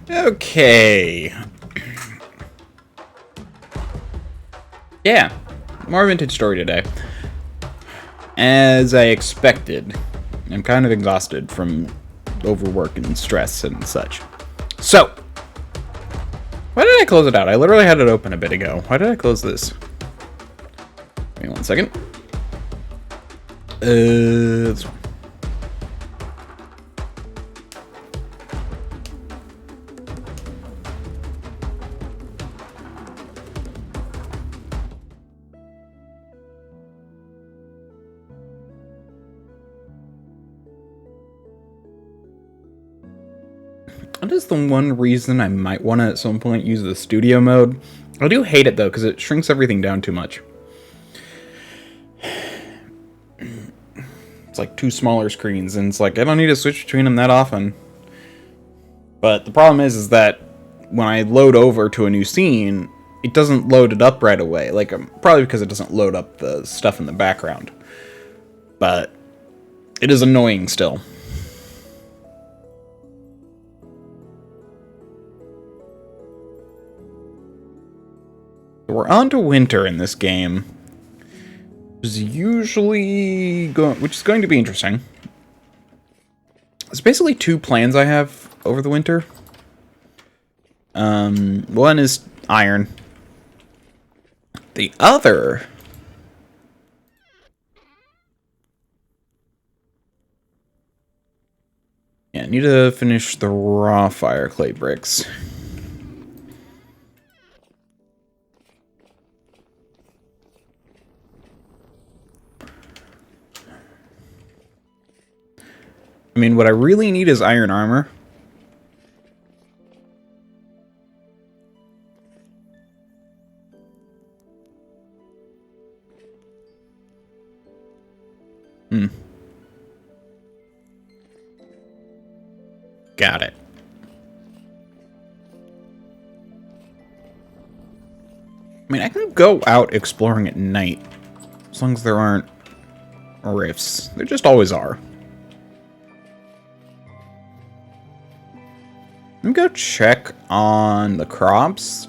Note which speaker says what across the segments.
Speaker 1: Okay. Yeah, more vintage story today. As I expected, I'm kind of exhausted from overwork and stress and such. So, why did I close it out? I literally had it open a bit ago. Why did I close this? Give me 1 second. This one. That is the one reason I might want to at some point use the studio mode. I do hate it though, because it shrinks everything down too much. It's like 2 smaller screens, and it's like I don't need to switch between them that often. But the problem is that when I load over to a new scene, it doesn't load it up right away. Like, probably because it doesn't load up the stuff in the background. But it is annoying still. We're on to winter in this game, which is going to be interesting. There's basically 2 plans I have over the winter. One is iron. The other I need to finish the raw fire clay bricks. I mean, what I really need is iron armor. Got it. I mean, I can go out exploring at night, as long as there aren't rifts. There just always are. Let me go check on the crops.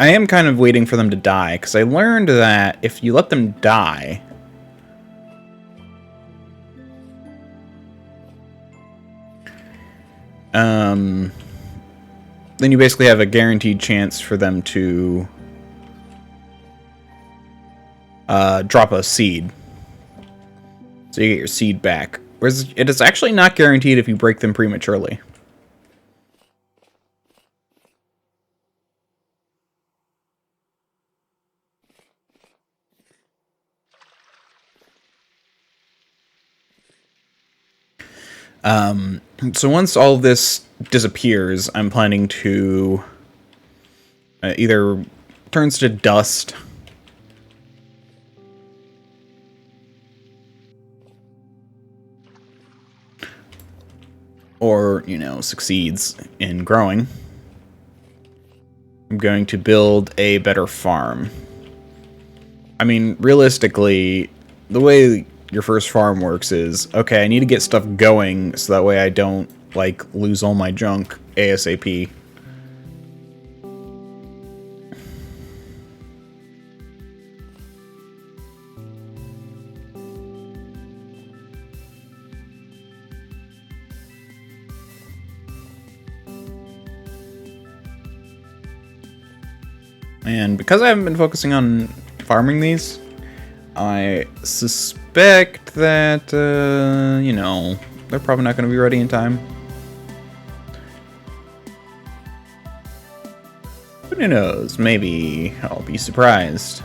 Speaker 1: I am kind of waiting for them to die, because I learned that if you let them die, then you basically have a guaranteed chance for them to drop a seed. So you get your seed back. Whereas it is actually not guaranteed if you break them prematurely. So once all of this disappears, I'm planning to either turns to dust, or, you know, succeeds in growing. I'm going to build a better farm. I mean, realistically, the way your first farm works is, okay, I need to get stuff going so that way I don't, like, lose all my junk ASAP. And because I haven't been focusing on farming these, I suspect that, you know, they're probably not going to be ready in time. But who knows? Maybe I'll be surprised.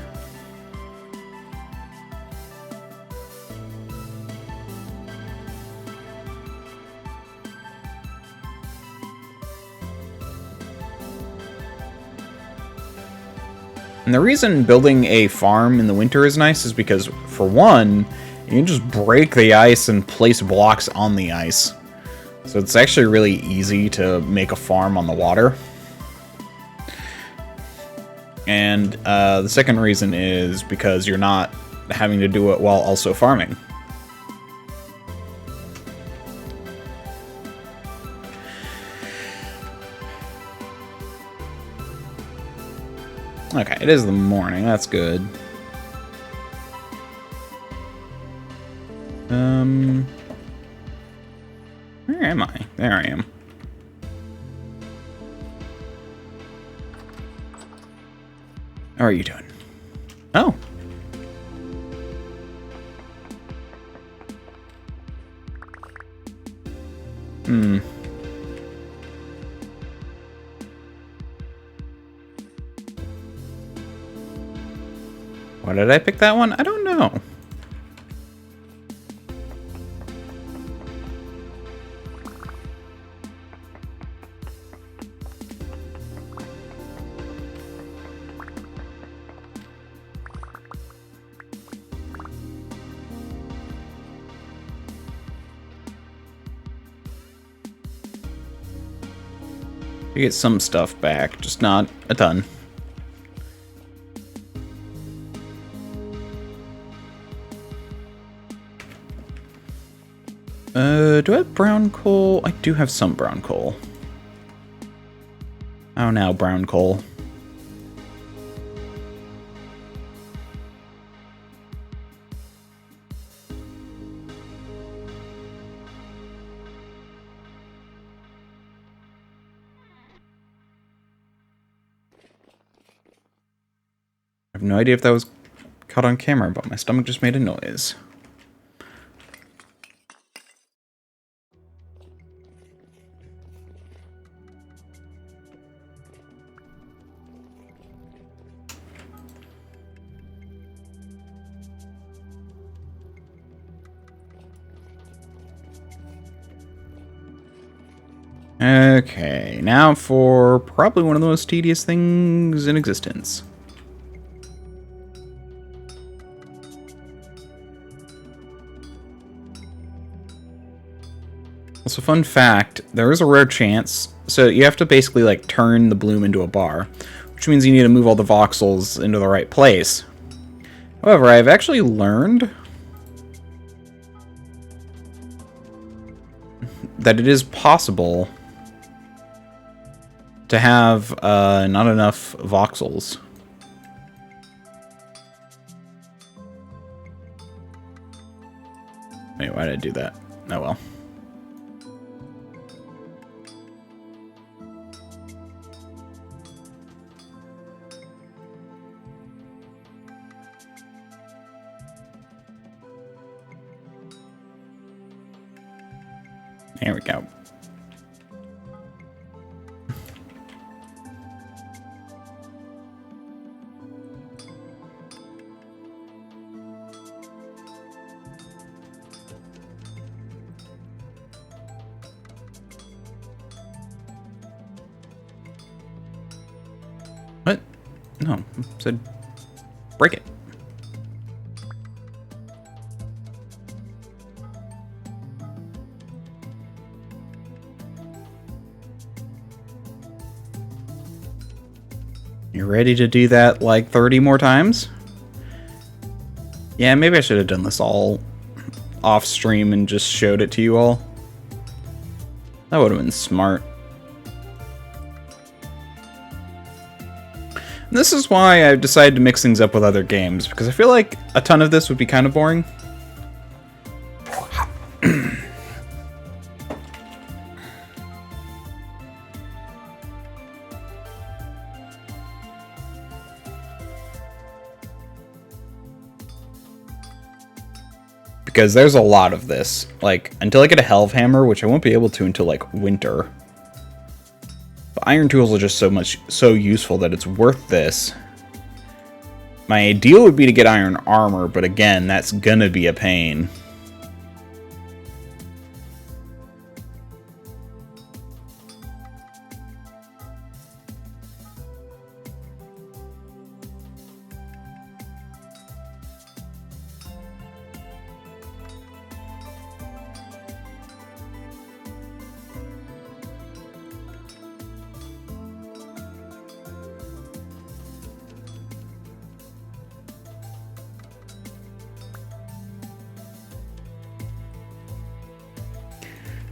Speaker 1: And the reason building a farm in the winter is nice is because, for one, you can just break the ice and place blocks on the ice. So it's actually really easy to make a farm on the water. And the second reason is because you're not having to do it while also farming. Okay, it is the morning. That's good. Where am I? There I am. How are you doing? Oh. Why did I pick that one? I don't know. You get some stuff back, just not a ton. Do I have brown coal? I do have some brown coal. Oh, now brown coal. I have no idea if that was caught on camera, but my stomach just made a noise. Okay, now for probably one of the most tedious things in existence. Also, fun fact, there is a rare chance, so you have to basically like turn the bloom into a bar, which means you need to move all the voxels into the right place. However, I've actually learned that it is possible to have not enough voxels. Wait, why did I do that? Oh well. There we go. What? No, it said break it. You ready to do that like 30 more times? Yeah, maybe I should have done this all off stream and just showed it to you all. That would have been smart. And this is why I've decided to mix things up with other games, because I feel like a ton of this would be kind of boring. Because there's a lot of this. Like, until I get a Helvhammer, which I won't be able to until, like, winter. But iron tools are just so useful that it's worth this. My ideal would be to get iron armor, but again, that's gonna be a pain.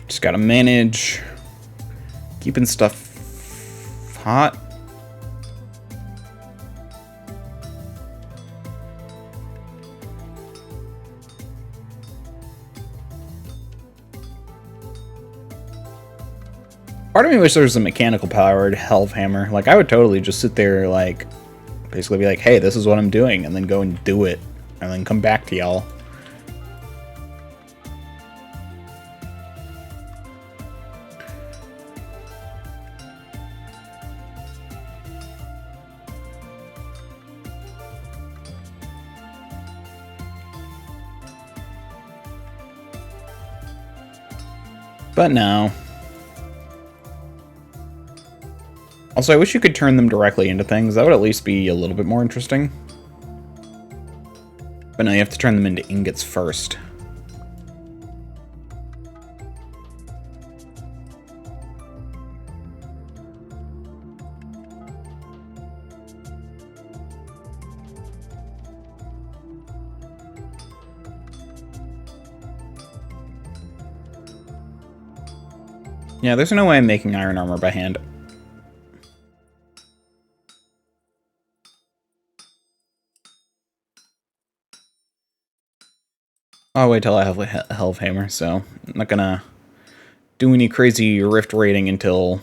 Speaker 1: Just gotta manage keeping stuff hot. Part of me wish there was a mechanical powered health hammer. Like, I would totally just sit there, like, basically be like, hey, this is what I'm doing, and then go and do it, and then come back to y'all. But no. Also, I wish you could turn them directly into things. That would at least be a little bit more interesting. But no, you have to turn them into ingots first. Yeah, there's no way I'm making iron armor by hand. I'll wait till I have a health hammer, so I'm not gonna do any crazy rift raiding until...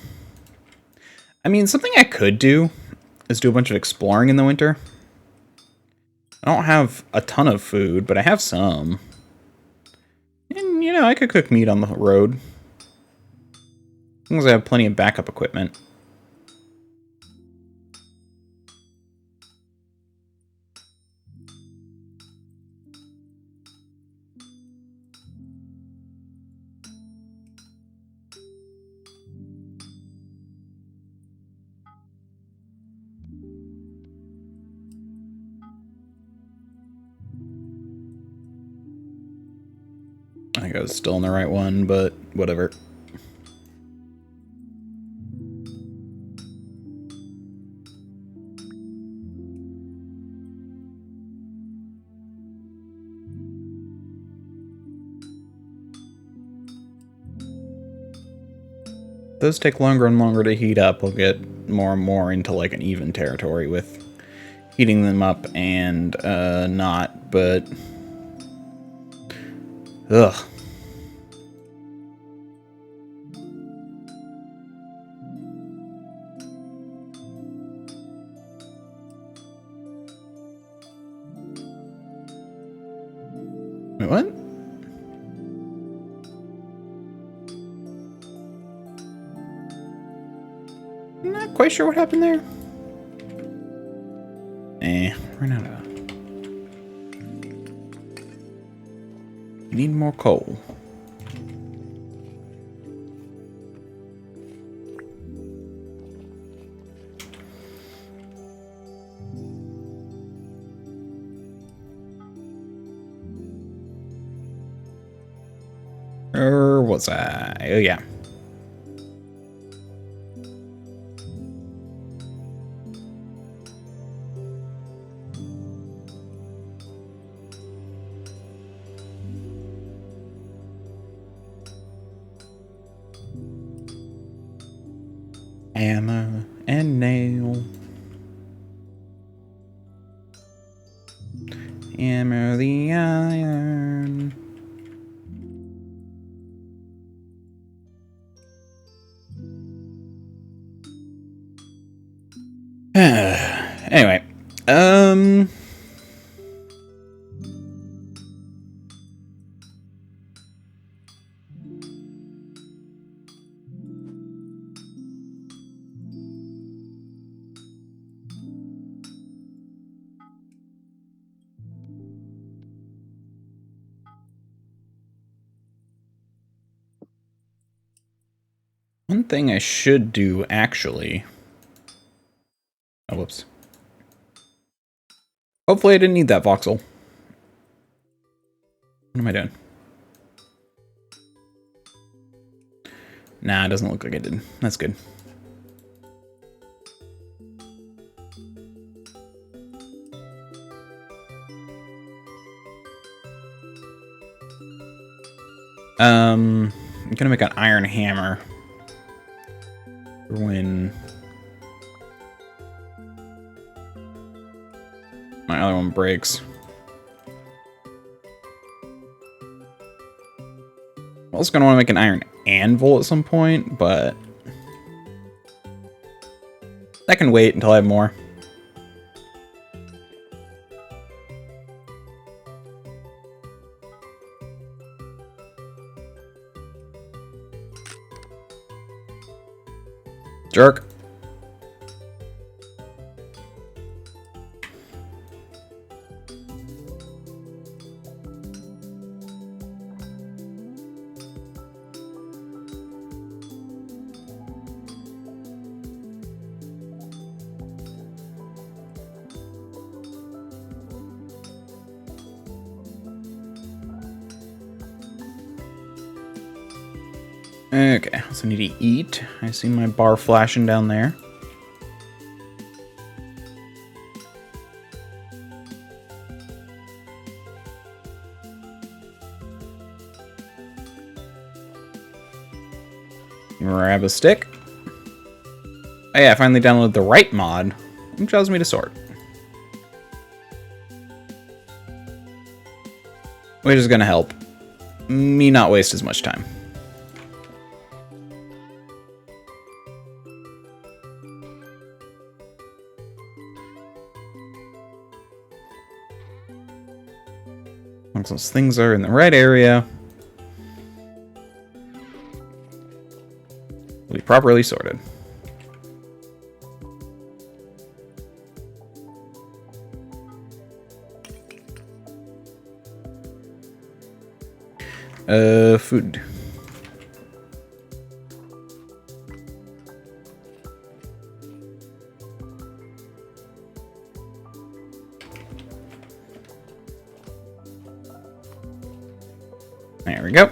Speaker 1: I mean, something I could do is do a bunch of exploring in the winter. I don't have a ton of food, but I have some. And, you know, I could cook meat on the road. As long as I have plenty of backup equipment. I think I was still in the right one, but whatever. Those take longer and longer to heat up. We'll get more and more into like an even territory with heating them up and not, but... Ugh. Wait, what? I'm not quite sure what happened there. Ran out of... Need more coal. Or was I? Oh, yeah. Hammer and nail. Hammer the iron. Anyway, one thing I should do, actually... Oh, whoops. Hopefully I didn't need that voxel. What am I doing? Nah, it doesn't look like I did. That's good. I'm gonna make an iron hammer for when my other one breaks. I'm also gonna want to make an iron anvil at some point, but That can wait until I have more. Jerk. Okay, so I need to eat. I see my bar flashing down there. Grab a stick. Oh yeah, I finally downloaded the right mod, which allows me to sort. Which is gonna help me not waste as much time. Once those things are in the right area, will be properly sorted. Food. There we go.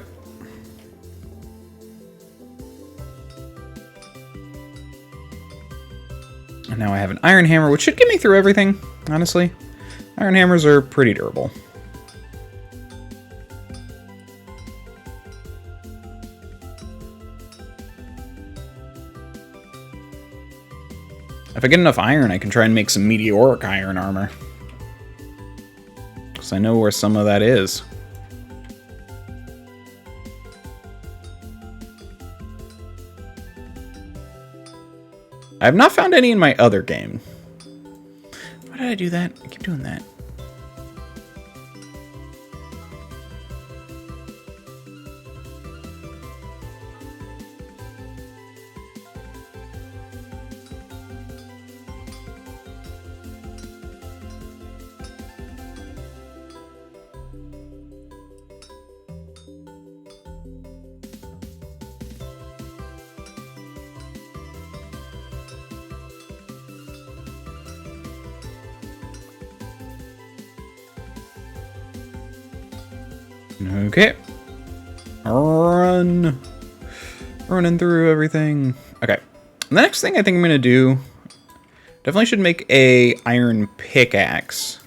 Speaker 1: And now I have an iron hammer, which should get me through everything, honestly. Iron hammers are pretty durable. If I get enough iron, I can try and make some meteoric iron armor. Because I know where some of that is. I have not found any in my other game. Why did I do that? I keep doing that. Okay. Running through everything. Okay. The next thing I think I'm going to do, definitely should make a iron pickaxe.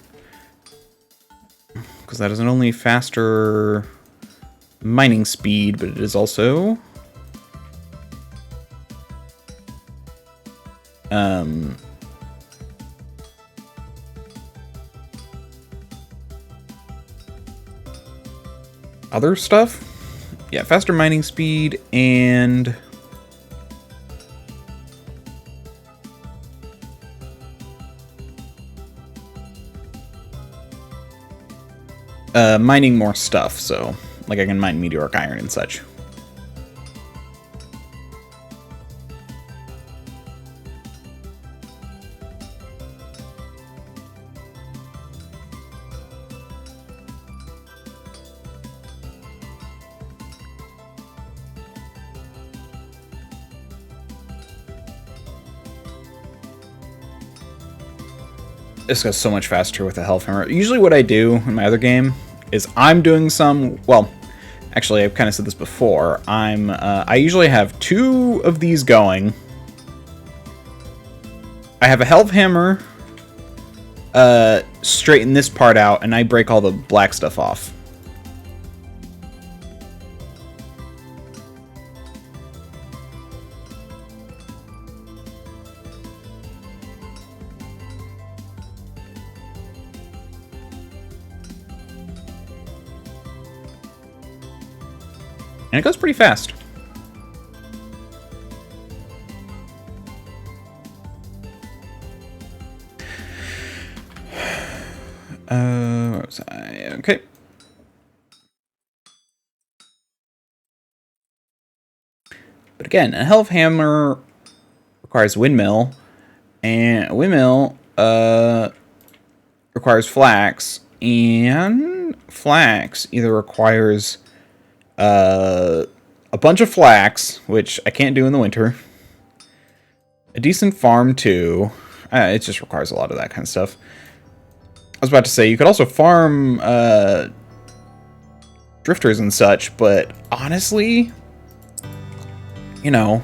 Speaker 1: Because that is not only faster mining speed, but it is also other stuff. Yeah, faster mining speed and mining more stuff, so like I can mine meteoric iron and such. This goes so much faster with a health hammer. Usually what I do in my other game is I'm doing some, well, actually I've kind of said this before, I usually have 2 of these going. I have a health hammer straighten this part out, and I break all the black stuff off. And it goes pretty fast. Where was I? Okay. But again, a health hammer requires windmill, and a windmill requires flax, and flax either requires a bunch of flax, which I can't do in the winter, a decent farm too. It just requires a lot of that kind of stuff. I was about to say, you could also farm drifters and such, but honestly, you know,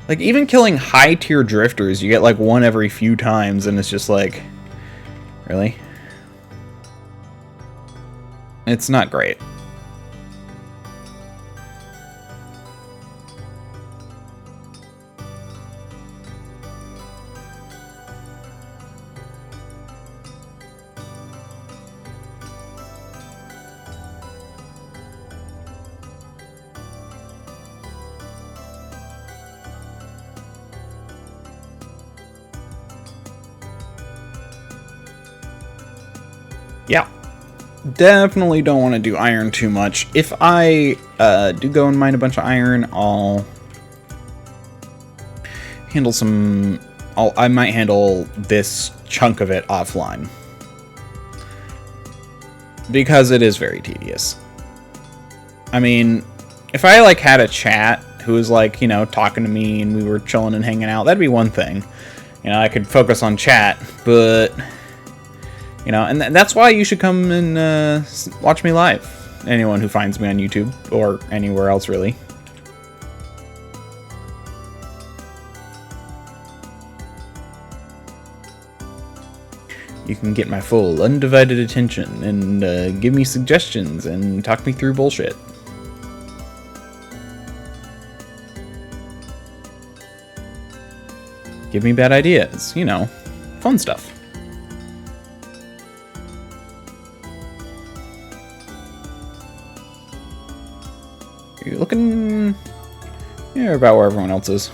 Speaker 1: like even killing high tier drifters, you get like one every few times, and it's just like, really? It's not great. Yeah. Definitely don't want to do iron too much. If I do go and mine a bunch of iron, I'll handle some... I might handle this chunk of it offline. Because it is very tedious. I mean, if I like had a chat who was like, you know, talking to me and we were chilling and hanging out, that'd be one thing. You know, I could focus on chat, but... You know, and that's why you should come and watch me live. Anyone who finds me on YouTube, or anywhere else, really. You can get my full, undivided attention, and give me suggestions, and talk me through bullshit. Give me bad ideas, you know, fun stuff. You're looking... Yeah, about where everyone else is.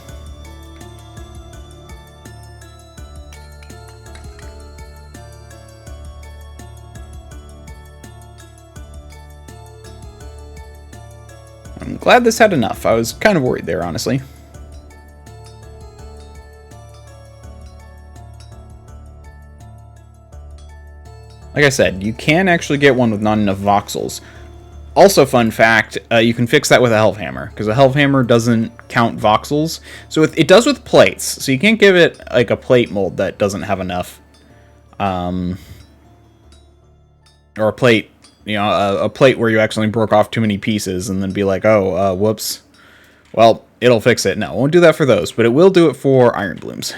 Speaker 1: I'm glad this had enough. I was kind of worried there, honestly. Like I said, you can actually get one with not enough voxels. Also, fun fact, you can fix that with a health hammer, because a health hammer doesn't count voxels. So it does with plates, so you can't give it like a plate mold that doesn't have enough. Or a plate, you know, a plate where you actually broke off too many pieces and then be like, oh, whoops. Well, it'll fix it. No, it won't do that for those, but it will do it for iron blooms.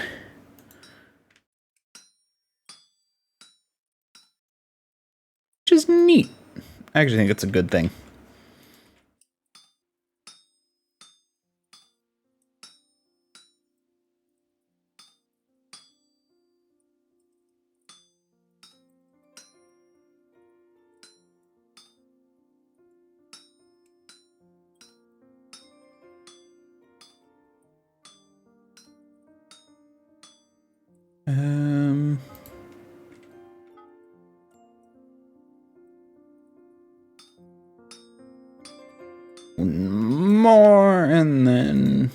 Speaker 1: Which is neat. I actually think it's a good thing. More, and then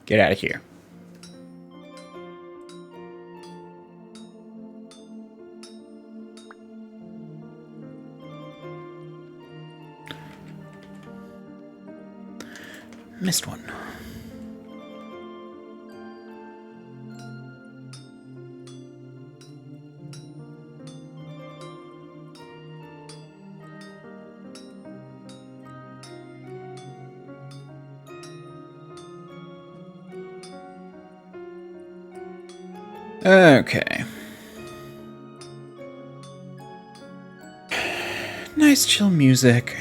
Speaker 1: get out of here. Missed one. Okay. Nice chill music.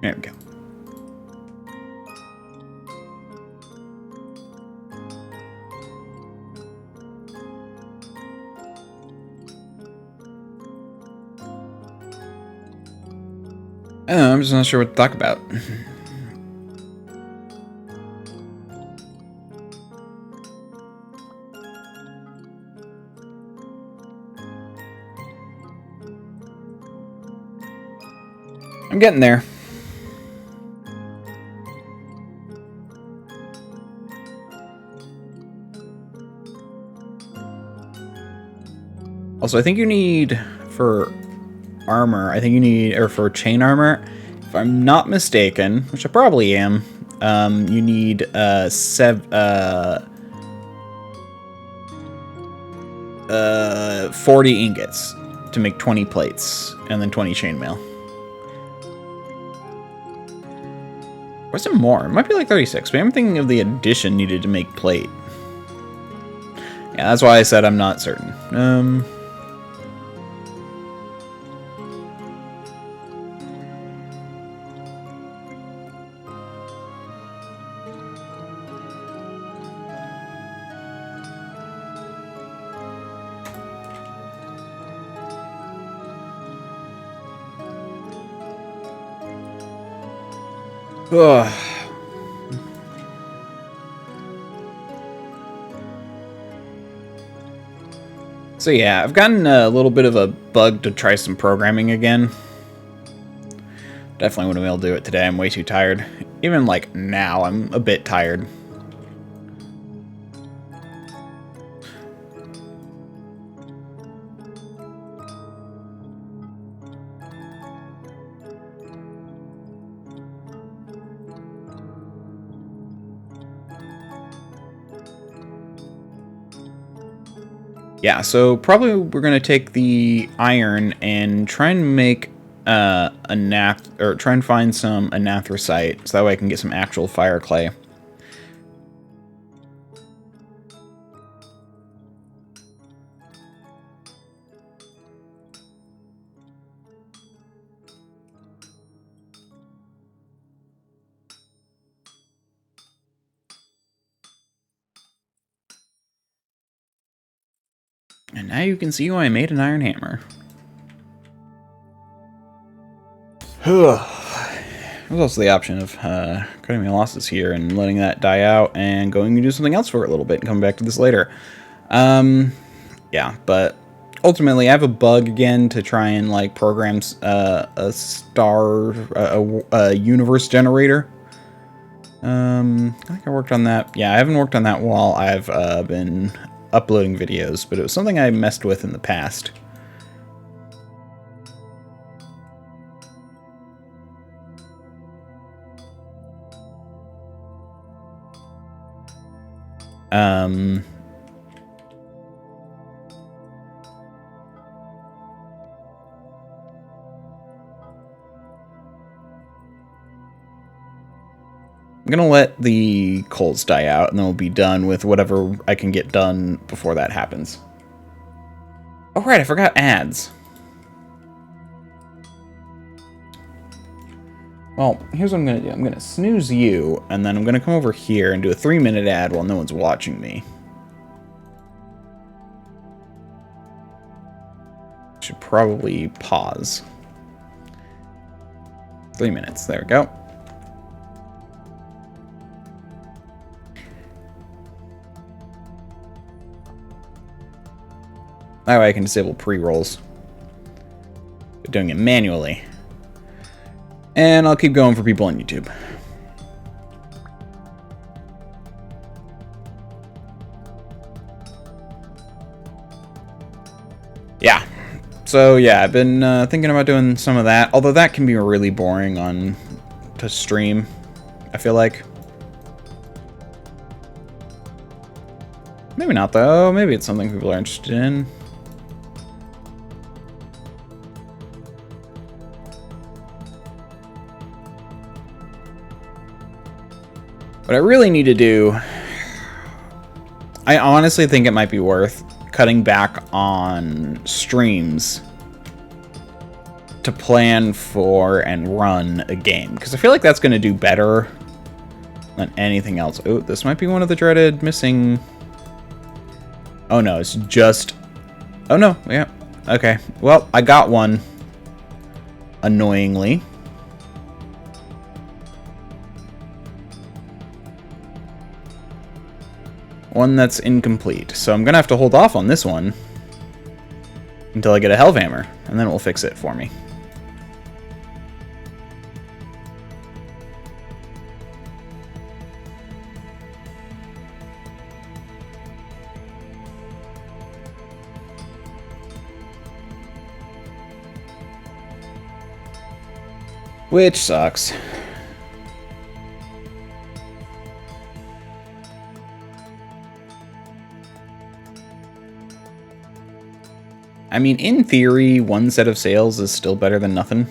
Speaker 1: There we go. I don't know, I'm just not sure what to talk about. I'm getting there. Also, I think you need, for armor, or for chain armor, if I'm not mistaken, which I probably am, you need 40 ingots to make 20 plates, and then 20 chainmail. Or is it more? It might be like 36, but I'm thinking of the addition needed to make plate. Yeah, that's why I said I'm not certain. Ugh. So yeah, I've gotten a little bit of a bug to try some programming again. Definitely wouldn't be able to do it today. I'm way too tired. Even like now, I'm a bit tired. Yeah, so probably we're gonna take the iron and try and make try and find some anathracite, so that way I can get some actual fire clay. And now you can see why I made an iron hammer. There's also the option of cutting my losses here and letting that die out and going to do something else for a little bit and coming back to this later. Yeah, but ultimately I have a bug again to try and like program a universe generator. I think I worked on that. Yeah, I haven't worked on that while I've been uploading videos, but it was something I messed with in the past. I'm gonna let the coals die out, and then we'll be done with whatever I can get done before that happens. Oh right, I forgot ads. Well, here's what I'm gonna do. I'm gonna snooze you, and then I'm gonna come over here and do a 3-minute ad while no one's watching me. Should probably pause. 3 minutes, there we go. That way I can disable pre-rolls. Doing it manually. And I'll keep going for people on YouTube. Yeah. So yeah, I've been thinking about doing some of that. Although that can be really boring to stream, I feel like. Maybe not though. Maybe it's something people are interested in. What I really need to do, I honestly think it might be worth cutting back on streams to plan for and run a game. Because I feel like that's going to do better than anything else. Oh, this might be one of the dreaded missing... Oh no, it's just... Oh no, yeah. Okay, well, I got one. Annoyingly. one that's incomplete. So I'm going to have to hold off on this one until I get a Hellhammer, and then it will fix it for me. Which sucks. I mean, in theory, one set of sails is still better than nothing.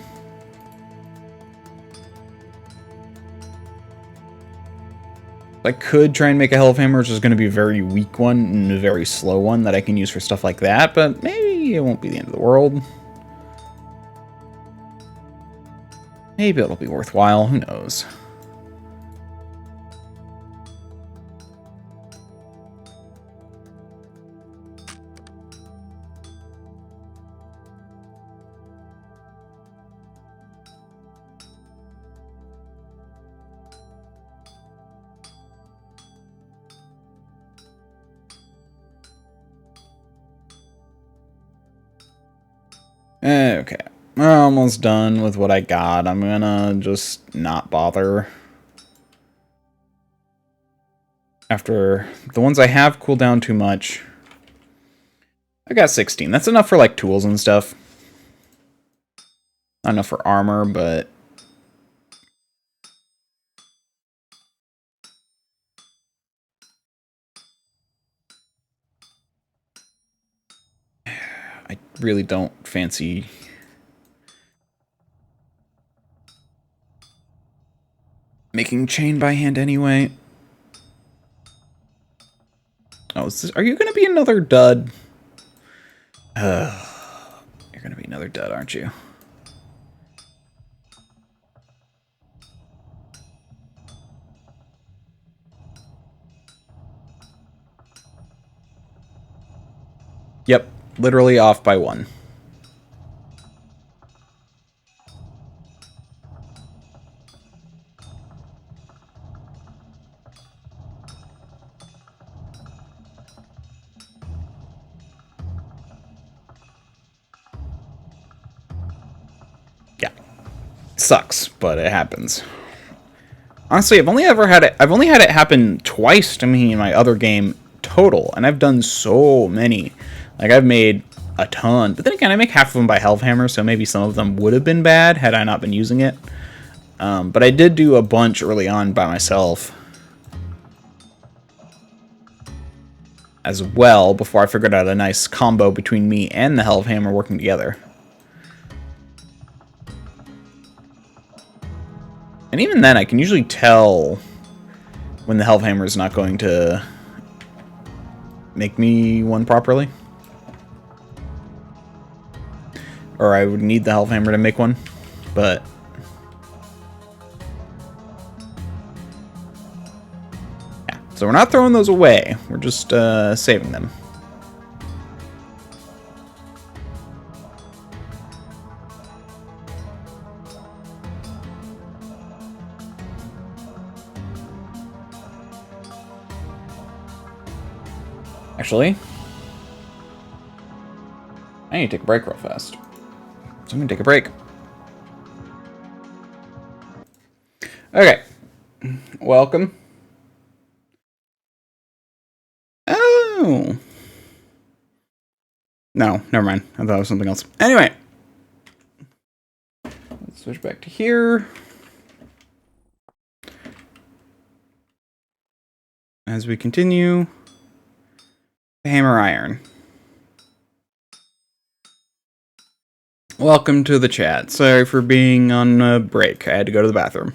Speaker 1: I could try and make a Hellhammer, which is going to be a very weak one and a very slow one that I can use for stuff like that, but maybe it won't be the end of the world. Maybe it'll be worthwhile, who knows. Okay, we're almost done with what I got. I'm gonna just not bother. After the ones I have cool down too much. I got 16. That's enough for like tools and stuff. Not enough for armor, but I really don't fancy making chain by hand anyway. Oh, are you going to be another dud? You're going to be another dud, aren't you? Yep, literally off by 1. Yeah. Sucks, but it happens. Honestly, I've only had it happen twice to me in my other game total, and I've done so many. Like, I've made a ton. But then again, I make half of them by Hellhammer, so maybe some of them would have been bad had I not been using it. But I did do a bunch early on by myself as well, before I figured out a nice combo between me and the Hellhammer working together. And even then, I can usually tell when the Hellhammer is not going to make me one properly. Or I would need the Hellhammer to make one, but yeah. So we're not throwing those away. We're just saving them. Actually, I need to take a break real fast. So I'm going to take a break. Okay. Welcome. Oh. No, never mind. I thought it was something else. Anyway. Let's switch back to here. As we continue. Hammer iron. Welcome to the chat. Sorry for being on a break. I had to go to the bathroom.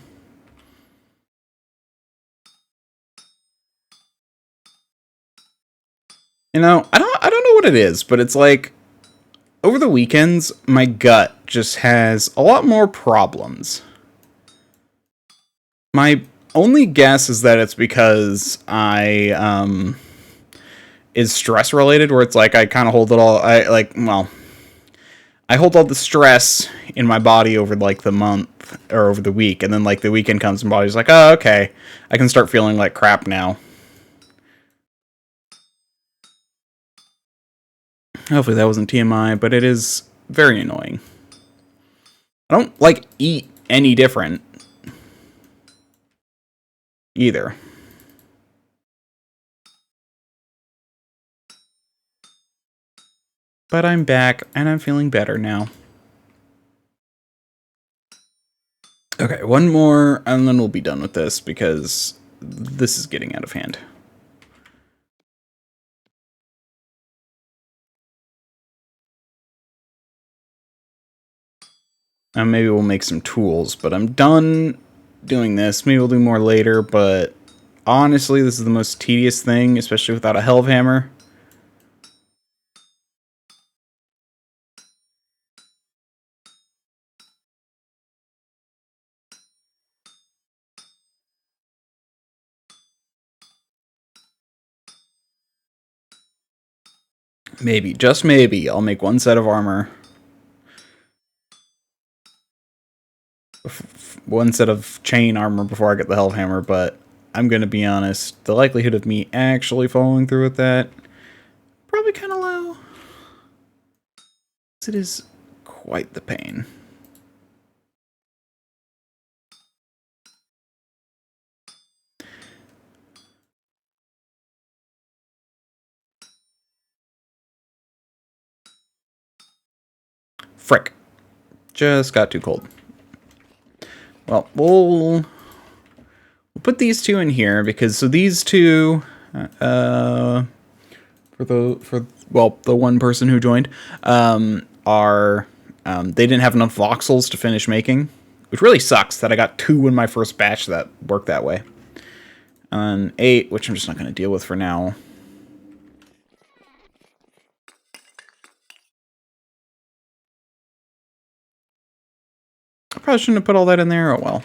Speaker 1: You know, I don't know what it is, but it's like over the weekends my gut just has a lot more problems. My only guess is that it's because is stress related, where it's like I kind of hold it all. I hold all the stress in my body over like the month or over the week, and then like the weekend comes and body's like, oh, okay, I can start feeling like crap now. Hopefully that wasn't TMI, but it is very annoying. I don't, like, eat any different either. But I'm back, and I'm feeling better now. Okay, one more, and then we'll be done with this, because this is getting out of hand. And maybe we'll make some tools, but I'm done doing this. Maybe we'll do more later, but honestly, this is the most tedious thing, especially without a Helve Hammer. Maybe, just maybe, I'll make one set of armor. One set of chain armor before I get the Helve Hammer, but I'm going to be honest, the likelihood of me actually following through with that, probably kind of low. It is quite the pain. Frick. Just got too cold. Well, we'll put these two in here because so these two for the one person who joined are they didn't have enough voxels to finish making, which really sucks that I got 2 in my first batch that worked that way. And 8, which I'm just not going to deal with for now. I probably shouldn't have put all that in there. Oh well.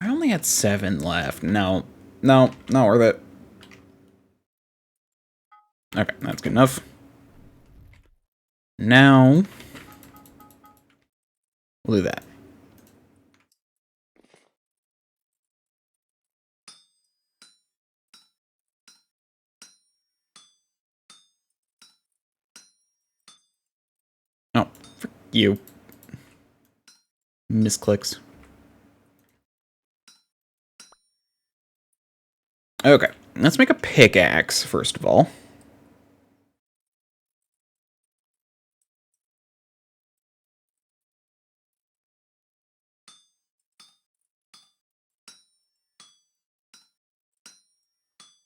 Speaker 1: I only had 7 left. No, not worth it. Okay, that's good enough. Now, we'll do that. Oh, frick you. Misclicks. Okay, let's make a pickaxe, first of all.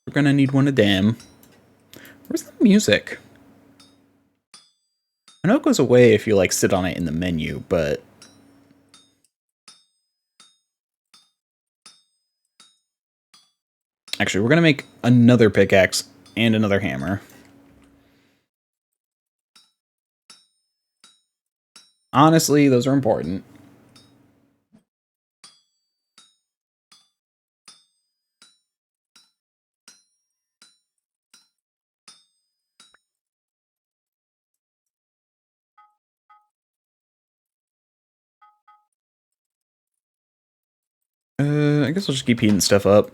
Speaker 1: We're gonna need one of them. Where's the music? I know it goes away if you, like, sit on it in the menu, but... Actually, we're gonna make another pickaxe and another hammer. Honestly, those are important. I guess I'll just keep heating stuff up.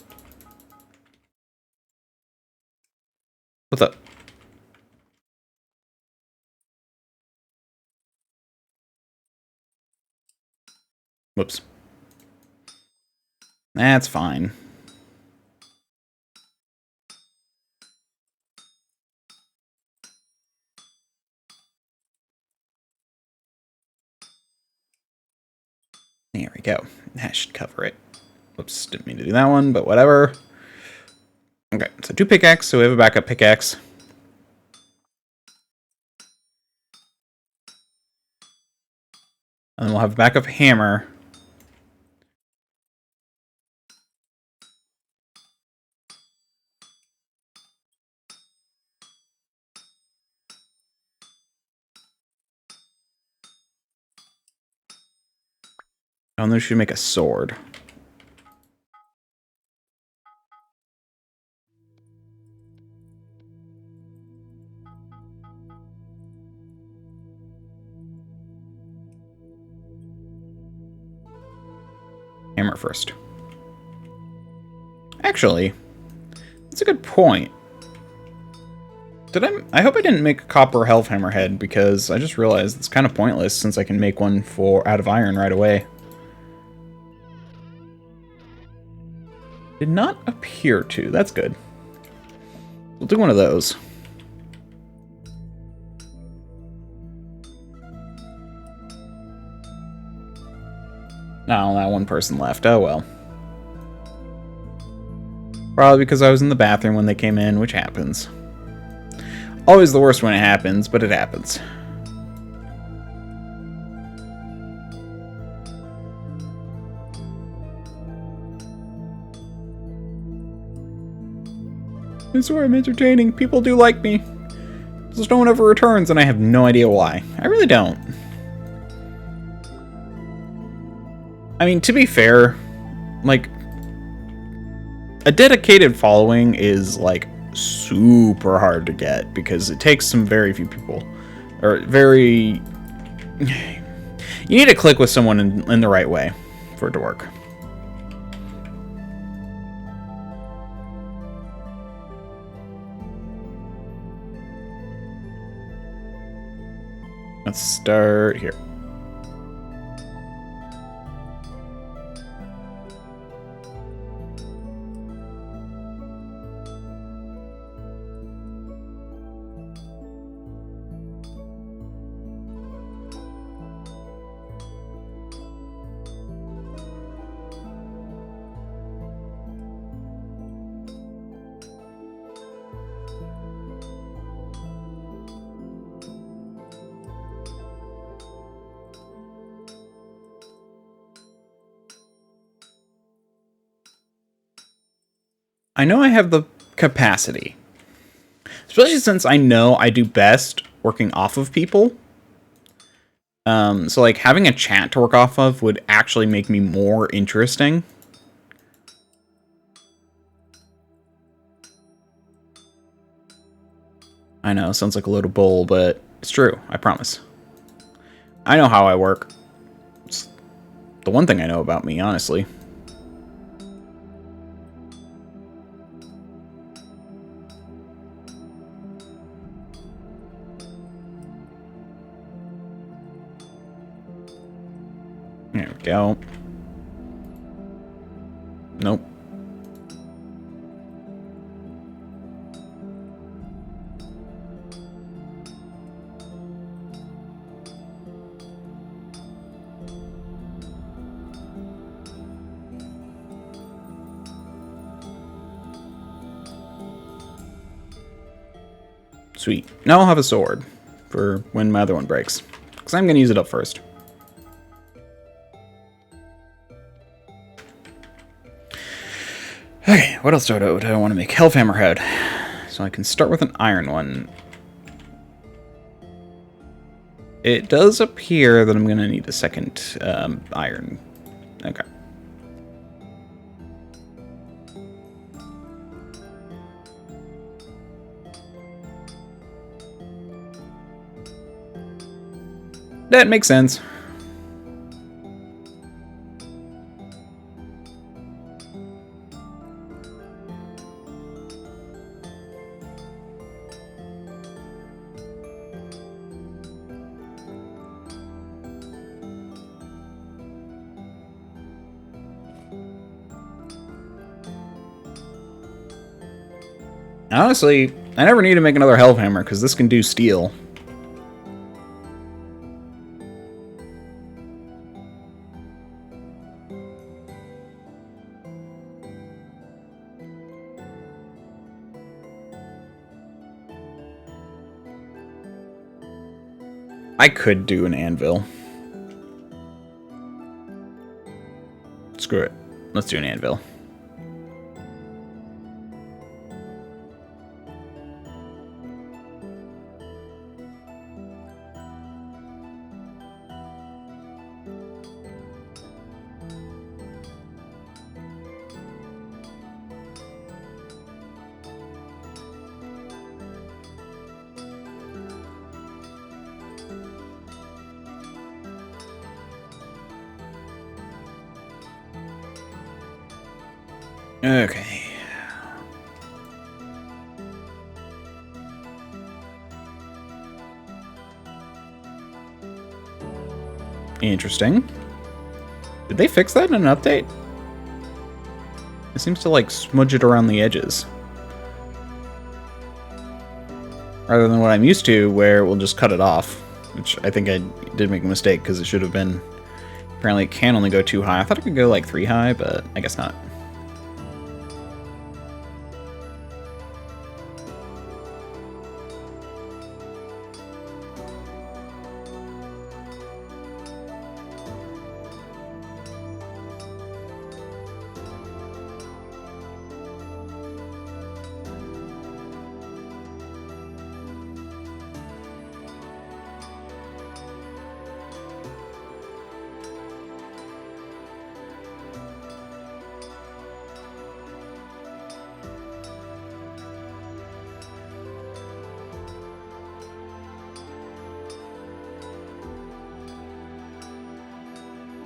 Speaker 1: What's up? Whoops. That's fine. There we go. That should cover it. Whoops, didn't mean to do that one, but whatever. Okay, so 2 pickaxe, so we have a backup pickaxe. And then we'll have a backup hammer. And then we should make a sword. Hammer first. Actually, that's a good point. I hope I didn't make a copper health hammerhead, because I just realized it's kind of pointless since I can make one out of iron right away. Did not appear to. That's good. We'll do one of those. No, not one person left. Oh well. Probably because I was in the bathroom when they came in, which happens. Always the worst when it happens, but it happens. I swear I'm entertaining. People do like me. Just no one ever returns, and I have no idea why. I really don't. I mean, to be fair, like, a dedicated following is, like, super hard to get, because it takes some very few people. Or very... You need to click with someone in the right way for it to work. Let's start here. I know I have the capacity, especially since I know I do best working off of people. So like having a chat to work off of would actually make me more interesting. I know, sounds like a load of bull, but it's true, I promise. I know how I work. It's the one thing I know about me, honestly. There we go. Nope. Sweet. Now I'll have a sword for when my other one breaks, because I'm going to use it up first. Okay, what else do I want to make? Hellhammer head. So I can start with an iron one. It does appear that I'm going to need a second iron. Okay. That makes sense. Honestly, I never need to make another Hellhammer, because this can do steel. I could do an anvil. Screw it. Let's do an anvil. Okay. Interesting. Did they fix that in an update? It seems to, like, smudge it around the edges. Rather than what I'm used to, where it will just cut it off. Which I think I did make a mistake, because it should have been... Apparently it can only go 2 high. I thought it could go, like, 3 high, but I guess not.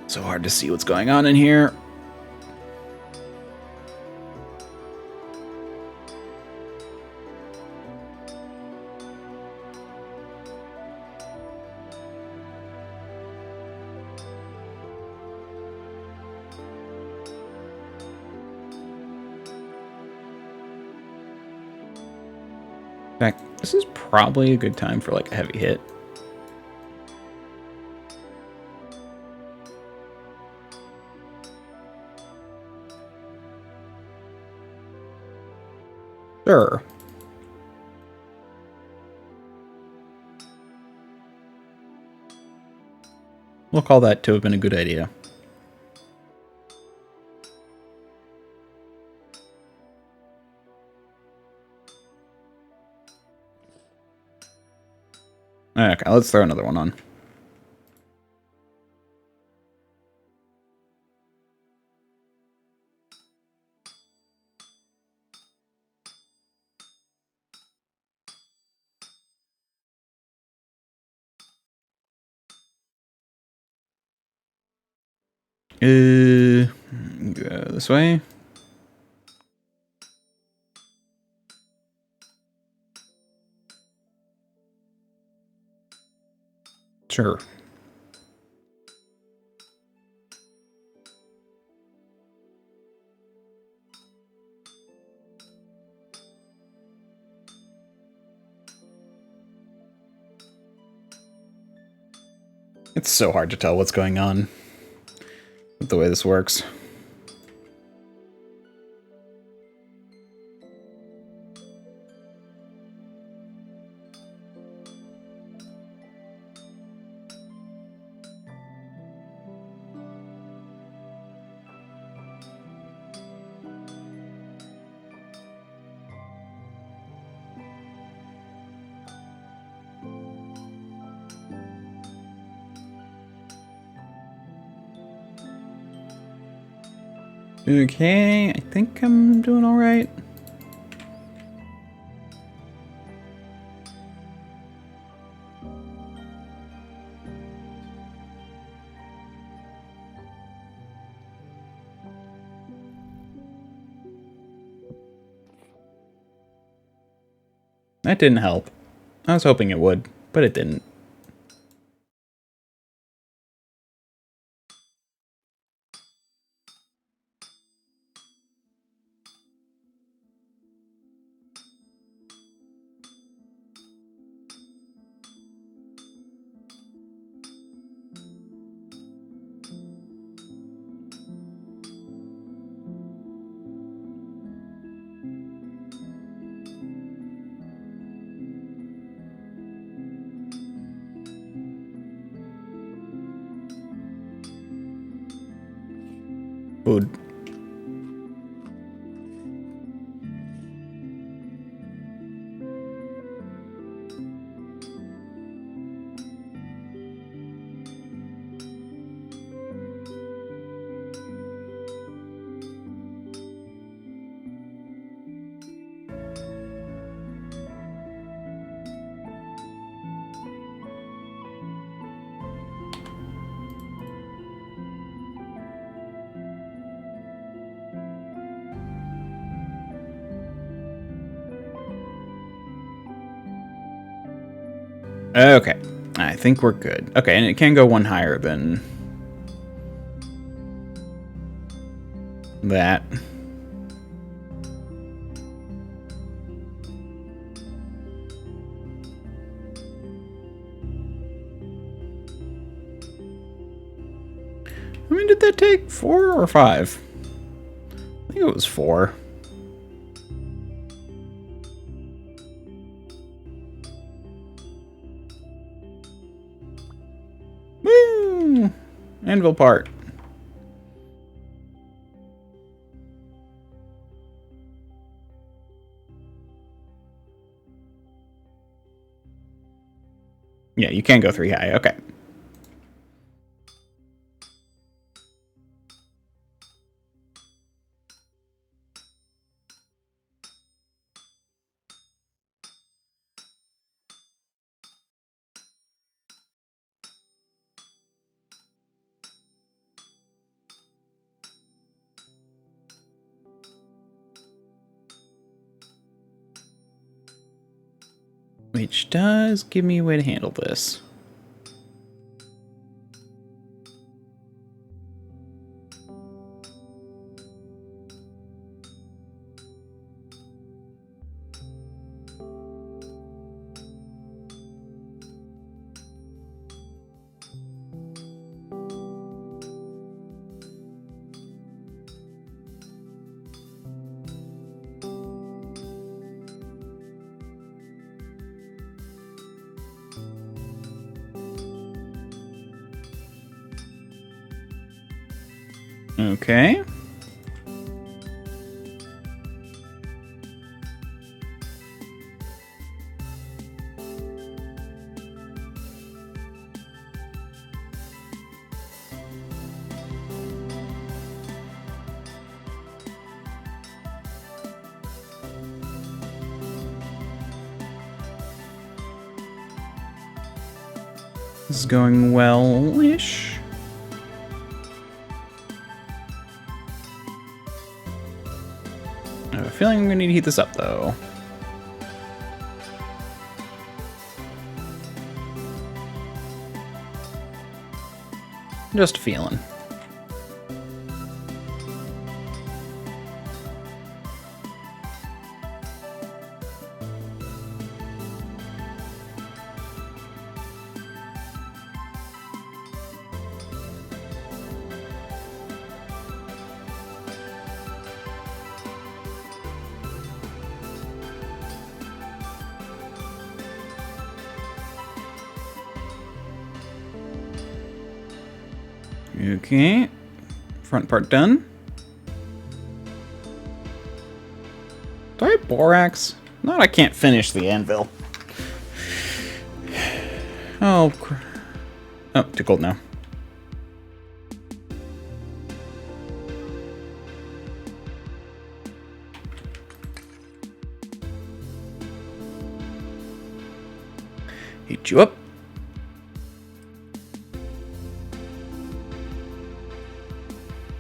Speaker 1: So hard to see what's going on in here. In fact, this is probably a good time for, like, a heavy hit. Sure. We'll call that to have been a good idea. Okay, let's throw another one on. Go this way. Sure. It's so hard to tell what's going on with the way this works. Okay, I think I'm doing all right. That didn't help. I was hoping it would, but it didn't. Food. Okay, I think we're good. Okay, and it can go one higher than that. How many did that take? 4 or 5? I think it was 4. Woo! Anvil part. Yeah, you can go 3 high. Okay. Which does give me a way to handle this. Okay. This is going well-ish. I have a feeling I'm going to need to heat this up, though. Just a feeling. Okay. Front part done. Do I have borax? Not I can't finish the anvil. Oh, oh, too cold now. Heat you up.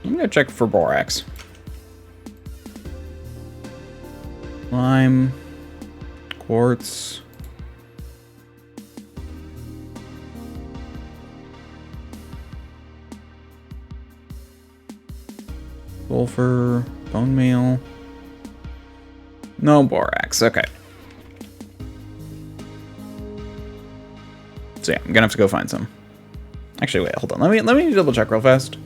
Speaker 1: I'm gonna check for borax. Lime, quartz. Sulfur, bone meal. No borax, okay. So yeah, I'm gonna have to go find some. Actually, wait, hold on. Let me double check real fast.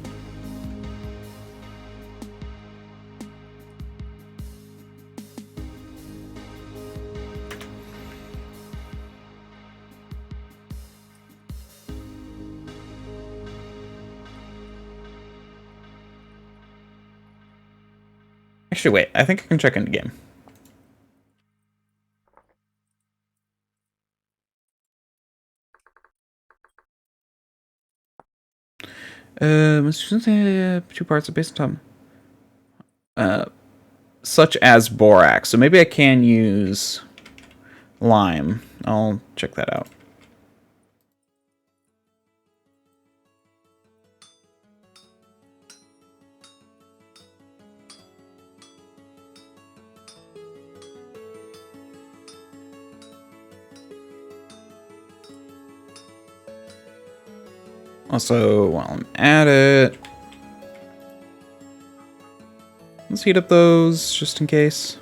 Speaker 1: Actually, wait. I think I can check in the game. Two parts are based on such as borax. So maybe I can use lime. I'll check that out. Also, while I'm at it, let's heat up those just in case.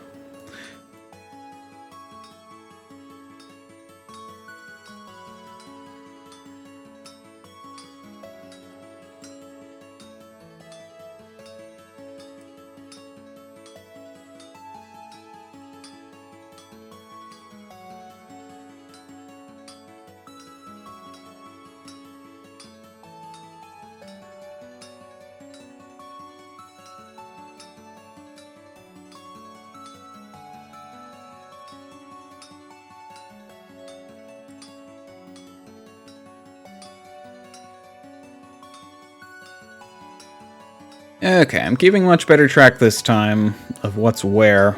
Speaker 1: Okay, I'm keeping much better track this time of what's where.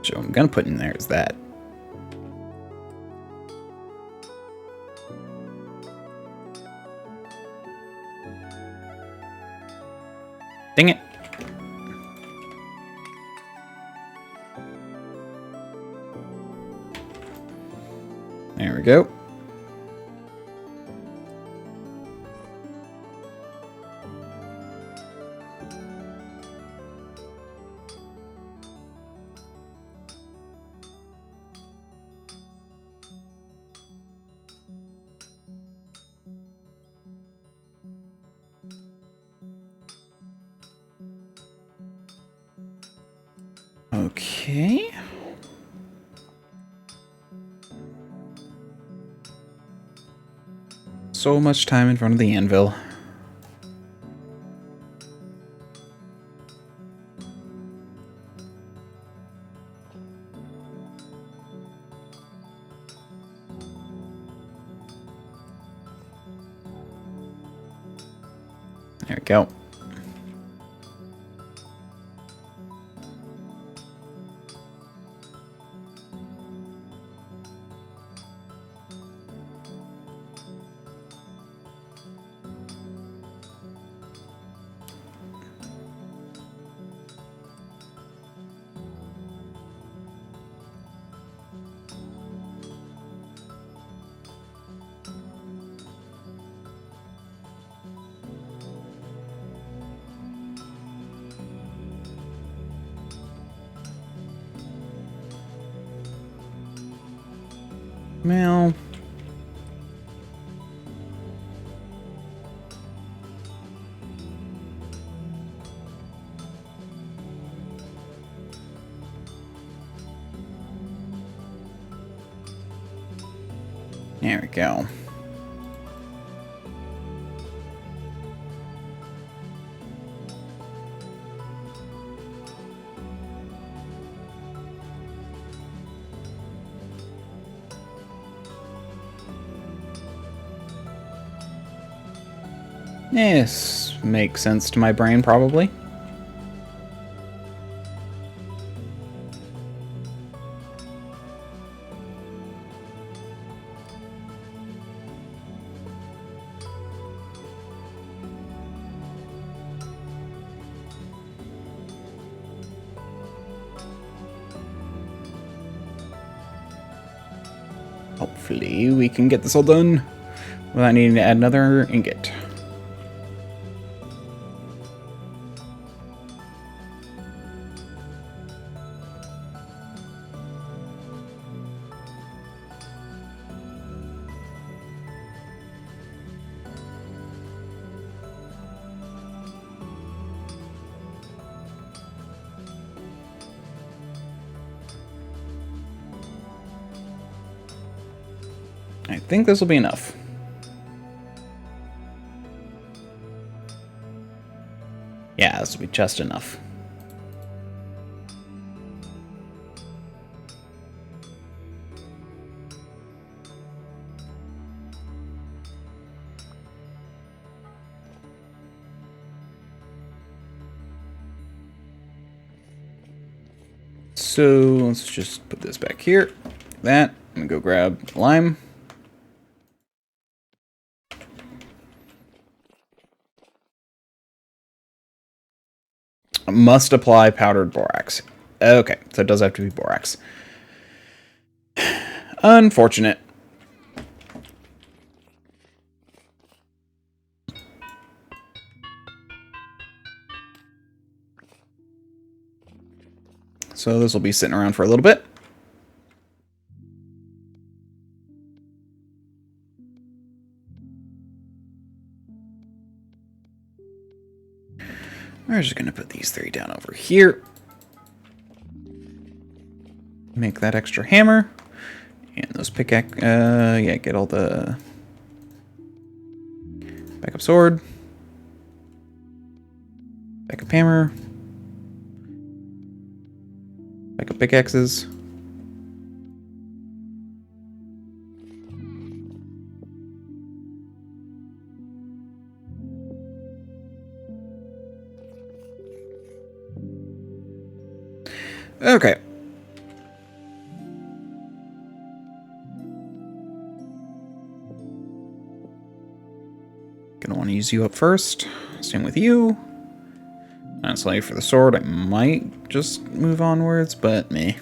Speaker 1: So I'm gonna put in there is that. Dang it. There we go. Okay. So much time in front of the anvil. There we go. Well, there we go. This makes sense to my brain, probably. Hopefully we can get this all done without needing to add another ingot. I think this will be enough. Yeah, this will be just enough. So let's just put this back here. That. I'm gonna go grab lime. Must apply powdered borax. Okay, so it does have to be borax. Unfortunate. So this will be sitting around for a little bit. We're just going to put these 3 down over here. Make that extra hammer. And those pickaxe, yeah, get all the backup sword. Backup hammer. Backup pickaxes. Okay. Gonna want to use you up first. Same with you. Honestly, for the sword, I might just move onwards, but meh.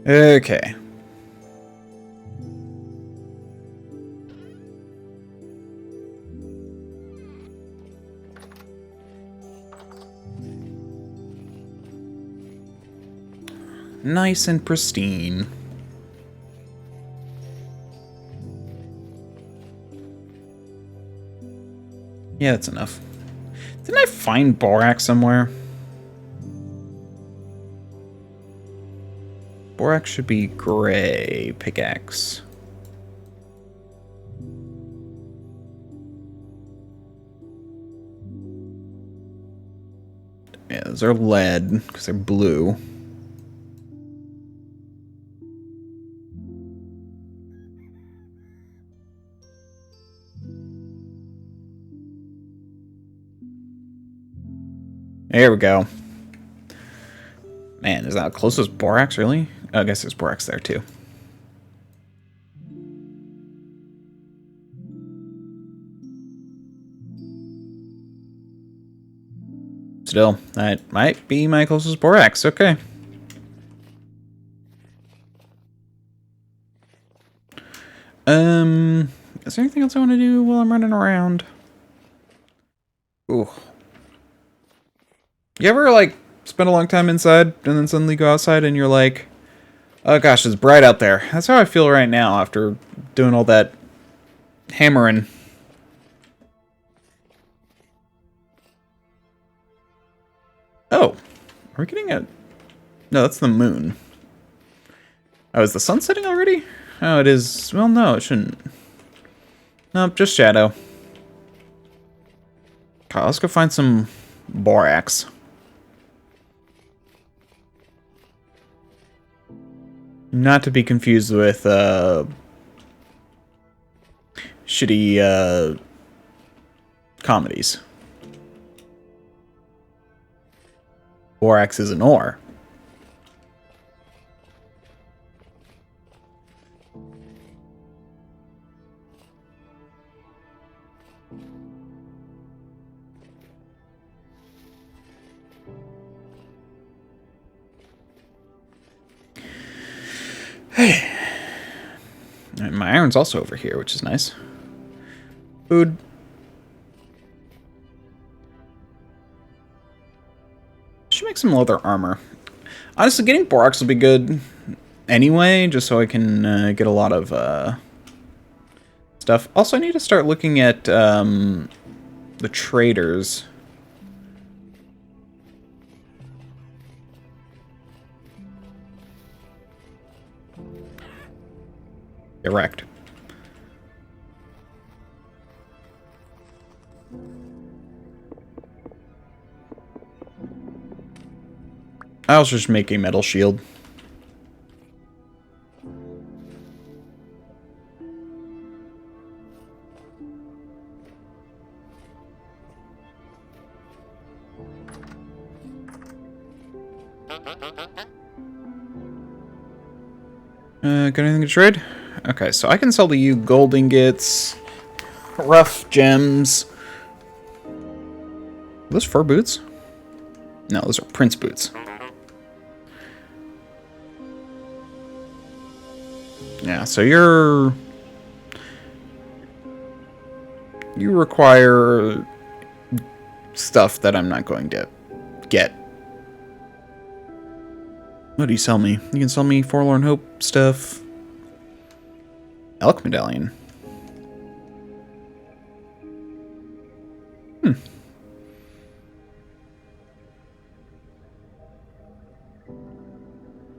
Speaker 1: Okay. Nice and pristine. Yeah, that's enough. Didn't I find borax somewhere? Borax should be gray pickaxe. Yeah, those are lead because they're blue. There we go. Man, is that closest borax, really? Oh, I guess there's borax there, too. Still, that might be my closest borax. Okay. Is there anything else I want to do while I'm running around? Ooh. You ever, like, spend a long time inside and then suddenly go outside and you're like, oh gosh, it's bright out there. That's how I feel right now after doing all that hammering. Oh, are we getting a... No, that's the moon. Oh, is the sun setting already? Oh, it is... Well, no, it shouldn't. Nope, just shadow. Okay, let's go find some borax. Not to be confused with, shitty, comedies. Borax is an ore. Hey. And my iron's also over here, which is nice. Food. Should make some leather armor. Honestly, getting borax will be good anyway, just so I can get a lot of stuff. Also, I need to start looking at the traders. Erect. I'll just make a metal shield. Got anything to trade? Okay, so I can sell to you gold ingots, rough gems. Are those fur boots? No, those are prince boots. Yeah, so you require stuff that I'm not going to get. What do you sell me? You can sell me Forlorn Hope stuff. Elk medallion.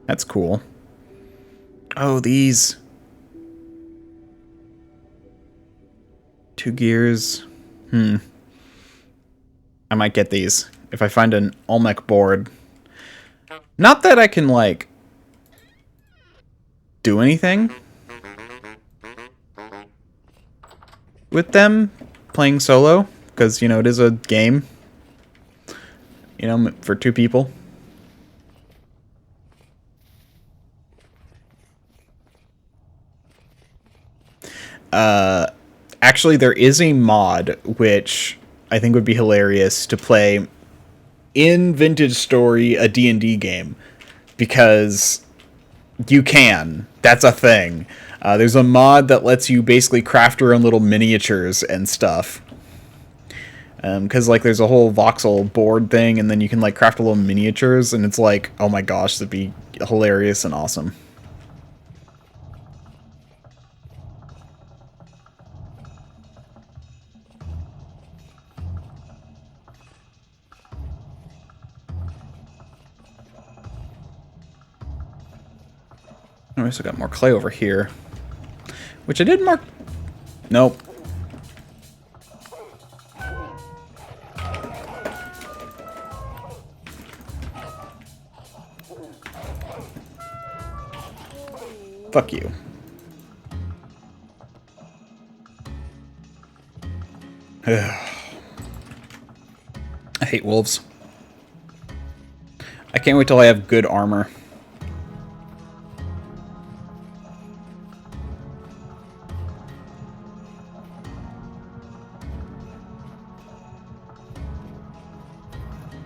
Speaker 1: That's cool. Oh, these. 2 gears. I might get these if I find an Olmec board. Not that I can, like, do anything with them playing solo, because, you know, it is a game, you know, for 2 people. Actually, there is a mod which I think would be hilarious to play in Vintage Story, a D&D game, because you can. That's a thing. There's a mod that lets you basically craft your own little miniatures and stuff. Because, like, there's a whole voxel board thing, and then you can, like, craft little miniatures, and it's like, oh my gosh, that'd be hilarious and awesome. Oh, I still got more clay over here. Which I did mark... Nope. Fuck you. I hate wolves. I can't wait till I have good armor.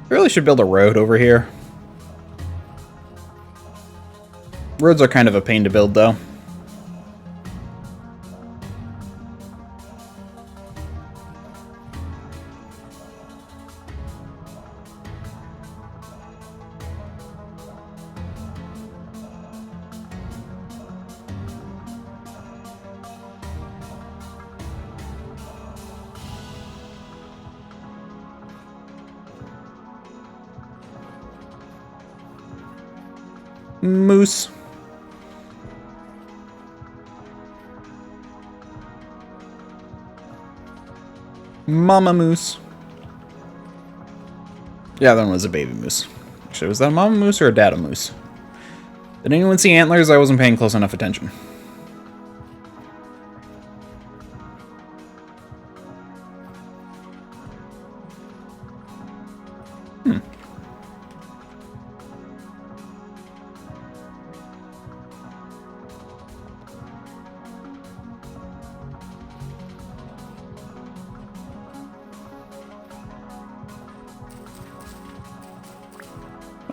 Speaker 1: I really should build a road over here. Roads are kind of a pain to build, though. Moose. Mama moose. Yeah, that one was a baby moose. Actually, was that a mama moose or a dada moose? Did anyone see antlers? I wasn't paying close enough attention.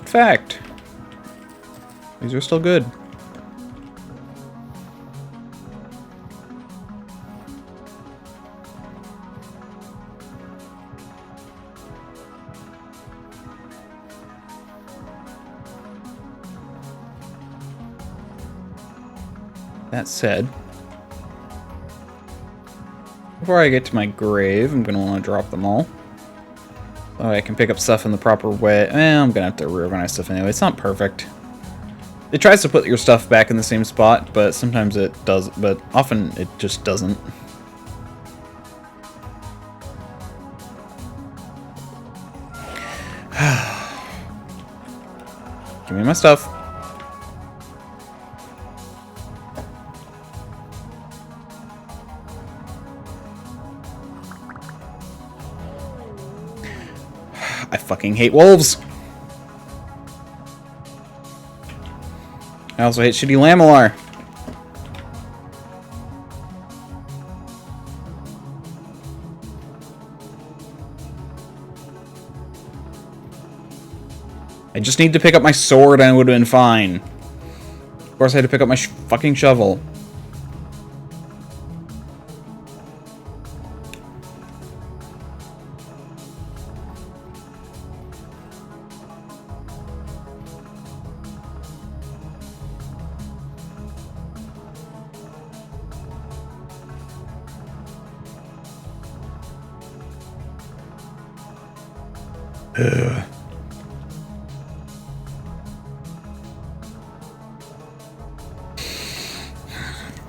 Speaker 1: Fact. These are still good. That said, before I get to my grave, I'm going to want to drop them all. Oh, I can pick up stuff in the proper way. I'm gonna have to reorganize stuff anyway. It's not perfect. It tries to put your stuff back in the same spot, but sometimes it does, but often it just doesn't. Give me my stuff. I fucking hate wolves. I also hate shitty Lamellar. I just need to pick up my sword and it would have been fine. Of course I had to pick up my fucking shovel. Ugh.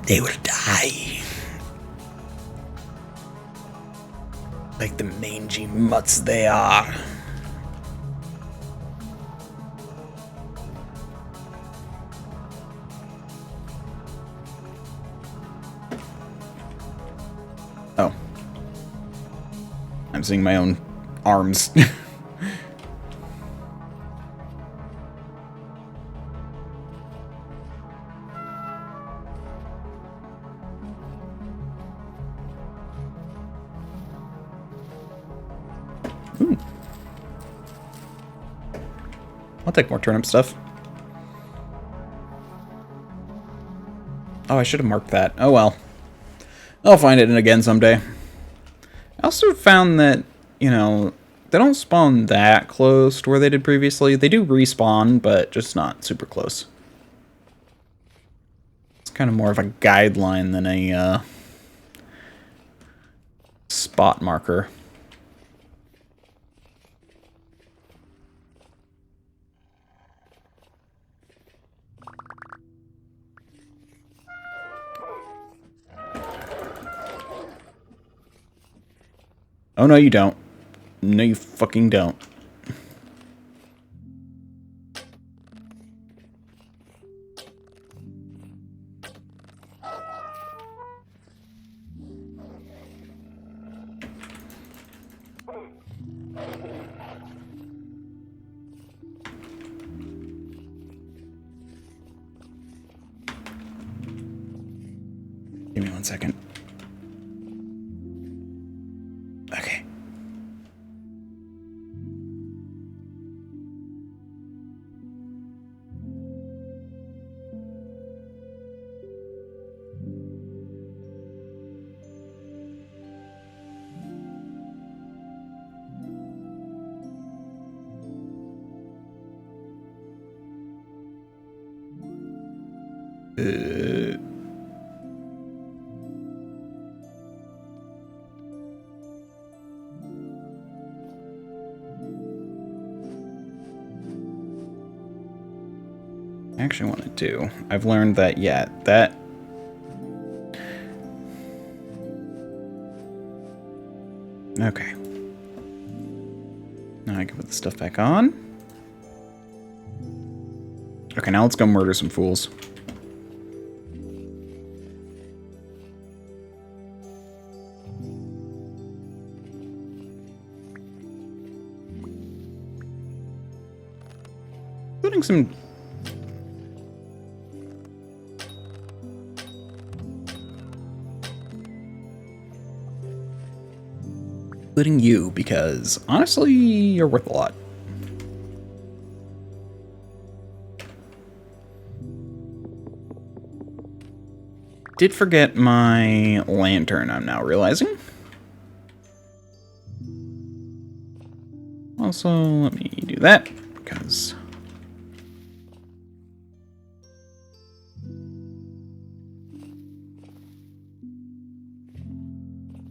Speaker 1: They will die. Like the mangy mutts they are. Oh. I'm seeing my own arms. Ooh. I'll take more turnip stuff. Oh, I should have marked that. Oh well. I'll find it again someday. I also found that, you know, they don't spawn that close to where they did previously. They do respawn, but just not super close. It's kind of more of a guideline than a spot marker. Oh, no, you don't. No, you fucking don't. Give me 1 second. Okay. I actually want to do. I've learned that, yeah, that... Okay. Now I can put the stuff back on. Okay, now let's go murder some fools. Including some... Including you, because honestly, you're worth a lot. Did forget my lantern, I'm now realizing. Also, let me do that, because...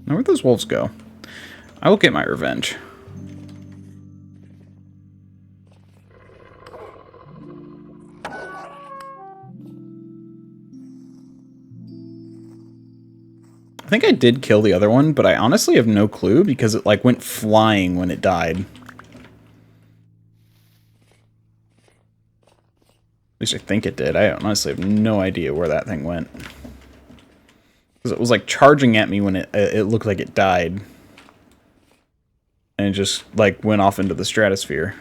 Speaker 1: Now, where'd those wolves go? I will get my revenge. I think I did kill the other one, but I honestly have no clue because it like went flying when it died. least I think it did. I honestly have no idea where that thing went. Because it was like charging at me when it looked like it died. And it just like went off into the stratosphere.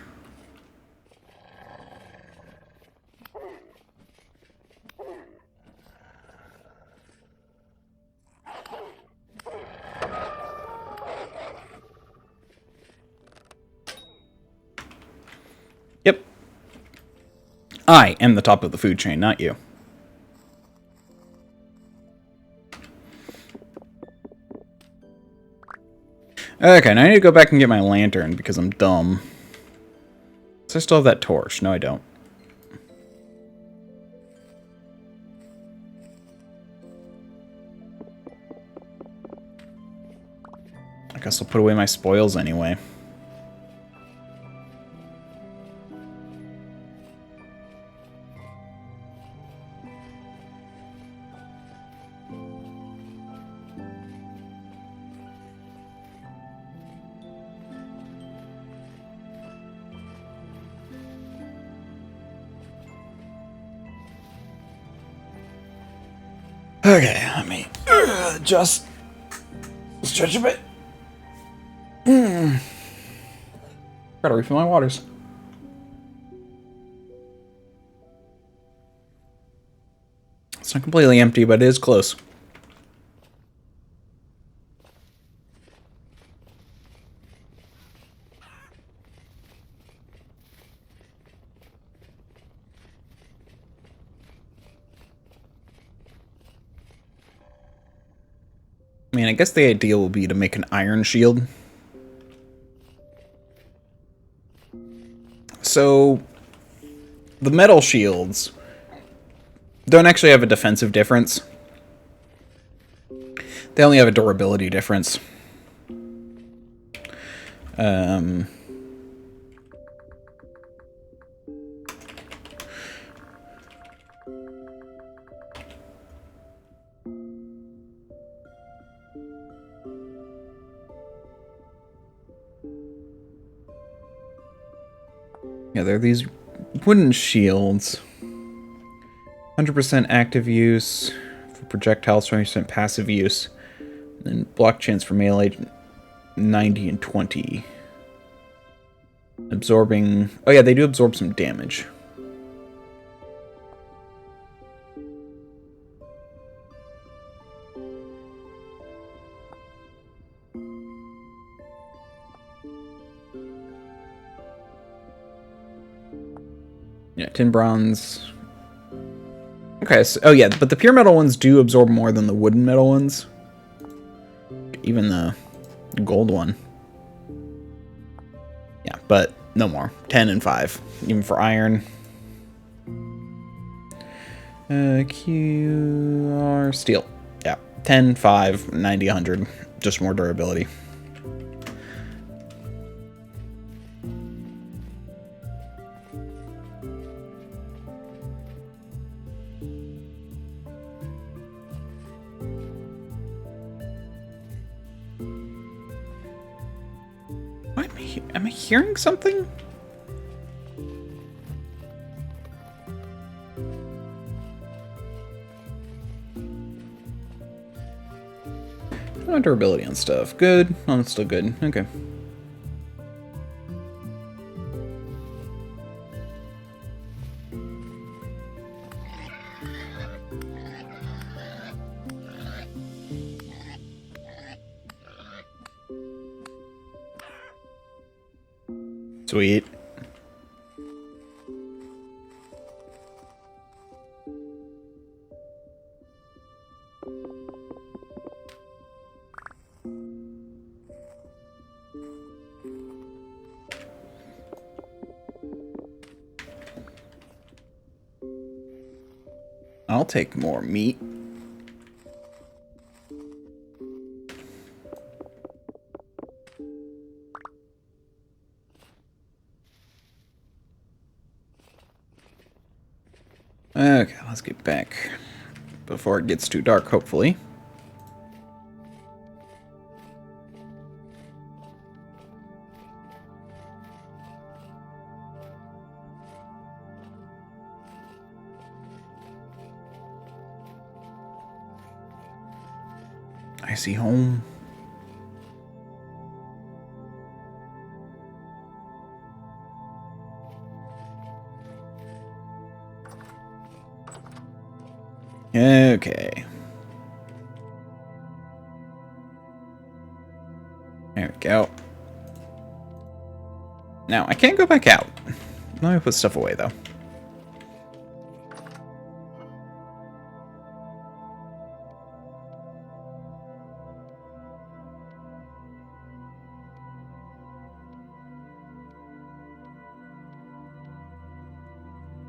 Speaker 1: Yep. I am the top of the food chain, not you. Okay, now I need to go back and get my lantern because I'm dumb. So I still have that torch. No, I don't. I guess I'll put away my spoils anyway. Okay, let me just stretch a bit. Gotta refill my waters. It's not completely empty, but it is close. I mean, I guess the idea will be to make an iron shield. So, the metal shields don't actually have a defensive difference. They only have a durability difference. Yeah, they're these wooden shields. 100% active use for projectiles, 20% passive use. And block chance for melee 90 and 20. Absorbing... Oh yeah, they do absorb some damage. Yeah, tin bronze. Okay, so, oh yeah, but the pure metal ones do absorb more than the wooden metal ones. Even the gold one. Yeah, but no more. 10 and 5. Even for iron. QR steel. Yeah, 10, 5, 90, 100. Just more durability. Am I hearing something? Oh, durability on stuff. Good. Oh, it's still good. Okay. Sweet. I'll take more meat. Okay, let's get back before it gets too dark, hopefully. I see home. Okay. There we go. Now, I can't go back out. Let me put stuff away, though.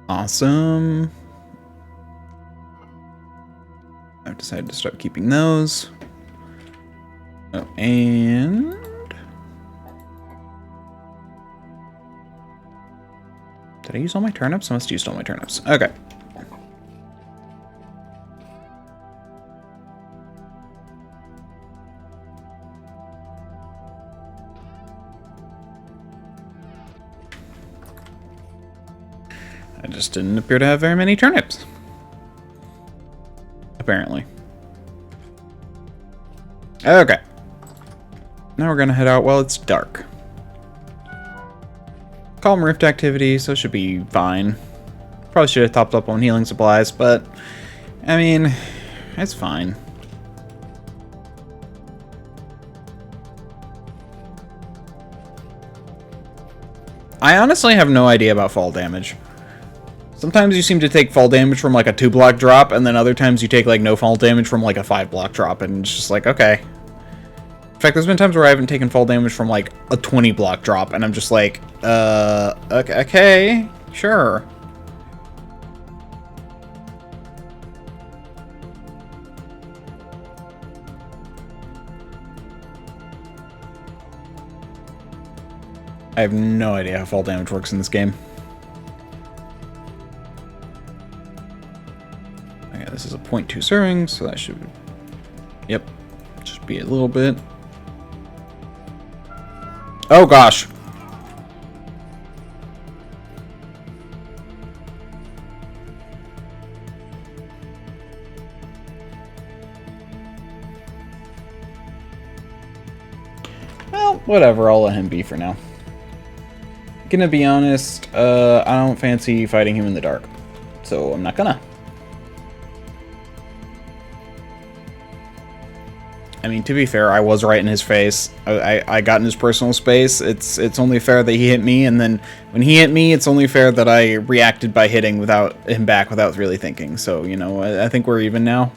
Speaker 1: Awesome. I've decided to start keeping those. Oh, and... Did I use all my turnips? I must have used all my turnips. Okay. I just didn't appear to have very many turnips. Apparently. Okay. Now we're gonna head out while it's dark. Calm rift activity, so it should be fine. Probably should have topped up on healing supplies, but I mean, it's fine. I honestly have no idea about fall damage. Sometimes you seem to take fall damage from like a 2-block drop, and then other times you take like no fall damage from like a 5-block drop, and it's just like, okay. In fact, there's been times where I haven't taken fall damage from like a 20-block drop, and I'm just like, okay, sure. I have no idea how fall damage works in this game. Okay, this is a 0.2 serving, so that should... Yep, just be a little bit. Oh gosh! Well, whatever, I'll let him be for now. Gonna be honest, I don't fancy fighting him in the dark, so I'm not gonna. I mean, to be fair, I was right in his face. I got in his personal space. It's only fair that he hit me, and then when he hit me, it's only fair that I reacted by hitting without him back without really thinking. So, you know, I think we're even now.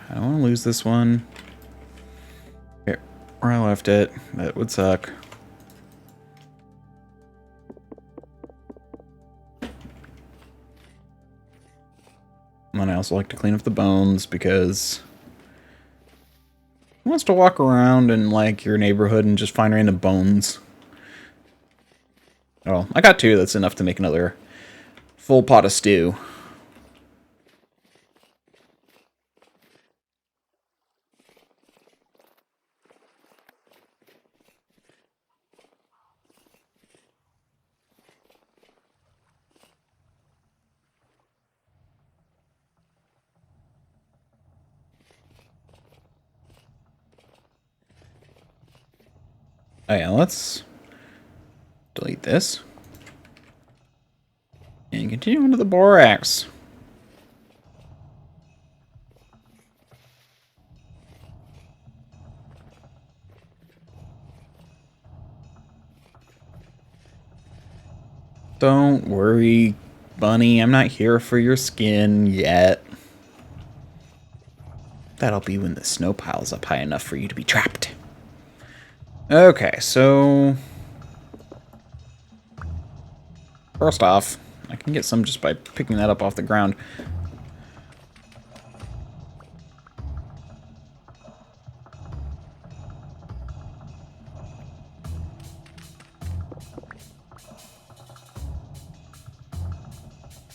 Speaker 1: I don't want to lose this one. Here, where I left it. That would suck. And I also like to clean up the bones because who wants to walk around in like your neighborhood and just find random bones? Oh, I got 2. That's enough to make another full pot of stew. Oh yeah, let's delete this. And continue into the borax. Don't worry, Bunny. I'm not here for your skin yet. That'll be when the snow piles up high enough for you to be trapped. Okay, so... First off, I can get some just by picking that up off the ground.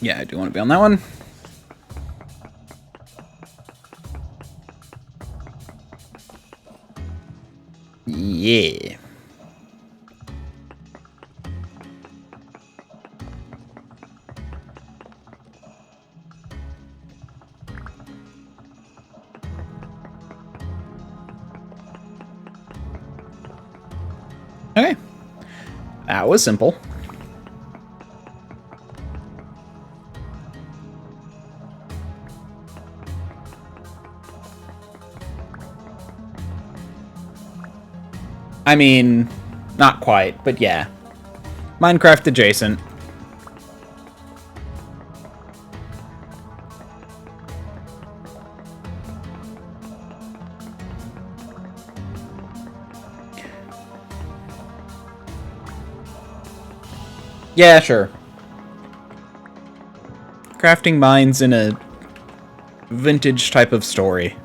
Speaker 1: Yeah, I do want to be on that one. Yeah. Okay. That was simple. I mean, not quite, but yeah. Minecraft adjacent. Yeah, sure. Crafting mines in a vintage type of story.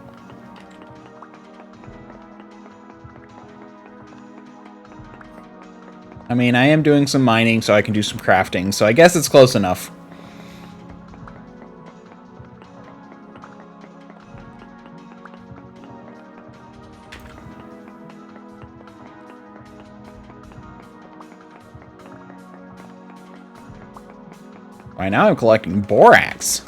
Speaker 1: I mean, I am doing some mining so I can do some crafting, so I guess it's close enough. Right now I'm collecting borax.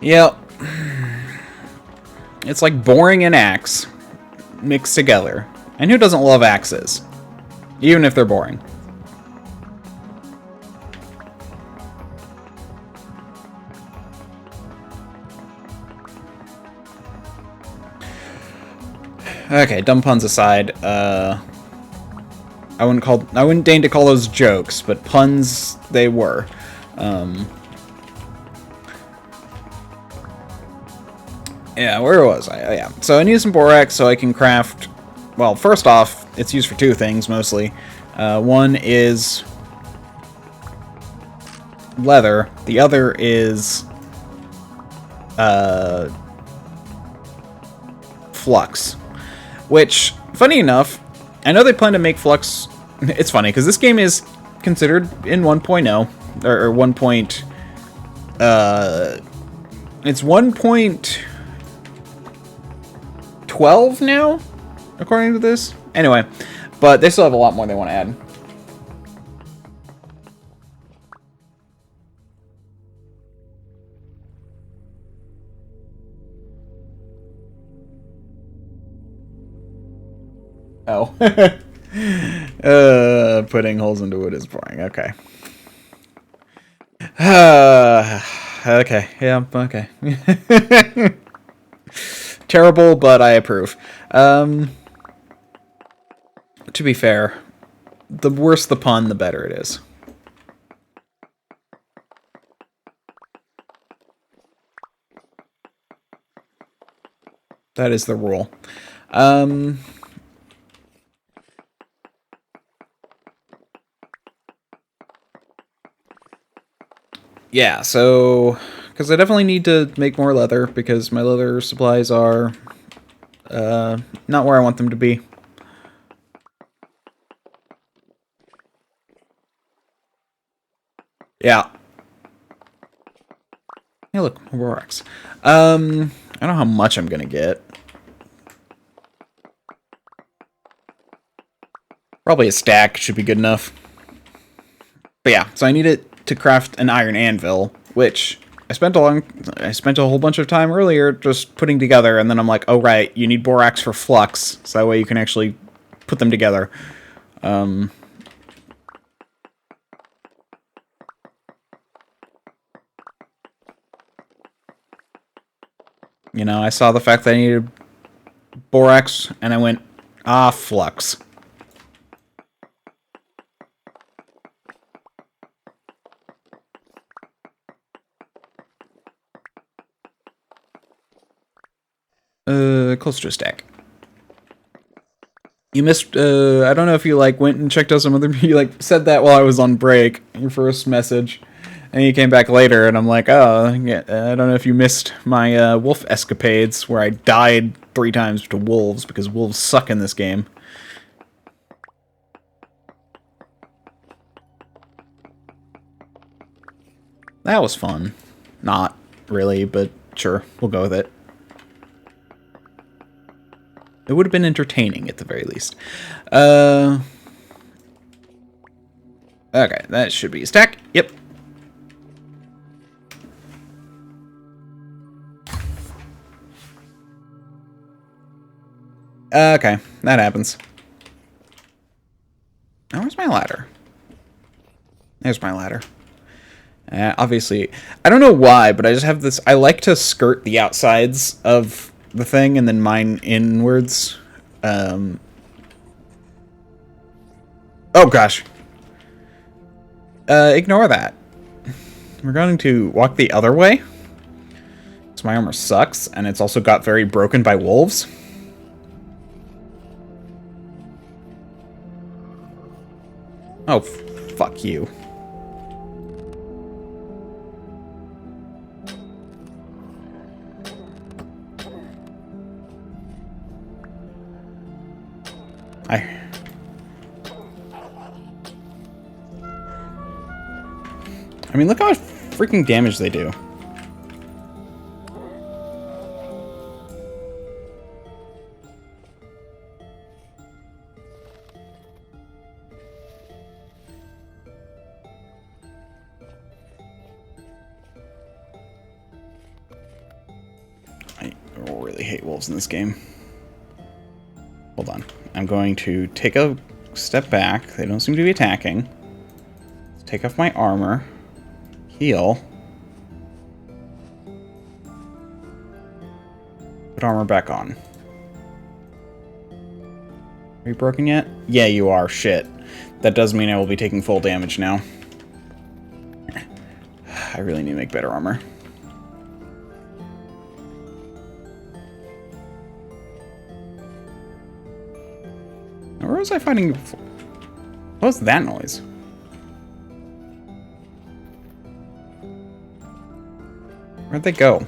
Speaker 1: Yep. It's like boring and axe mixed together. And who doesn't love axes? Even if they're boring. Okay, dumb puns aside, I wouldn't deign to call those jokes, but puns they were. Yeah, where was I? Oh, yeah. So I need some borax so I can craft... Well, first off, it's used for two things, mostly. One is leather. The other is flux. Which, funny enough, I know they plan to make flux... It's funny, because this game is considered in 1.0, or 1. It's 1.12 now, according to this. Anyway, but they still have a lot more they want to add. Oh. Putting holes into wood is boring. Okay. Okay. Yeah, okay. Terrible, but I approve. To be fair, the worse the pun, the better it is. That is the rule. Yeah, so... Because I definitely need to make more leather, because my leather supplies are... not where I want them to be. Yeah. Hey, look, borax. I don't know how much I'm gonna get. Probably a stack should be good enough. But yeah, so I need it to craft an iron anvil, which I spent a whole bunch of time earlier just putting together, and then I'm like, oh right, you need borax for flux, so that way you can actually put them together. You know, I saw the fact that I needed borax, and I went, ah, flux. Close to a stack. You missed, I don't know if you, like, went and checked out some other, you, like, said that while I was on break, your first message, and you came back later, and I'm like, oh, yeah, I don't know if you missed my, wolf escapades, where I died 3 times to wolves, because wolves suck in this game. That was fun. Not really, but sure, we'll go with it. It would have been entertaining, at the very least. Okay, that should be a stack. Yep. Okay, that happens. Now, where's my ladder? There's my ladder. Obviously, I don't know why, but I just have this... I like to skirt the outsides of the thing and then mine inwards. Oh, gosh. Ignore that. We're going to walk the other way. So my armor sucks, and it's also got very broken by wolves. Oh, fuck you. I mean, look how much freaking damage they do. I really hate wolves in this game. Hold on. I'm going to take a step back. They don't seem to be attacking. Let's take off my armor. Heal. Put armor back on. Are you broken yet? Yeah, you are. Shit. That does mean I will be taking full damage now. I really need to make better armor. Now, where was I fighting before? What was that noise? Where'd they go?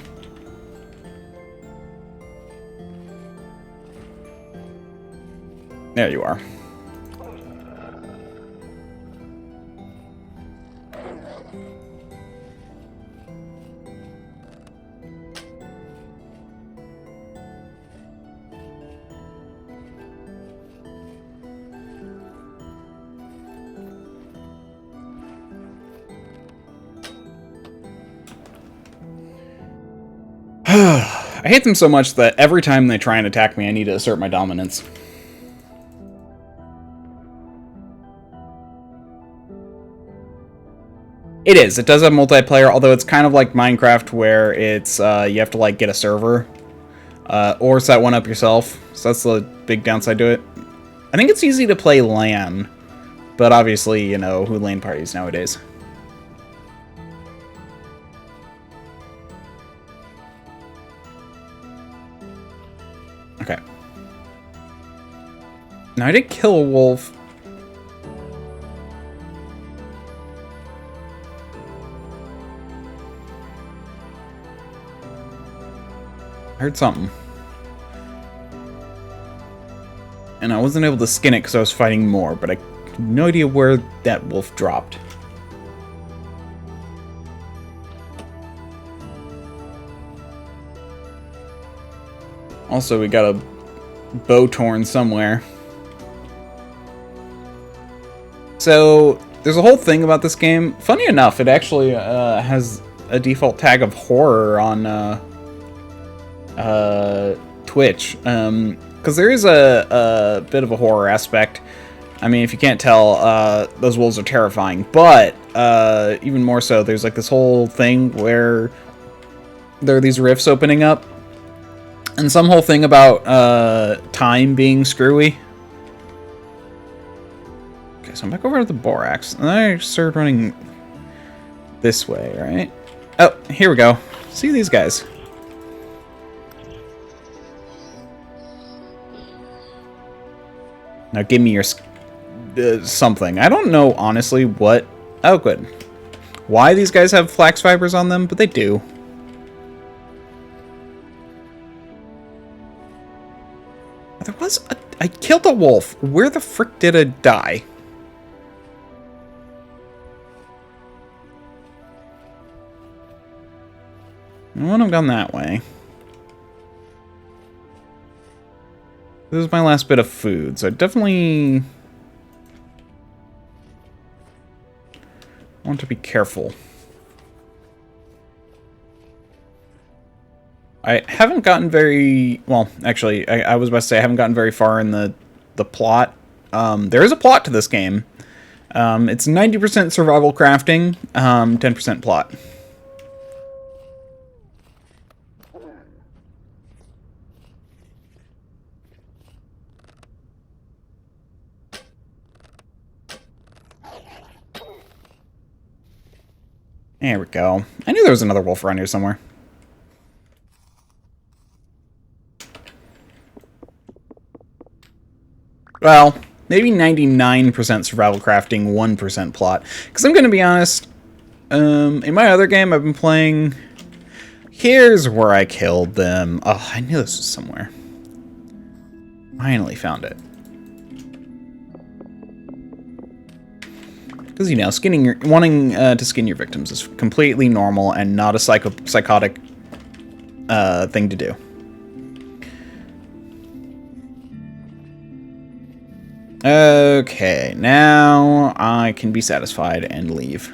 Speaker 1: There you are. I hate them so much that every time they try and attack me, I need to assert my dominance. It is. It does have multiplayer, although it's kind of like Minecraft, where it's you have to like get a server or set one up yourself. So that's the big downside to it. I think it's easy to play LAN, but obviously, you know, who LAN parties nowadays. Okay. Now, I did kill a wolf. I heard something. And I wasn't able to skin it because I was fighting more, but I have no idea where that wolf dropped. Also, we got a bow torn somewhere. So, there's a whole thing about this game. Funny enough, it actually has a default tag of horror on Twitch. Because there is a bit of a horror aspect. I mean, if you can't tell, those wolves are terrifying. But, even more so, there's like this whole thing where there are these rifts opening up. And some whole thing about time being screwy. Okay, so I'm back over to the borax. And then I started running this way, right? Oh, here we go. See these guys. Now give me your something. I don't know, honestly, what... Oh, good. Why these guys have flax fibers on them, but they do. There was a... I killed a wolf. Where the frick did it die? I wouldn't have gone that way. This is my last bit of food, so I definitely want to be careful. I haven't gotten very... Well, actually, I was about to say I haven't gotten very far in the plot. There is a plot to this game. It's 90% survival crafting, 10% plot. There we go. I knew there was another wolf around here somewhere. Well, maybe 99% survival crafting, 1% plot. Because I'm going to be honest, in my other game I've been playing... Here's where I killed them. Oh, I knew this was somewhere. Finally found it. Because, you know, wanting to skin your victims is completely normal and not a psychotic thing to do. Okay, now I can be satisfied and leave.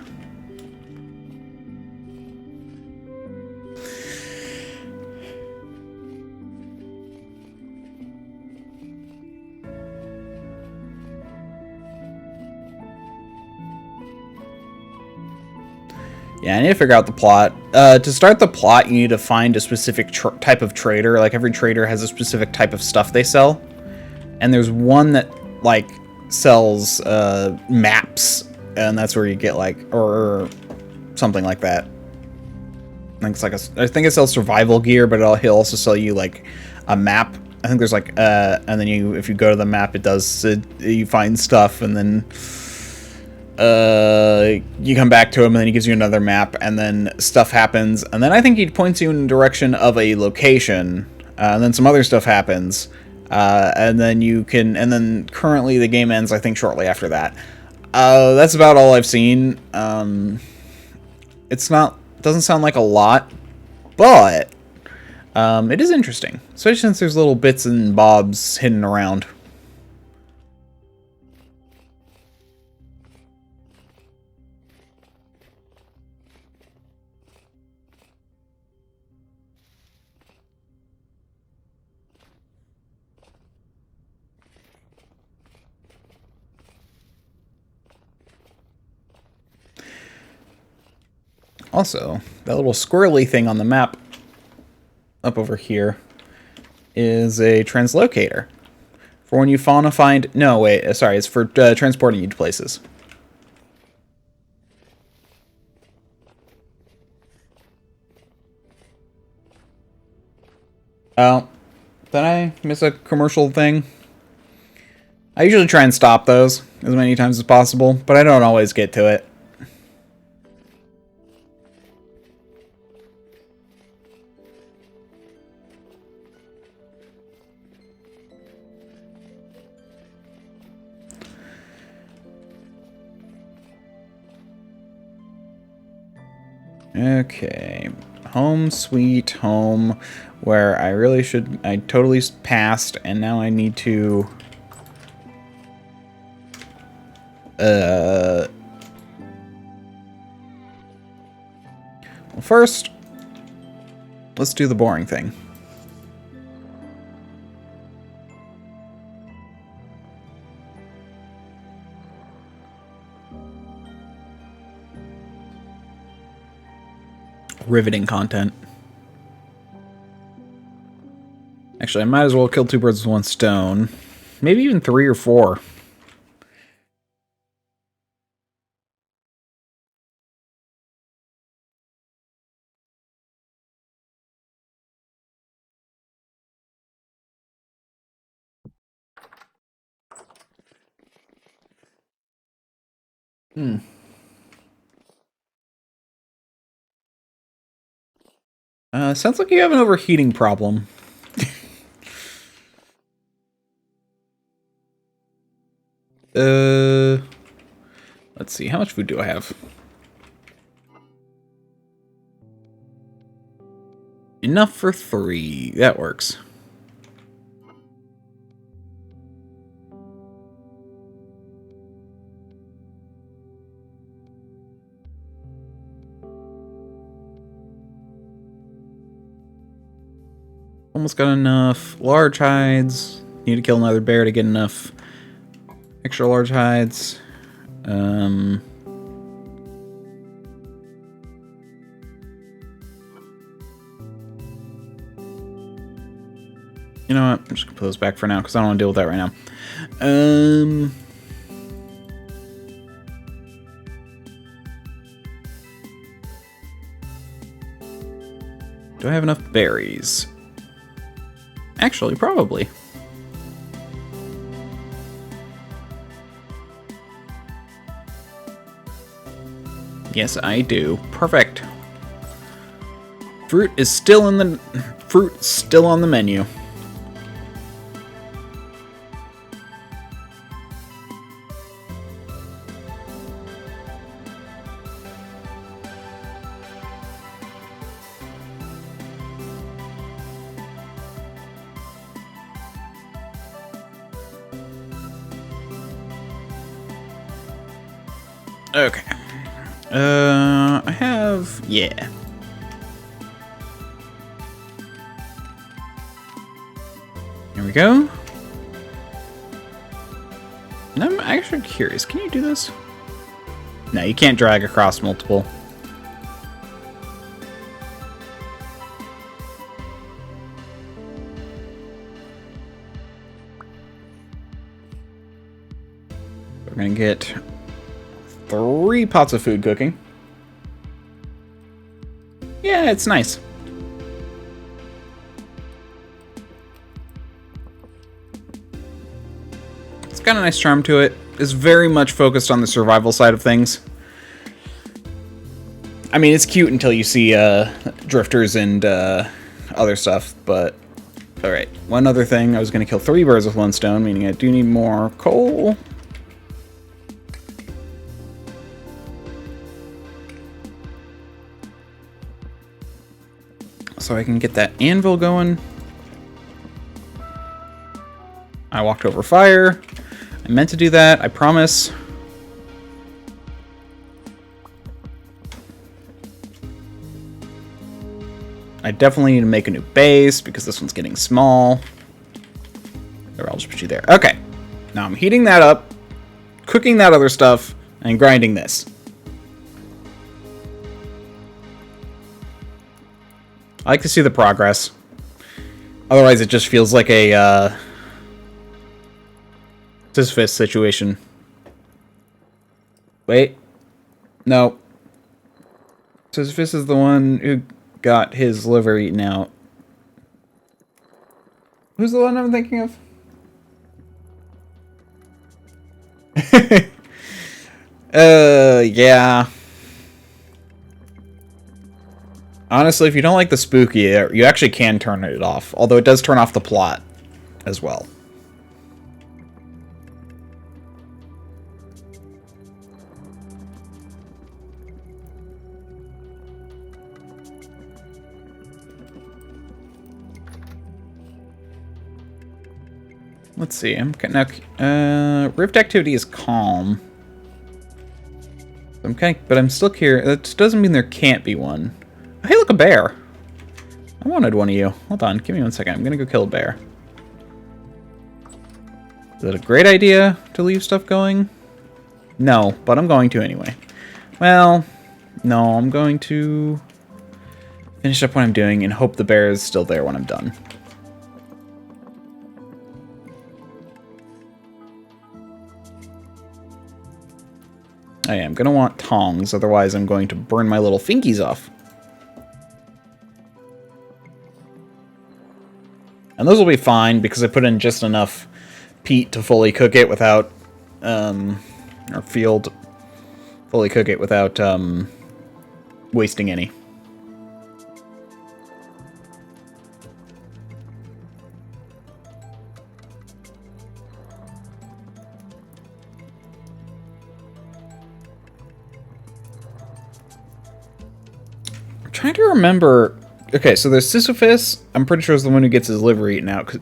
Speaker 1: Yeah, I need to figure out the plot. To start the plot, you need to find a specific type of trader. Like, every trader has a specific type of stuff they sell. And there's one that, like, sells maps. And that's where you get, like, or something like that. I think it sells survival gear, but he'll also sell you, like, a map. I think there's, like, and then if you go to the map, it does, you find stuff, and then... you come back to him, and then he gives you another map, and then stuff happens, and then I think he points you in the direction of a location, and then some other stuff happens, and then currently the game ends, I think, shortly after that. That's about all I've seen. Doesn't sound like a lot, but, it is interesting, especially since there's little bits and bobs hidden around. Also, that little squirrely thing on the map up over here is a translocator. For when you want to find... No, wait, sorry, it's for transporting you to places. Oh, did I miss a commercial thing? I usually try and stop those as many times as possible, but I don't always get to it. Okay, home sweet home, where I totally passed, and now I need to, well, first, let's do the boring thing. Riveting content. Actually, I might as well kill two birds with one stone. Maybe even 3 or 4. Sounds like you have an overheating problem. Let's see. How much food do I have? Enough for 3. That works. Almost got enough large hides. Need to kill another bear to get enough extra large hides. You know what? I'm just gonna put those back for now because I don't want to deal with that right now. Do I have enough berries? Actually, probably. Yes, I do. Perfect. Fruit is still on the menu. Okay. I have... yeah. Here we go. And I'm actually curious. Can you do this? No, you can't drag across multiple. We're gonna get 3 pots of food cooking. Yeah, it's nice. It's got a nice charm to it. It's very much focused on the survival side of things. I mean, it's cute until you see drifters and other stuff, but... Alright, one other thing. I was going to kill 3 birds with 1 stone, meaning I do need more coal. So I can get that anvil going. I walked over fire. I meant to do that, I promise. I definitely need to make a new base because this one's getting small. Or I'll just put you there. Okay. Now I'm heating that up, cooking that other stuff, and grinding this. I like to see the progress. Otherwise, it just feels like a Sisyphus situation. Wait. No. Sisyphus is the one who got his liver eaten out. Who's the one I'm thinking of? Yeah. Honestly, if you don't like the spooky, you actually can turn it off. Although it does turn off the plot as well. Let's see. Now, rift activity is calm. But I'm still curious. That doesn't mean there can't be one. Hey, look, a bear. I wanted one of you. Hold on, give me 1 second. I'm gonna go kill a bear. Is it a great idea to leave stuff going? No, but I'm going to anyway. Well, no, I'm going to finish up what I'm doing and hope the bear is still there when I'm done. I am gonna want tongs, otherwise I'm going to burn my little fingies off. And those will be fine because I put in just enough peat to fully cook it without, or field, fully cook it without wasting any. I'm trying to remember. Okay, so there's Sisyphus. I'm pretty sure is the one who gets his liver eaten out.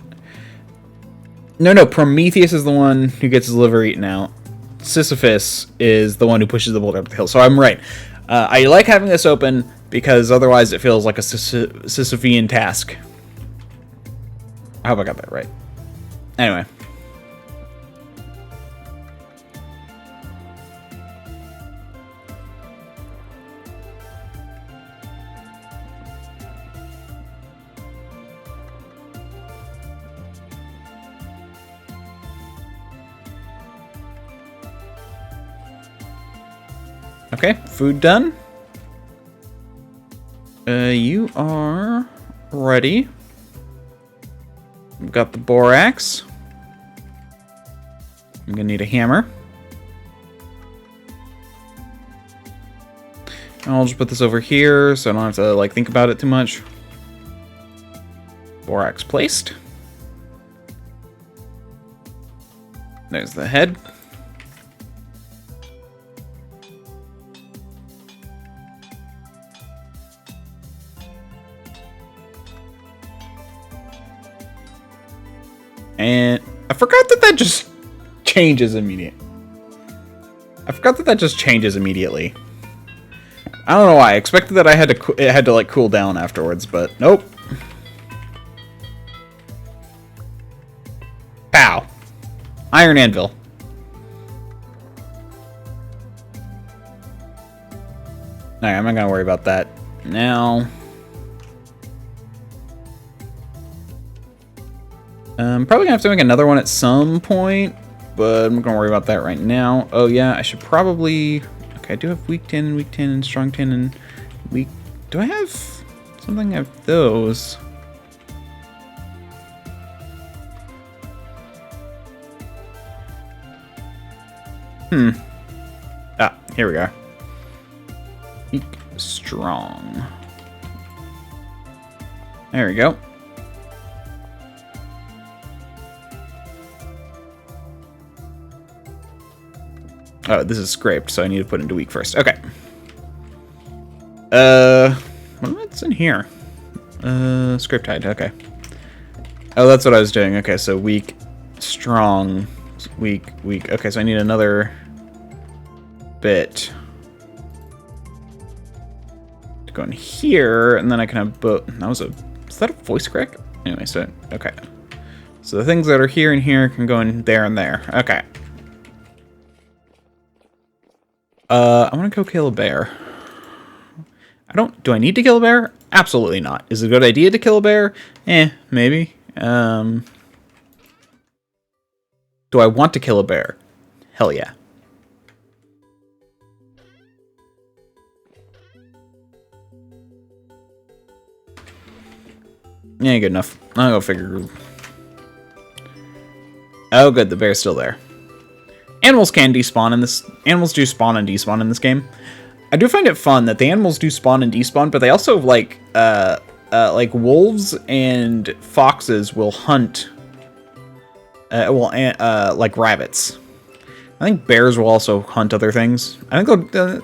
Speaker 1: No, Prometheus is the one who gets his liver eaten out. Sisyphus is the one who pushes the boulder up the hill. So I'm right. I like having this open because otherwise it feels like a Sisyphean task. I hope I got that right. Anyway. Okay, food done. You are ready. We've got the borax. I'm gonna need a hammer. I'll just put this over here so I don't have to like think about it too much. Borax placed. There's the head. And I forgot that just changes immediately. I don't know why. I expected that it had to like cool down afterwards, but nope. Pow. Iron anvil. Alright, I'm not gonna worry about that now. I'm probably gonna have to make another one at some point, but I'm not gonna worry about that right now. Oh yeah, I should probably... Okay, I do have weak tin, and strong tin, and weak... Do I have something of those? Ah, here we go. Weak, strong. There we go. Oh, this is scraped, so I need to put into weak first. Okay. What's in here? Scraped hide, okay. Oh, that's what I was doing. Okay, so weak, strong, weak. Okay, so I need another bit to go in here, and then I can have both. Is that a voice crack? Anyway, so, okay. So the things that are here and here can go in there and there. Okay. I want to go kill a bear. Do I need to kill a bear? Absolutely not. Is it a good idea to kill a bear? Maybe. Do I want to kill a bear? Hell yeah. Yeah, good enough. I'll go figure. Oh, good. The bear's still there. Animals can despawn in this. Animals do spawn and despawn in this game. I do find it fun that the animals do spawn and despawn, but they also like wolves and foxes will hunt. Like rabbits. I think bears will also hunt other things. I think they'll.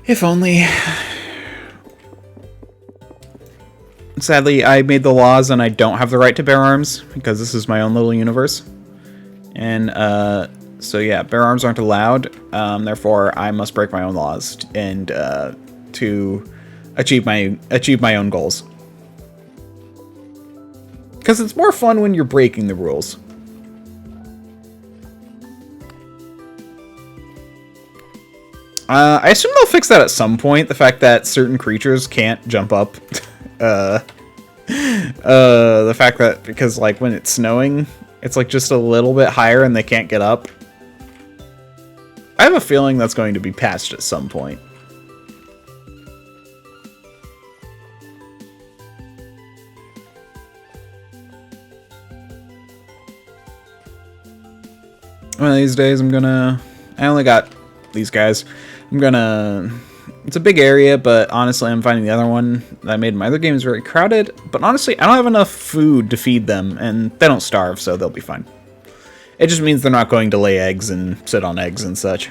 Speaker 1: If only. Sadly, I made the laws and I don't have the right to bear arms because this is my own little universe. And so yeah, bear arms aren't allowed. Therefore, I must break my own laws and to achieve my own goals. Because it's more fun when you're breaking the rules. I assume they'll fix that at some point. The fact that certain creatures can't jump up. The fact that, because like when it's snowing, it's like just a little bit higher and they can't get up. I have a feeling that's going to be patched at some point. One of these days I only got these guys. It's a big area, but honestly I'm finding the other one that I made in my other game is very crowded. But honestly, I don't have enough food to feed them, and they don't starve, so they'll be fine. It just means they're not going to lay eggs and sit on eggs and such.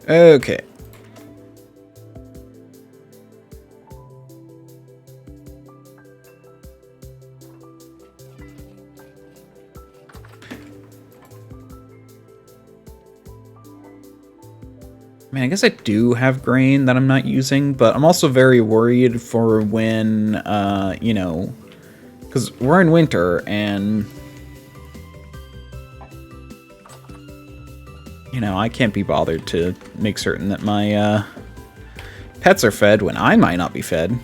Speaker 1: Okay. I mean, I guess I do have grain that I'm not using, but I'm also very worried for when, you know, because we're in winter, and, you know, I can't be bothered to make certain that my, pets are fed when I might not be fed.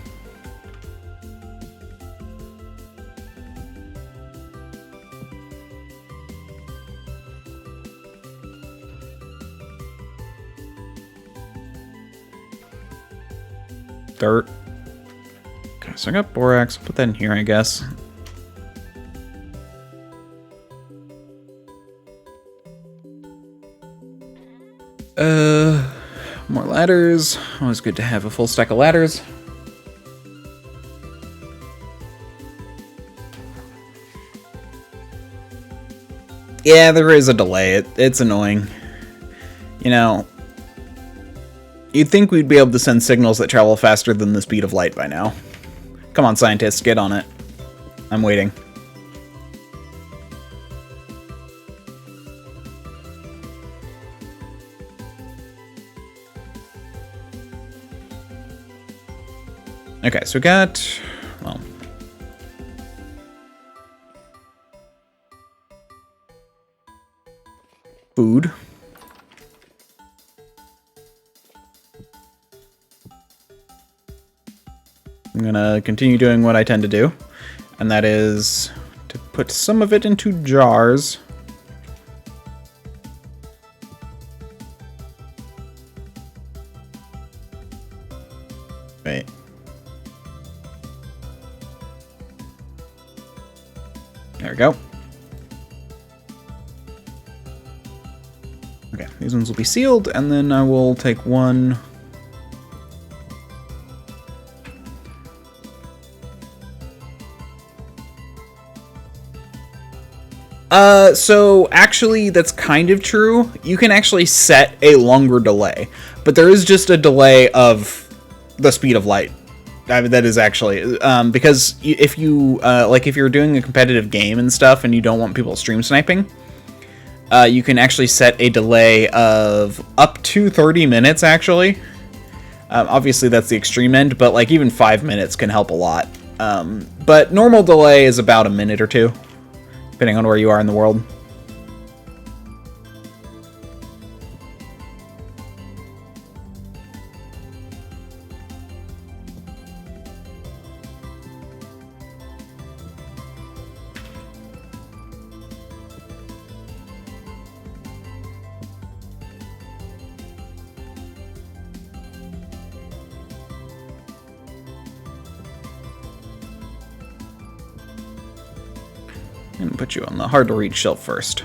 Speaker 1: Dirt. Okay, so I got borax. Put that in here, I guess. More ladders. Always good to have a full stack of ladders. Yeah, there is a delay. It's annoying. You know, you'd think we'd be able to send signals that travel faster than the speed of light by now. Come on, scientists, get on it. I'm waiting. Okay, so we got... well... food. I'm gonna continue doing what I tend to do, and that is to put some of it into jars. Wait. There we go. Okay, these ones will be sealed, and then I will take one... so actually that's kind of true. You can actually set a longer delay, but there is just a delay of the speed of light. I mean, that is actually, because if you, like if you're doing a competitive game and stuff and you don't want people stream sniping, you can actually set a delay of up to 30 minutes, actually. Obviously that's the extreme end, but like even 5 minutes can help a lot. But normal delay is about a minute or two, depending on where you are in the world. And put you on the hard to reach shelf first.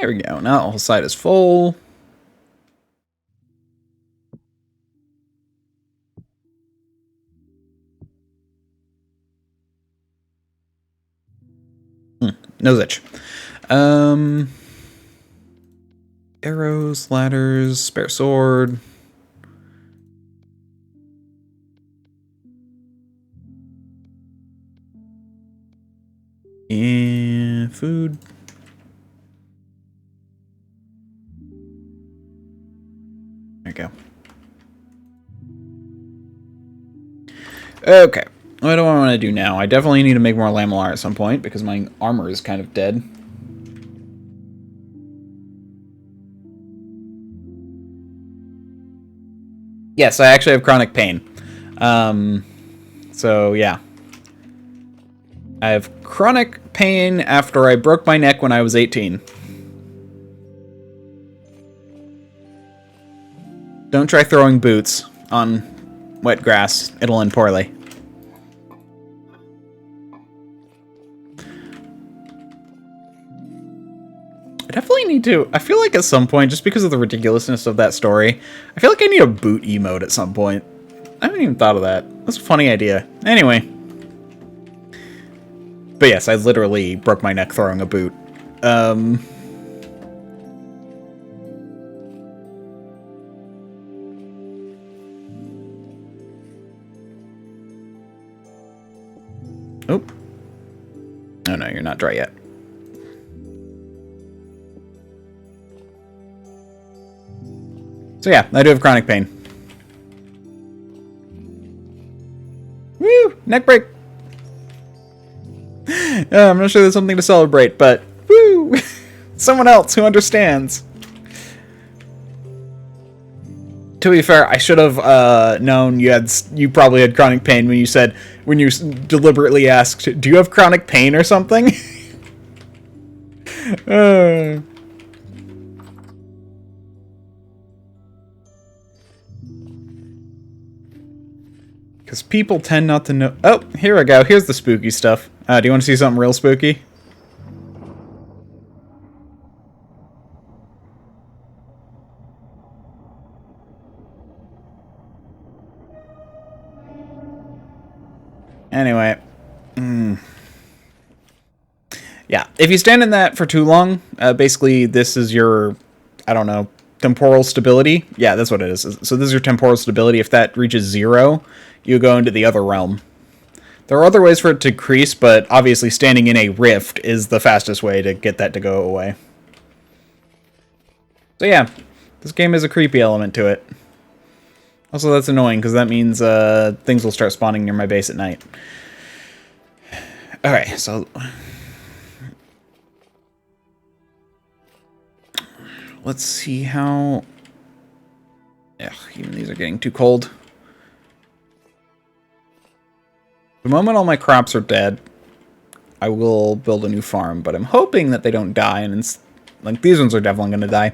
Speaker 1: There we go. Now the whole side is full. Nose itch. Arrows, ladders, spare sword. And food. There we go. Okay, What do I want to do now? I definitely need to make more lamellar at some point because my armor is kind of dead. Yes, I actually have chronic pain. So yeah. I have chronic pain after I broke my neck when I was 18. Don't try throwing boots on wet grass. It'll end poorly. I definitely need to... I feel like at some point, just because of the ridiculousness of that story, I feel like I need a boot emote at some point. I haven't even thought of that. That's a funny idea. Anyway. But yes, I literally broke my neck throwing a boot. Oop. Oh no, you're not dry yet. So yeah, I do have chronic pain. Woo! Neck break! I'm not sure there's something to celebrate, but woo! Someone else who understands. To be fair, I should have known you probably had chronic pain when you deliberately asked, "Do you have chronic pain or something?" Because people tend not to know. Oh, here we go. Here's the spooky stuff. Do you want to see something real spooky? Anyway. Yeah, if you stand in that for too long, basically this is your, I don't know, temporal stability. Yeah, that's what it is. So this is your temporal stability. If that reaches 0, you go into the other realm. There are other ways for it to decrease, but obviously standing in a rift is the fastest way to get that to go away. So yeah, this game has a creepy element to it. Also, that's annoying, because that means things will start spawning near my base at night. Alright, so... let's see how... Ugh, even these are getting too cold. The moment all my crops are dead, I will build a new farm, but I'm hoping that they don't die, and like these ones are definitely going to die.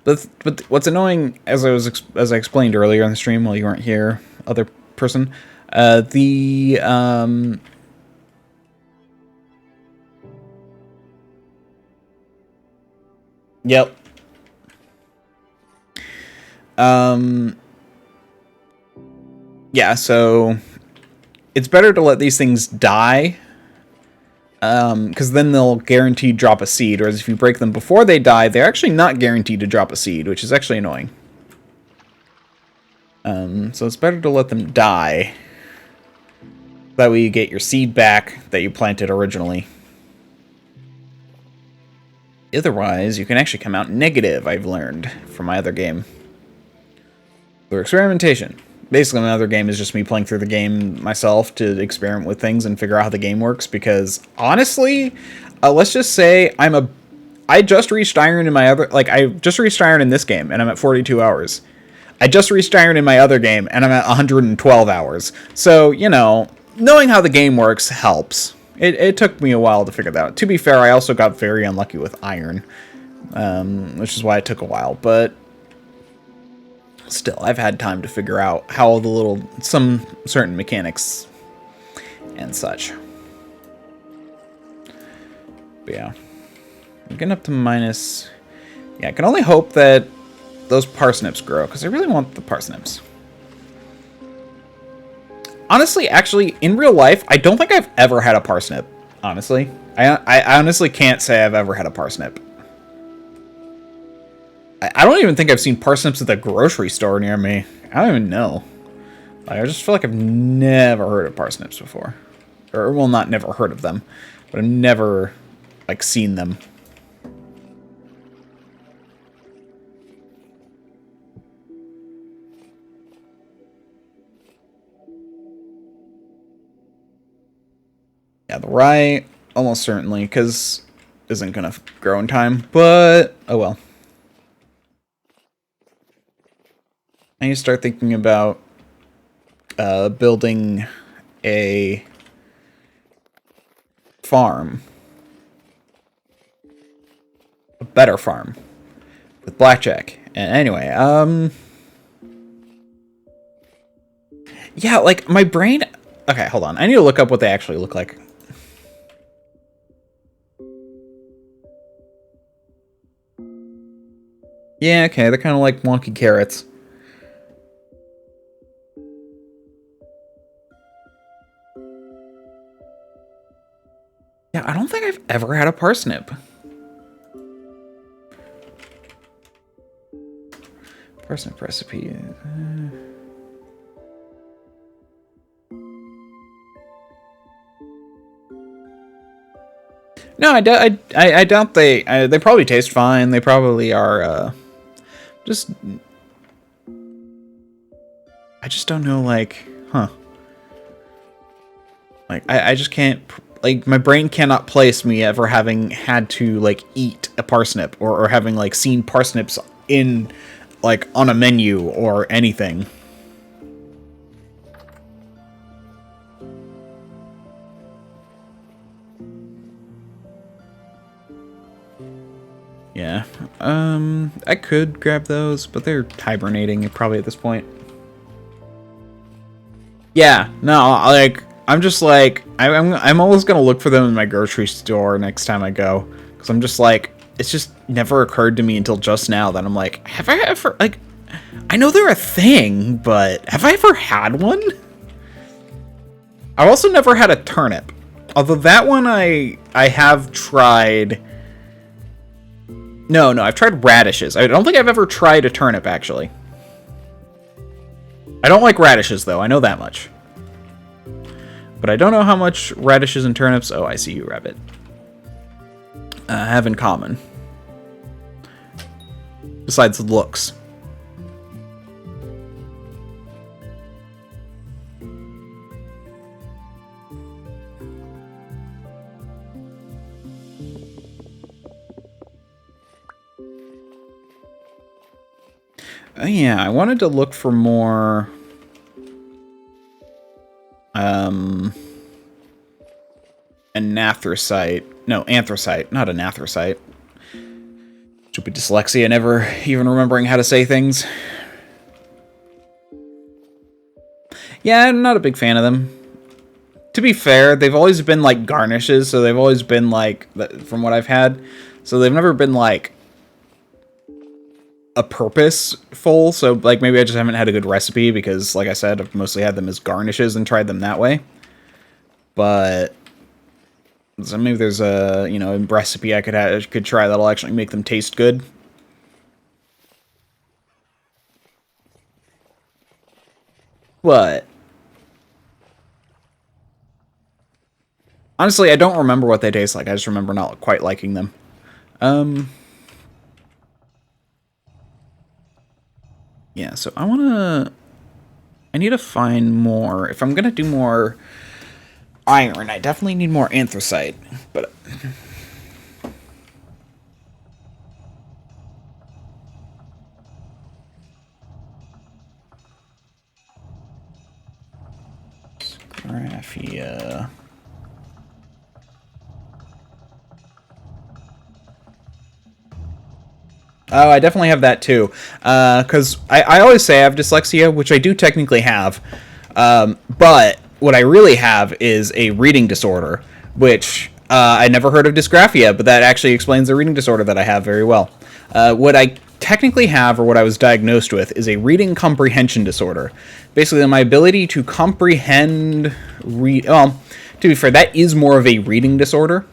Speaker 1: But what's annoying, as I explained earlier on the stream while you weren't here, other person, Yep. Yeah, so it's better to let these things die, because then they'll guaranteed drop a seed, whereas if you break them before they die, they're actually not guaranteed to drop a seed, which is actually annoying. So it's better to let them die. That way you get your seed back that you planted originally. Otherwise, you can actually come out negative, I've learned, from my other game. Through experimentation. Basically, my other game is just me playing through the game myself to experiment with things and figure out how the game works, because, honestly, let's just say I just reached iron in my other... Like, I just reached iron in this game, and I'm at 42 hours. I just reached iron in my other game, and I'm at 112 hours. So, you know, knowing how the game works helps. It took me a while to figure that out. To be fair, I also got very unlucky with iron, which is why it took a while, but still, I've had time to figure out how some certain mechanics and such. But yeah, I'm getting up to minus... Yeah, I can only hope that those parsnips grow, because I really want the parsnips. Honestly, actually, in real life, I don't think I've ever had a parsnip, honestly. I honestly can't say I've ever had a parsnip. I don't even think I've seen parsnips at the grocery store near me. I don't even know. I just feel like I've never heard of parsnips before. Or, well, not never heard of them, but I've never, like, seen them. Yeah, the rye, almost certainly, because isn't going to grow in time, but oh well. I need to start thinking about building a farm. A better farm. With blackjack. And anyway, yeah, like, my brain... Okay, hold on. I need to look up what they actually look like. Yeah, okay, they're kind of like wonky carrots. Yeah, I don't think I've ever had a parsnip. Parsnip recipe. No, I doubt they probably taste fine. They probably are, just... I just don't know, like, huh. Like, I just can't... Like, my brain cannot place me ever having had to, like, eat a parsnip. Or having, like, seen parsnips in, like, on a menu or anything. Yeah. I could grab those, but they're hibernating probably at this point. Yeah, no, like... I'm just like, I'm always gonna look for them in my grocery store next time I go. Because I'm just like, it's just never occurred to me until just now that I'm like, have I ever, like, I know they're a thing, but have I ever had one? I've also never had a turnip. Although that one I have tried. No, I've tried radishes. I don't think I've ever tried a turnip, actually. I don't like radishes, though. I know that much. But I don't know how much radishes and turnips... Oh, I see you, rabbit. Have in common. Besides looks. Yeah, I wanted to look for more... Anthracite. No, anthracite, not anthracite. Stupid dyslexia, never even remembering how to say things. Yeah, I'm not a big fan of them. To be fair, they've always been like garnishes, so they've always been like, from what I've had, so they've never been like a purposeful, so like maybe I just haven't had a good recipe because, like I said, I've mostly had them as garnishes and tried them that way. But so maybe there's a, you know, a recipe I could try that'll actually make them taste good. But honestly, I don't remember what they taste like. I just remember not quite liking them. Yeah, so I need to find more. If I'm gonna do more iron, I definitely need more anthracite, but Graphia. Oh, I definitely have that too, because I always say I have dyslexia, which I do technically have, but what I really have is a reading disorder, which I never heard of dysgraphia, but that actually explains the reading disorder that I have very well. What I technically have, or what I was diagnosed with, is a reading comprehension disorder. Basically, my ability to comprehend, well, to be fair, that is more of a reading disorder.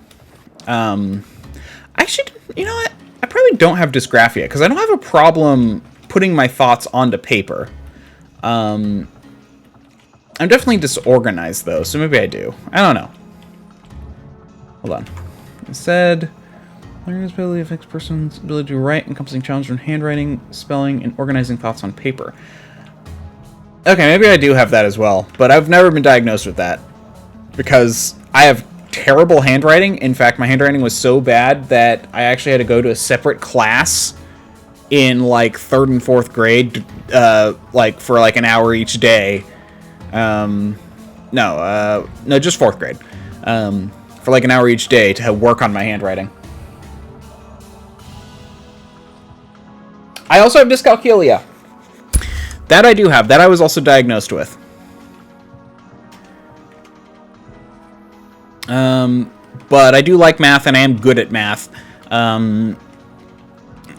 Speaker 1: I should, you know what? I probably don't have dysgraphia, because I don't have a problem putting my thoughts onto paper. I'm definitely disorganized, though, so maybe I do. I don't know. Hold on. It said, learning this ability affects a person's ability to write, encompassing challenges in handwriting, spelling, and organizing thoughts on paper. Okay, maybe I do have that as well, but I've never been diagnosed with that, because I have terrible handwriting. In fact, my handwriting was so bad that I actually had to go to a separate class in like 3rd and 4th grade, like for like an hour each day. No, just 4th grade. For like an hour each day to work on my handwriting. I also have dyscalculia. That I do have. That I was also diagnosed with. But I do like math, and I am good at math.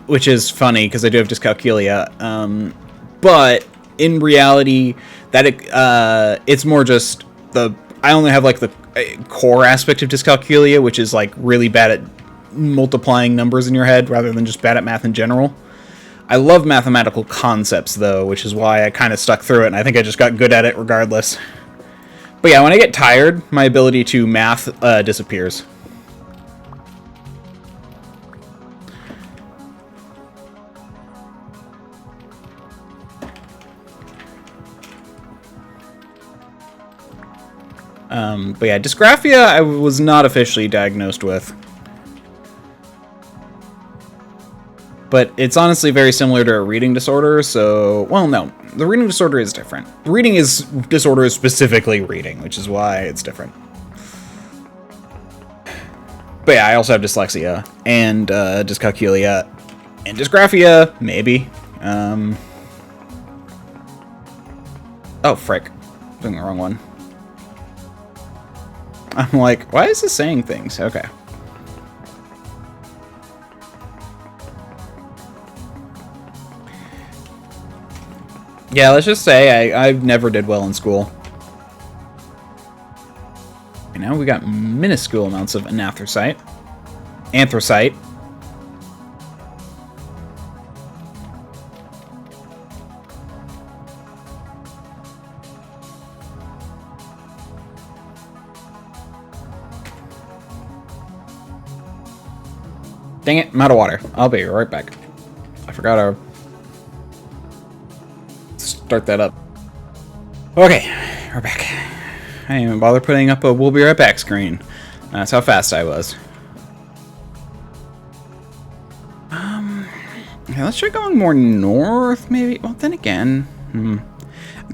Speaker 1: Which is funny, because I do have dyscalculia. But in reality, that it's more just I only have, like, the core aspect of dyscalculia, which is, like, really bad at multiplying numbers in your head, rather than just bad at math in general. I love mathematical concepts, though, which is why I kind of stuck through it, and I think I just got good at it regardless. But yeah, when I get tired, my ability to math disappears. But yeah, dysgraphia I was not officially diagnosed with. But it's honestly very similar to a reading disorder, so... Well, no. The reading disorder is different. The reading disorder is specifically reading, which is why it's different. But yeah, I also have dyslexia, and dyscalculia, and dysgraphia, maybe. Oh, frick. Doing the wrong one. I'm like, why is this saying things? Okay. Yeah, let's just say I never did well in school. And now we got minuscule amounts of anthracite. Anthracite. Dang it, I'm out of water. I'll be right back. I forgot to start that up. Okay, we're back. I didn't even bother putting up a "we'll be right back" screen. That's how fast I was. Okay, let's try going more north, maybe. Well, then again, I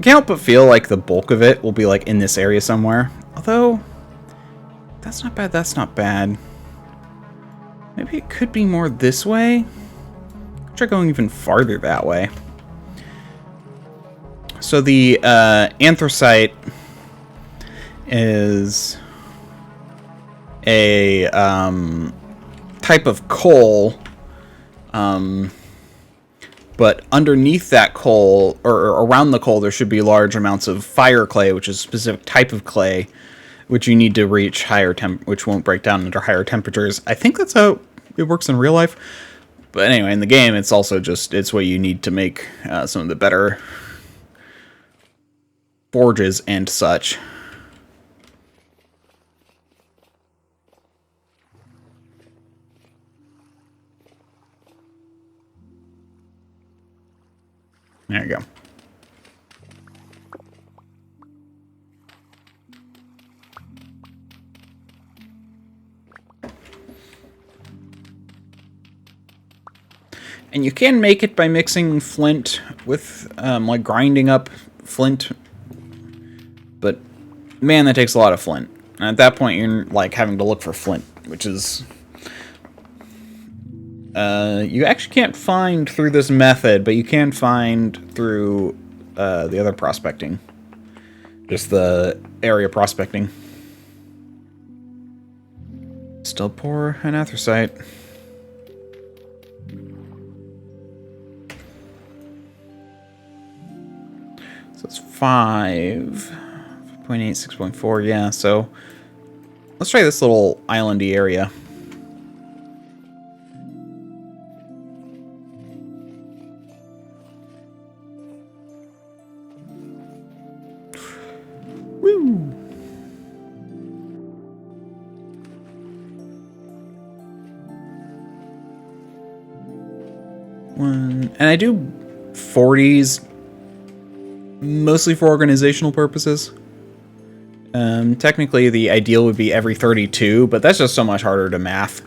Speaker 1: can't help but feel like the bulk of it will be like in this area somewhere. Although, that's not bad. That's not bad. Maybe it could be more this way. Try going even farther that way. So the anthracite is a type of coal, but underneath that coal, or around the coal, there should be large amounts of fire clay, which is a specific type of clay, which you need to reach higher which won't break down under higher temperatures. I think that's how it works in real life. But anyway, in the game, it's also just, it's what you need to make some of the better forges and such. There you go. And you can make it by mixing flint with, like, grinding up flint. But, man, that takes a lot of flint. And at that point, you're, like, having to look for flint, which is... you actually can't find through this method, but you can find through the other prospecting. Just the area prospecting. Still poor an anthracite. So it's 5.8, 6.4, yeah, so let's try this little islandy area. Woo! And I do 40s mostly for organizational purposes. Technically, the ideal would be every 32, but that's just so much harder to math.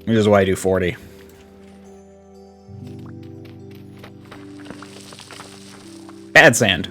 Speaker 1: Which is why I do 40. Bad sand.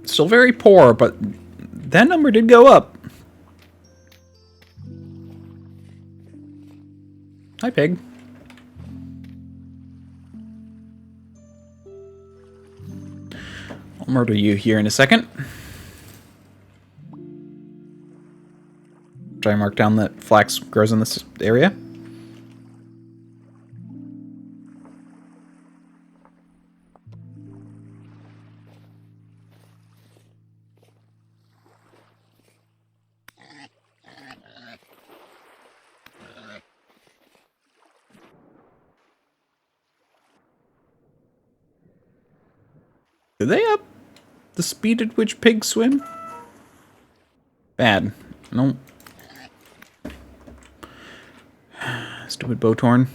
Speaker 1: Still very poor, but that number did go up. Hi, pig. I'll murder you here in a second. Try and mark down that flax grows in this area. Did they up the speed at which pigs swim? Bad. No. Stupid Botorn.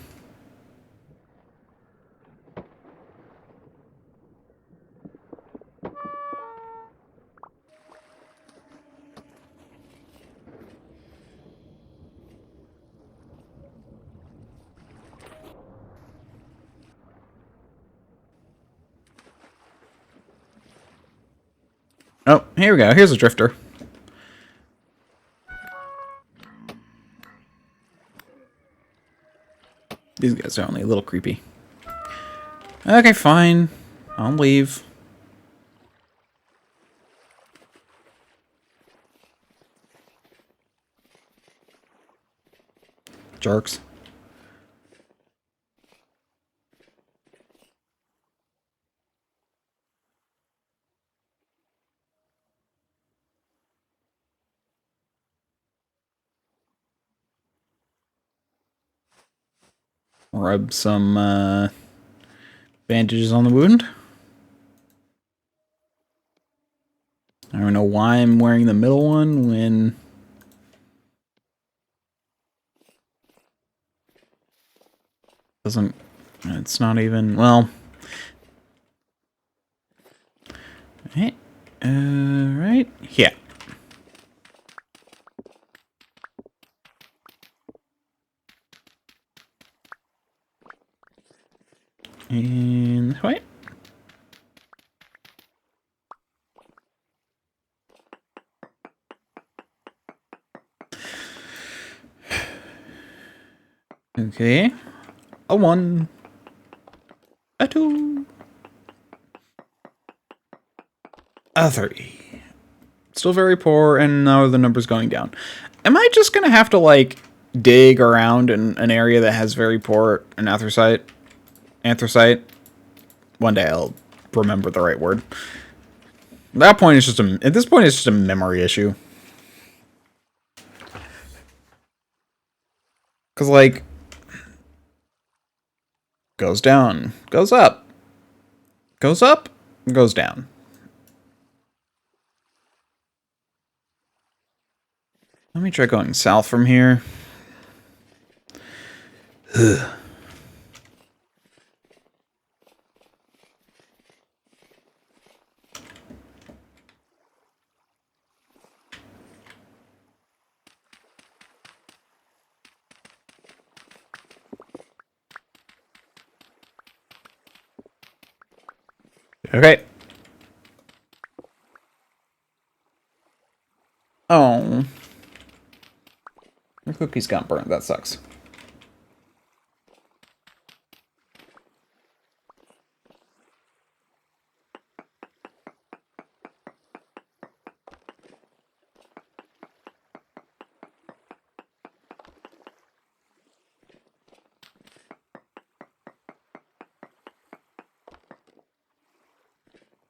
Speaker 1: Oh, here we go. Here's a drifter. These guys are only a little creepy. Okay, fine. I'll leave. Jerks. Rub some bandages on the wound. I don't know why I'm wearing the middle one when... Doesn't... It's not even... Well... Right. Right? Yeah. And this way. Okay. A 1. A 2. A 3. Still very poor, and now the number's going down. Am I just gonna have to, like, dig around in an area that has very poor anthracite? One day I'll remember the right word. At that point, it's just at this point, it's just a memory issue. Because, like, goes down, goes up, goes up, goes down. Let me try going south from here. Ugh. Okay. Oh. The cookies got burnt. That sucks.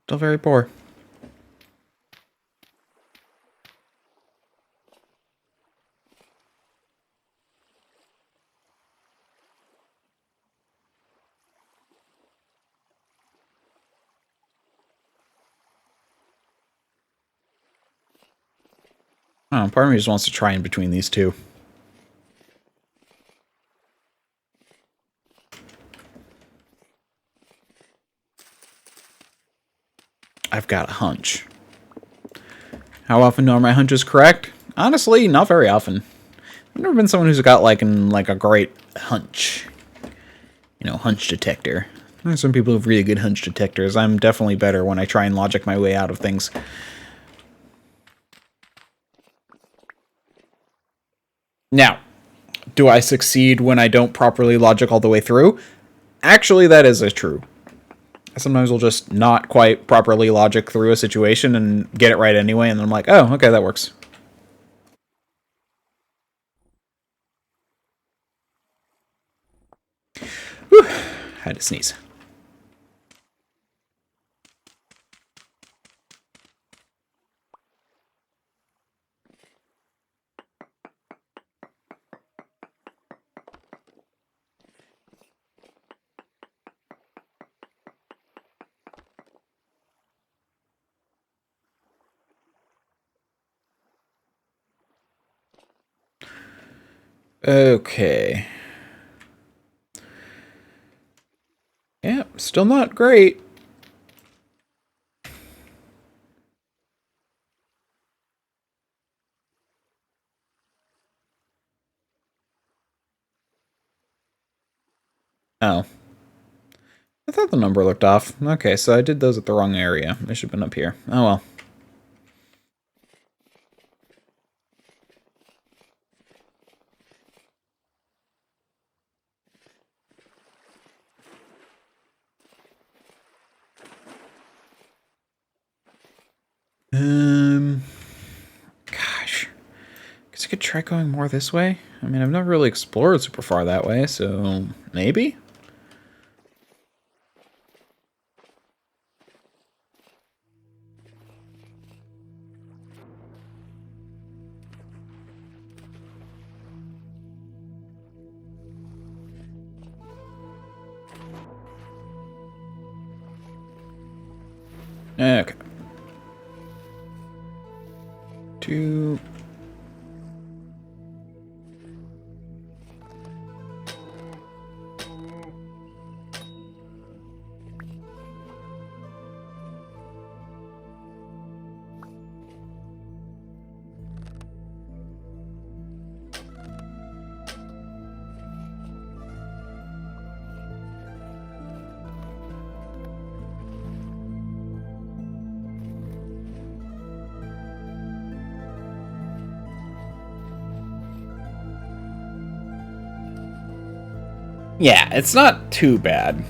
Speaker 1: Still very poor. Oh, part of me just wants to try in between these two. I've got a hunch. How often are my hunches correct? Honestly, not very often. I've never been someone who's got like a great hunch. You know, hunch detector. There's some people with really good hunch detectors. I'm definitely better when I try and logic my way out of things. Now, do I succeed when I don't properly logic all the way through? Actually, that is true. Sometimes we'll just not quite properly logic through a situation and get it right anyway, and then I'm like, oh, okay, that works. Whew. Had to sneeze. Okay. Yeah, still not great. Oh. I thought the number looked off. Okay, so I did those at the wrong area. They should have been up here. Oh well. Gosh. Guess I could try going more this way. I mean, I've never really explored super far that way, so maybe? Okay. 2. Yeah, it's not too bad.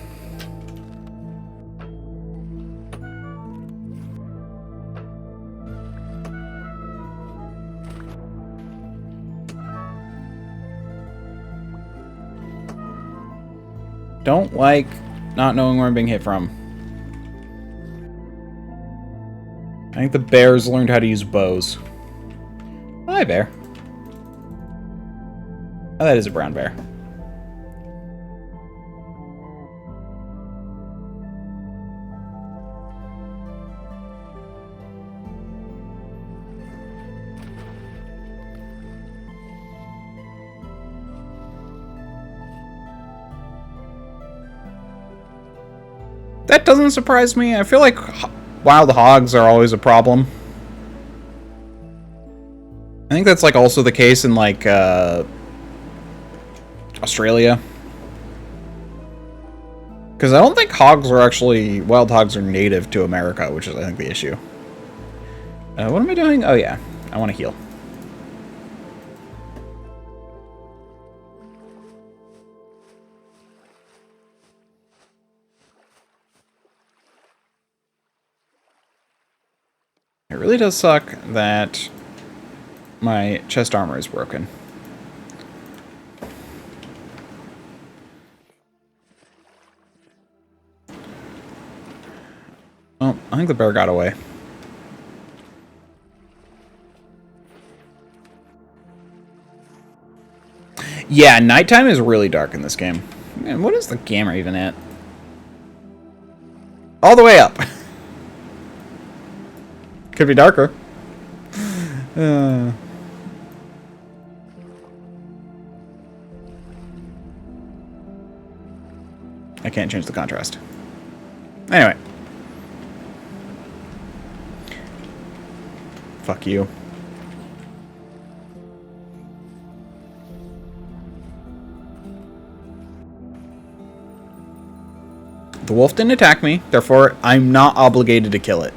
Speaker 1: Don't like not knowing where I'm being hit from. I think the bears learned how to use bows. Hi, bear. Oh, that is a brown bear. That doesn't surprise me. I feel like wild hogs are always a problem. I think that's like also the case in like Australia. Because I don't think wild hogs are native to America, which is I think the issue. What am I doing? Oh yeah, I want to heal. It really does suck that my chest armor is broken. Oh, I think the bear got away. Yeah, nighttime is really dark in this game. Man, what is the camera even at? All the way up. Could be darker. can't change the contrast. Anyway. Fuck you. The wolf didn't attack me, therefore I'm not obligated to kill it.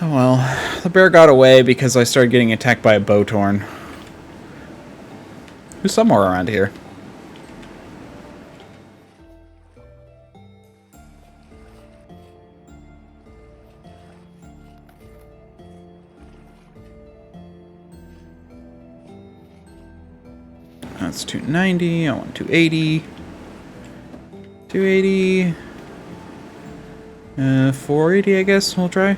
Speaker 1: Oh well, the bear got away because I started getting attacked by a bowtorn. Who's somewhere around here? That's 290, I want 280. 280. 480, I guess we'll try.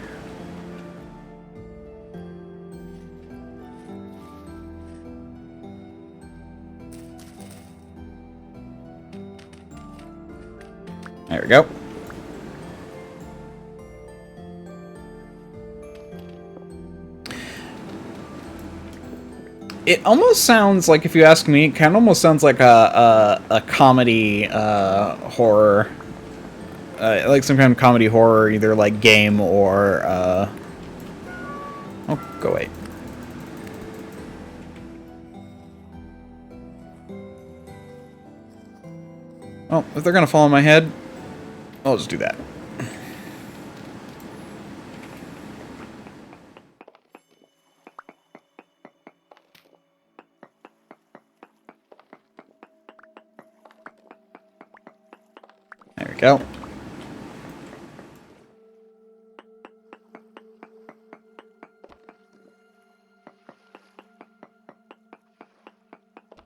Speaker 1: There we go. It almost sounds like, if you ask me, it kind of almost sounds like a comedy horror, like some kind of comedy horror, either like game or oh, go away. Oh, if they're gonna fall on my head, I'll just do that. There we go.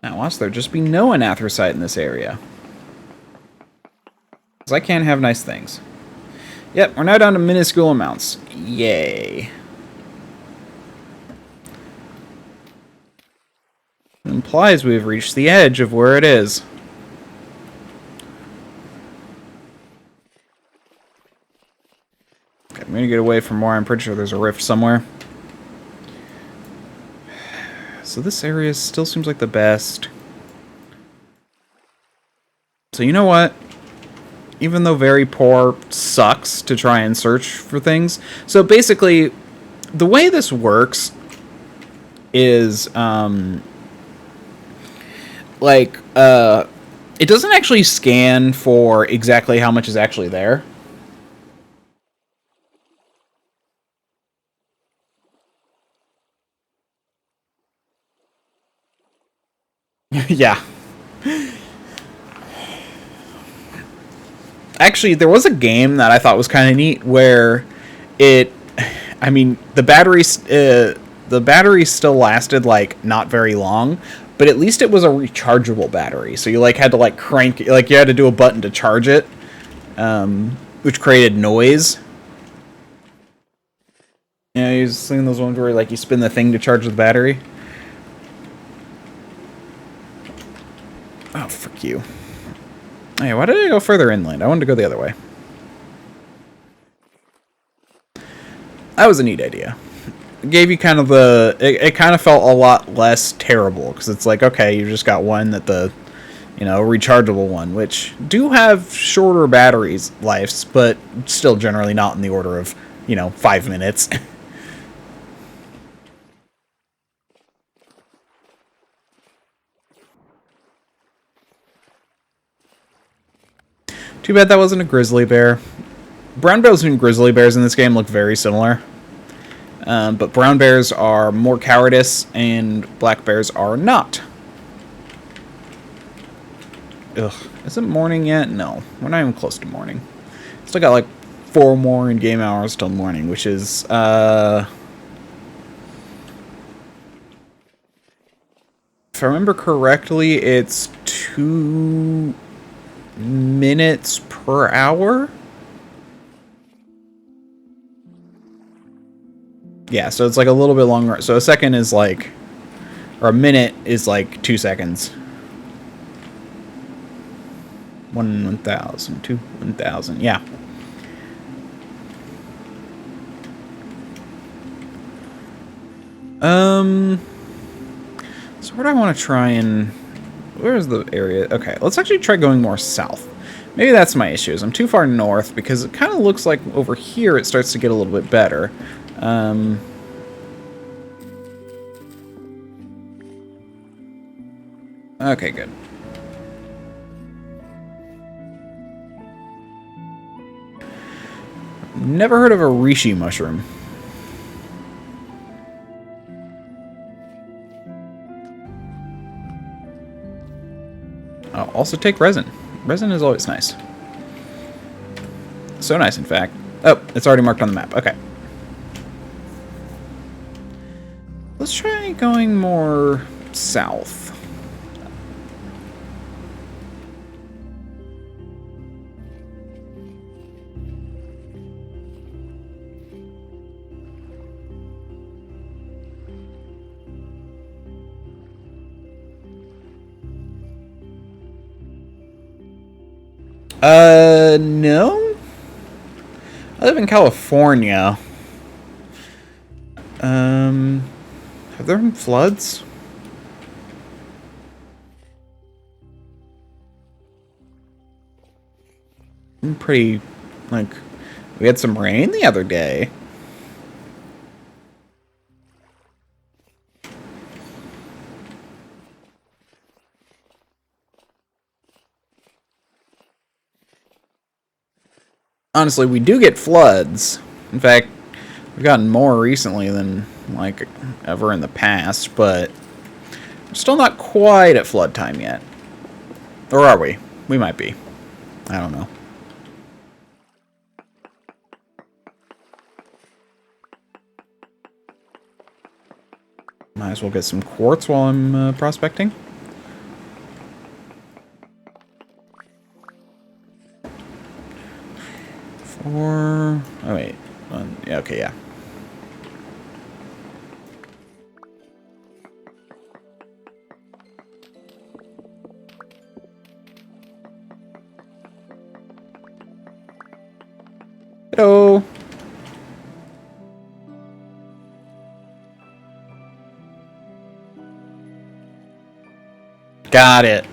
Speaker 1: Now, watch there just be no anthracite in this area. Because I can't have nice things. Yep, we're now down to minuscule amounts. Yay. It implies we've reached the edge of where it is. Okay, I'm gonna get away from where I'm pretty sure there's a rift somewhere. So this area still seems like the best. So you know what? Even though very poor sucks to try and search for things. So basically, the way this works is, it doesn't actually scan for exactly how much is actually there. Yeah. Actually, there was a game that I thought was kind of neat where I mean, the battery still lasted, like, not very long, but at least it was a rechargeable battery. So you, like, had to, like, crank, like, you had to do a button to charge it, which created noise. You know, you've seen those ones where, like, you spin the thing to charge the battery. Oh, frick you. Hey, why did I go further inland? I wanted to go the other way. That was a neat idea. It gave you kind of the... It kind of felt a lot less terrible, because it's like, okay, you just got one that the, you know, rechargeable one, which do have shorter batteries lives, but still generally not in the order of, you know, 5 minutes. Too bad that wasn't a grizzly bear. Brown bears and grizzly bears in this game look very similar. But brown bears are more cowardice, and black bears are not. Ugh. Is it morning yet? No. We're not even close to morning. Still got like 4 more in-game hours till morning, which is, if I remember correctly, it's 2 minutes per hour? Yeah, so it's like a little bit longer. So a second is like, or a minute is like 2 seconds. 1,000, 1,000, yeah. So where do I want to try and where's the area? Okay, let's actually try going more south. Maybe that's my issue, is I'm too far north, because it kind of looks like over here it starts to get a little bit better. Okay, good. Never heard of a reishi mushroom. I'll also take resin. Resin is always nice. So nice, in fact. Oh, it's already marked on the map. Okay. Let's try going more south. No. I live in California. Have there been floods? I'm pretty, like, we had some rain the other day. Honestly, we do get floods. In fact, we've gotten more recently than, like, ever in the past, but we're still not quite at flood time yet. Or are we? We might be. I don't know. Might as well get some quartz while I'm prospecting. Oh wait. Yeah, okay, yeah. Hello. Got it.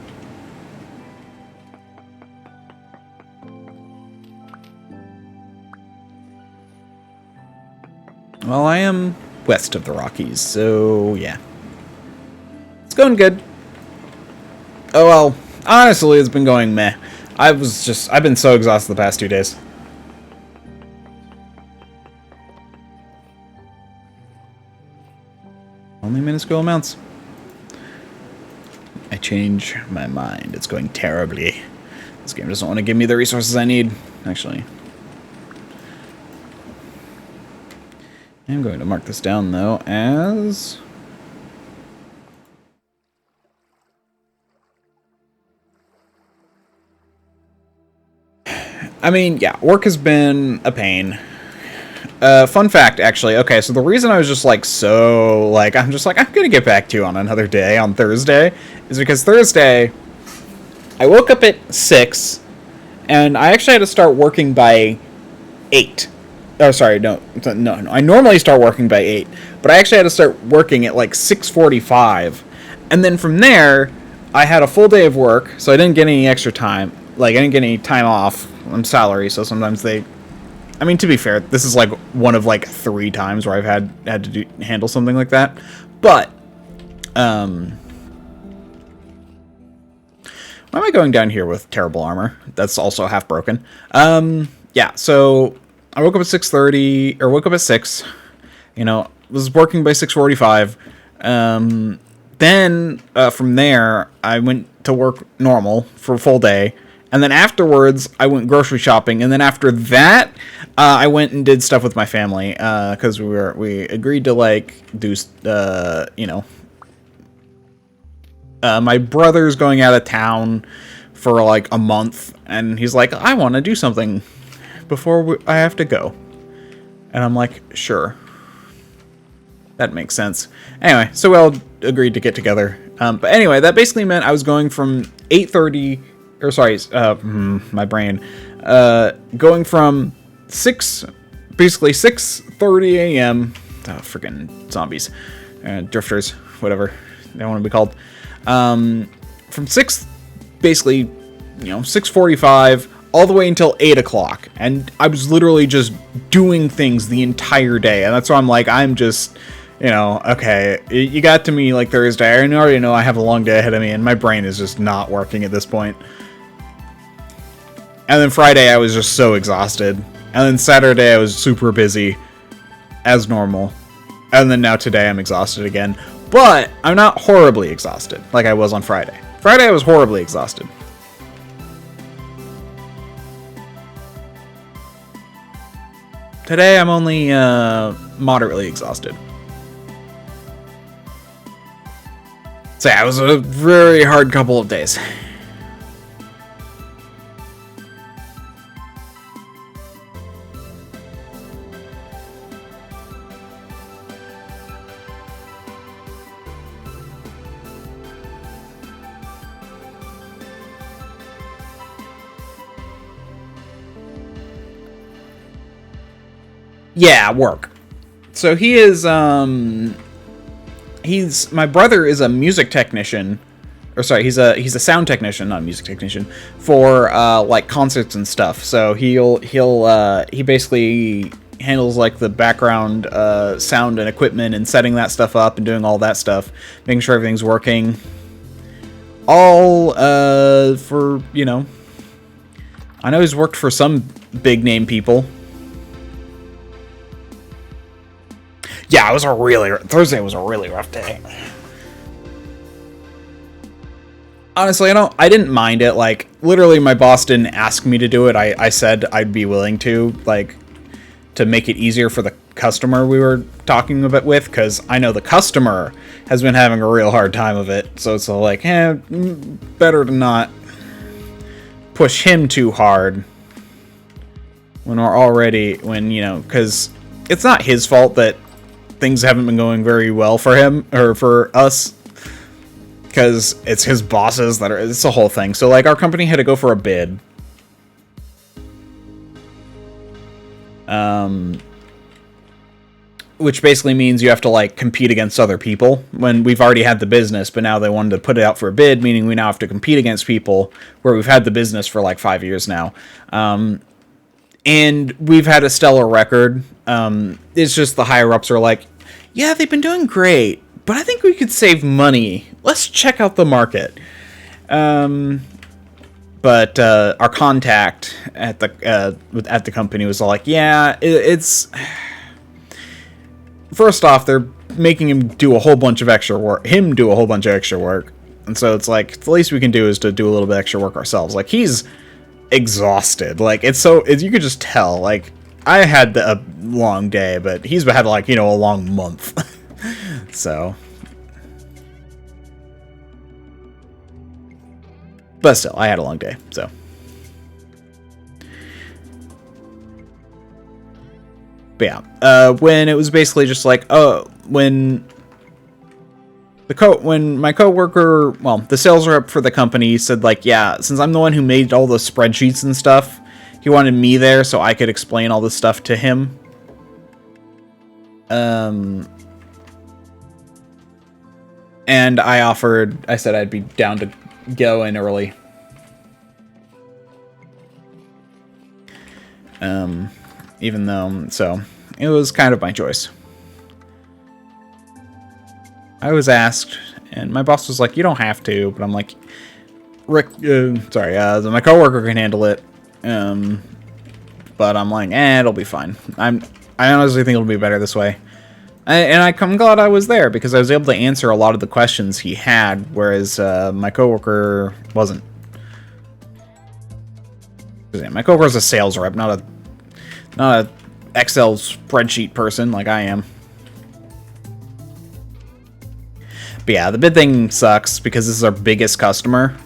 Speaker 1: Well, I am west of the Rockies, so yeah. It's going good. Oh well, honestly, it's been going meh. I've been so exhausted the past 2 days. Only minuscule amounts. I change my mind. It's going terribly. This game doesn't want to give me the resources I need, actually. I'm going to mark this down, though, as... I mean, yeah, work has been a pain. Fun fact, actually. Okay, so the reason I was just, like, so, like, I'm gonna get back to you on another day, on Thursday, is because Thursday, I woke up at 6, and I actually had to start working by 8. Oh, sorry, no. I normally start working by 8, but I actually had to start working at, like, 6:45. And then from there, I had a full day of work, so I didn't get any extra time. Like, I didn't get any time off on salary, so sometimes they... I mean, to be fair, this is, like, one of, like, 3 times where I've had to handle something like that. But, why am I going down here with terrible armor? That's also half broken. Yeah, so... I woke up at 6:30, or woke up at 6, you know, was working by 6:45, then, from there, I went to work normal for a full day, and then afterwards, I went grocery shopping, and then after that, I went and did stuff with my family, because we agreed to, like, do, you know, my brother's going out of town for, like, a month, and he's like, I want to do something before I have to go. And I'm like, sure. That makes sense. Anyway, so we all agreed to get together. But anyway, that basically meant I was going from 8:30, or sorry, my brain, going from basically 6:30 a.m., freaking zombies, drifters, whatever they want to be called, from 6, basically, 6:45 all the way until 8 o'clock. And I was literally just doing things the entire day. And that's why I'm like, I'm just, okay, you got to me like Thursday. I already know I have a long day ahead of me and my brain is just not working at this point. And then Friday I was just so exhausted. And then Saturday I was super busy as normal. And then now today I'm exhausted again. But I'm not horribly exhausted like I was on Friday. Friday I was horribly exhausted. Today I'm only moderately exhausted. So yeah, it was a very hard couple of days. Yeah, work. So he is, my brother is a music technician, or sorry, he's a sound technician, not a music technician, for, like, concerts and stuff. So he basically handles, like, the background, sound and equipment and setting that stuff up and doing all that stuff, making sure everything's working. All, for, I know he's worked for some big-name people. Yeah, Thursday was a really rough day. Honestly, I didn't mind it. Like, literally my boss didn't ask me to do it. I said I'd be willing to, like, to make it easier for the customer we were talking about with, because I know the customer has been having a real hard time of it. So it's like, better to not push him too hard when we're already, because it's not his fault that things haven't been going very well for him, or for us, because it's his bosses it's the whole thing. So, like, our company had to go for a bid. Which basically means you have to, like, compete against other people, when we've already had the business, but now they wanted to put it out for a bid, meaning we now have to compete against people where we've had the business for, like, 5 years now. And we've had a stellar record. It's just the higher-ups are like, yeah, they've been doing great, but I think we could save money. Let's check out the market. But our contact at the company was all like, yeah, it's... First off, they're making him do a whole bunch of extra work. And so it's like, the least we can do is to do a little bit extra work ourselves. Like, he's exhausted. Like, you could just tell. Like, I had a long day, but he's had, like, a long month. So. But still, I had a long day, so. But yeah, when it was basically just like, when my coworker, the sales rep for the company said, like, yeah, since I'm the one who made all the spreadsheets and stuff, he wanted me there so I could explain all this stuff to him. And I said I'd be down to go in early. Even though, so, it was kind of my choice. I was asked, and my boss was like, you don't have to, but I'm like, Rick, my coworker can handle it. But I'm like, it'll be fine. I honestly think it'll be better this way. I'm glad I was there, because I was able to answer a lot of the questions he had, whereas my coworker wasn't. My coworker's a sales rep, not a Excel spreadsheet person like I am. But yeah, the bid thing sucks because this is our biggest customer.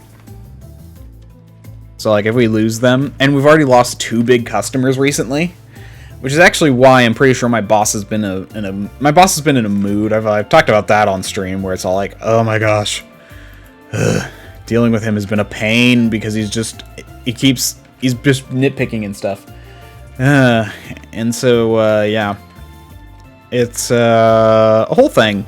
Speaker 1: So, like, if we lose them, and we've already lost 2 big customers recently, which is actually why I'm pretty sure my boss has been in a mood. I've talked about that on stream, where it's all like, oh my gosh, dealing with him has been a pain, because he's just nitpicking and stuff. And so, yeah, it's a whole thing.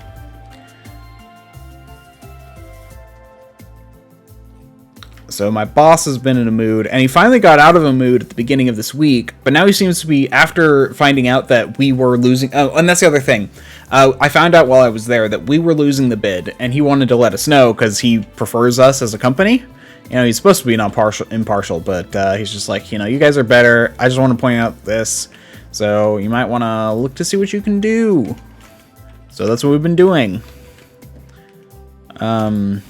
Speaker 1: So my boss has been in a mood, and he finally got out of a mood at the beginning of this week, but now he seems to be, after finding out that we were losing... Oh, and that's the other thing. I found out while I was there that we were losing the bid, and he wanted to let us know because he prefers us as a company. You know, he's supposed to be impartial, but he's just like, you know, you guys are better. I just want to point out this. So you might want to look to see what you can do. So that's what we've been doing. Do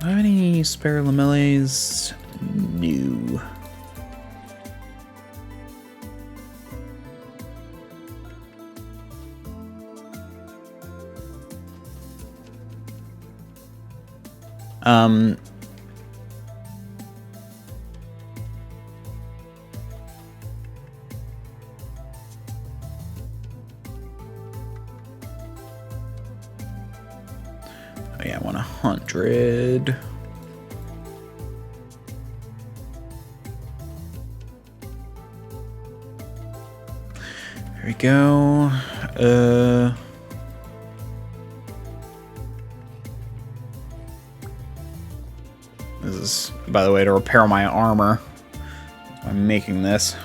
Speaker 1: I have any spare lamellas? No. Oh yeah, I want 100. There we go. This is, by the way, to repair my armor. I'm making this.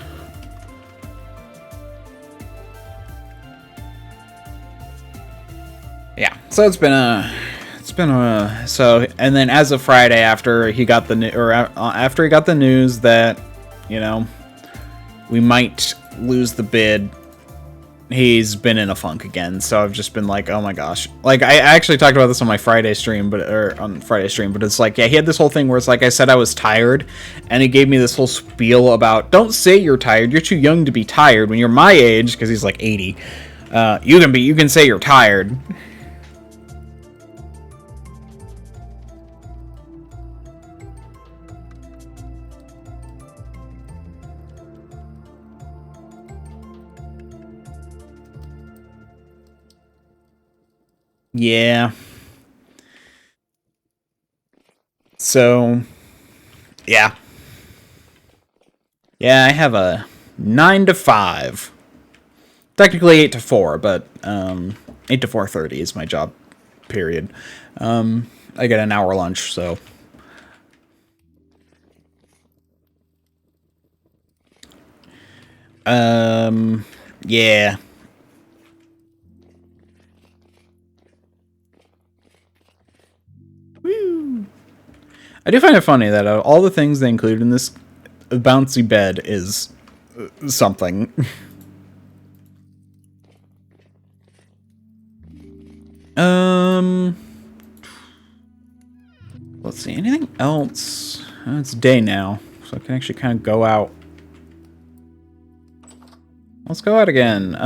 Speaker 1: Yeah, so it's been a... So, and then as of Friday, after he got the after he got the news that, you know, we might lose the bid, he's been in a funk again. So I've just been like, oh my gosh. Like, I actually talked about this on my Friday stream, but it's like, yeah, he had this whole thing where it's like, I said I was tired, and he gave me this whole spiel about, don't say you're tired, you're too young to be tired. When you're my age, because he's like 80, you can say you're tired. Yeah. So, yeah. Yeah, I have a 9 to 5. Technically 8 to 4, but 8 to 4:30 is my job period. I get an hour lunch, so yeah. I do find it funny that all the things they include in this bouncy bed is something. Let's see, anything else? It's day now, so I can actually kind of go out. Let's go out again.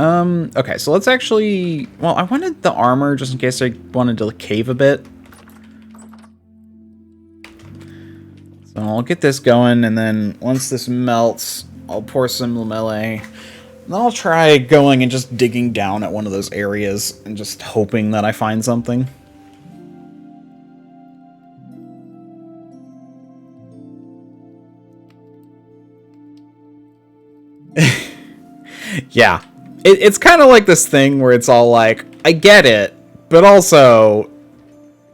Speaker 1: Okay, so let's actually... Well, I wanted the armor just in case I wanted to cave a bit. So I'll get this going, and then once this melts, I'll pour some lamellae. Then I'll try going and just digging down at one of those areas and just hoping that I find something. Yeah. It's kind of like this thing where it's all like, I get it, but also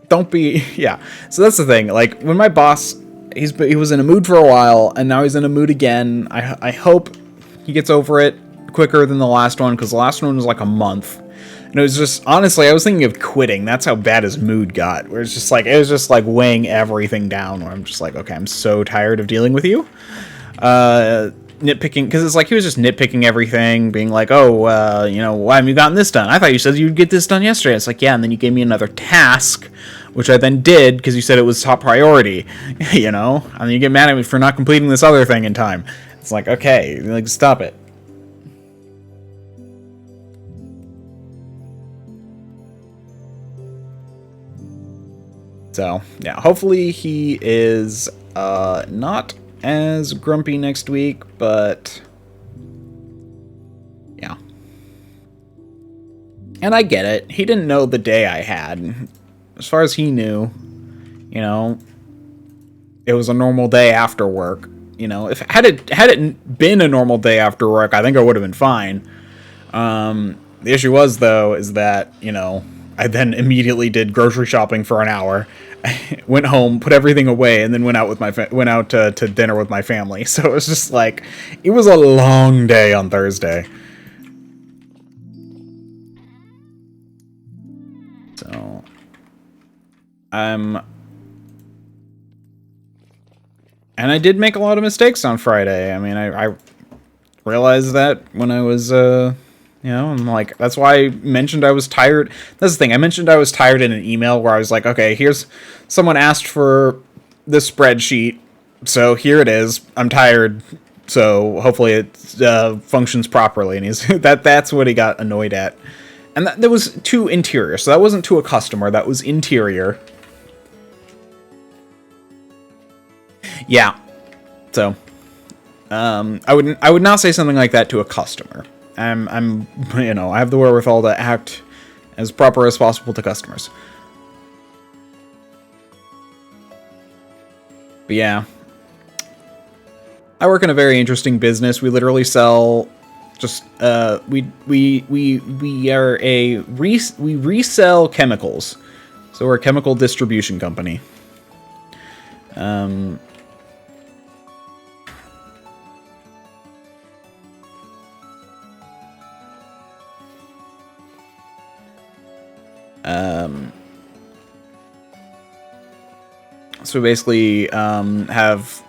Speaker 1: don't be... Yeah. So that's the thing. Like, when my boss... He was in a mood for a while, and now he's in a mood again. I hope he gets over it quicker than the last one, because the last one was like a month. And it was just, honestly, I was thinking of quitting. That's how bad his mood got. Where it's just like, it was just like weighing everything down, where I'm just like, okay, I'm so tired of dealing with you. Nitpicking, because it's like he was just nitpicking everything, being like, oh, you know, why haven't you gotten this done? I thought you said you'd get this done yesterday. It's like, yeah, and then you gave me another task, which I then did because you said it was top priority, you know? And then you get mad at me for not completing this other thing in time. It's like, okay, like, stop it. So, yeah, hopefully he is not as grumpy next week, but yeah. And I get it. He didn't know the day I had. As far as he knew, you know, it was a normal day after work. You know, if had it been a normal day after work, I think I would have been fine. The issue was, though, is that, you know, I then immediately did grocery shopping for an hour, went home, put everything away, and then went out with to dinner with my family. So it was just like, it was a long day on Thursday. So and I did make a lot of mistakes on Friday. I mean, I realized that when I was you know, I'm like, that's why I mentioned I was tired. That's the thing. I mentioned I was tired in an email where I was like, okay, here's someone asked for this spreadsheet, so here it is. I'm tired, so hopefully it functions properly. And he's that's what he got annoyed at. And that was to interior, so that wasn't to a customer. That was interior. Yeah. So, I would not say something like that to a customer. I'm, you know, I have the wherewithal to act as proper as possible to customers. But yeah, I work in a very interesting business. We literally sell just we resell chemicals. So we're a chemical distribution company. So we basically have,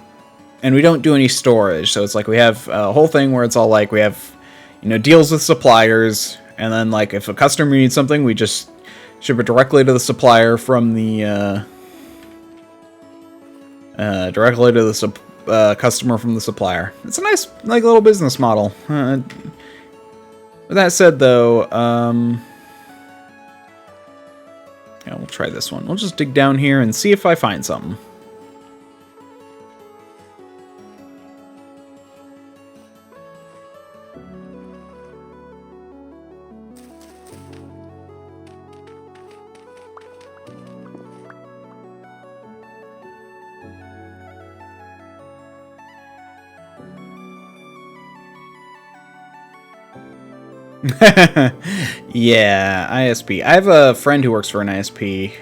Speaker 1: and we don't do any storage. So it's like we have a whole thing where it's all like we have, you know, deals with suppliers, and then like if a customer needs something, we just ship it directly to the supplier from the directly to the customer from the supplier. It's a nice like little business model. With that said, though, yeah, we'll try this one. We'll just dig down here and see if I find something. Yeah, ISP. I have a friend who works for an ISP.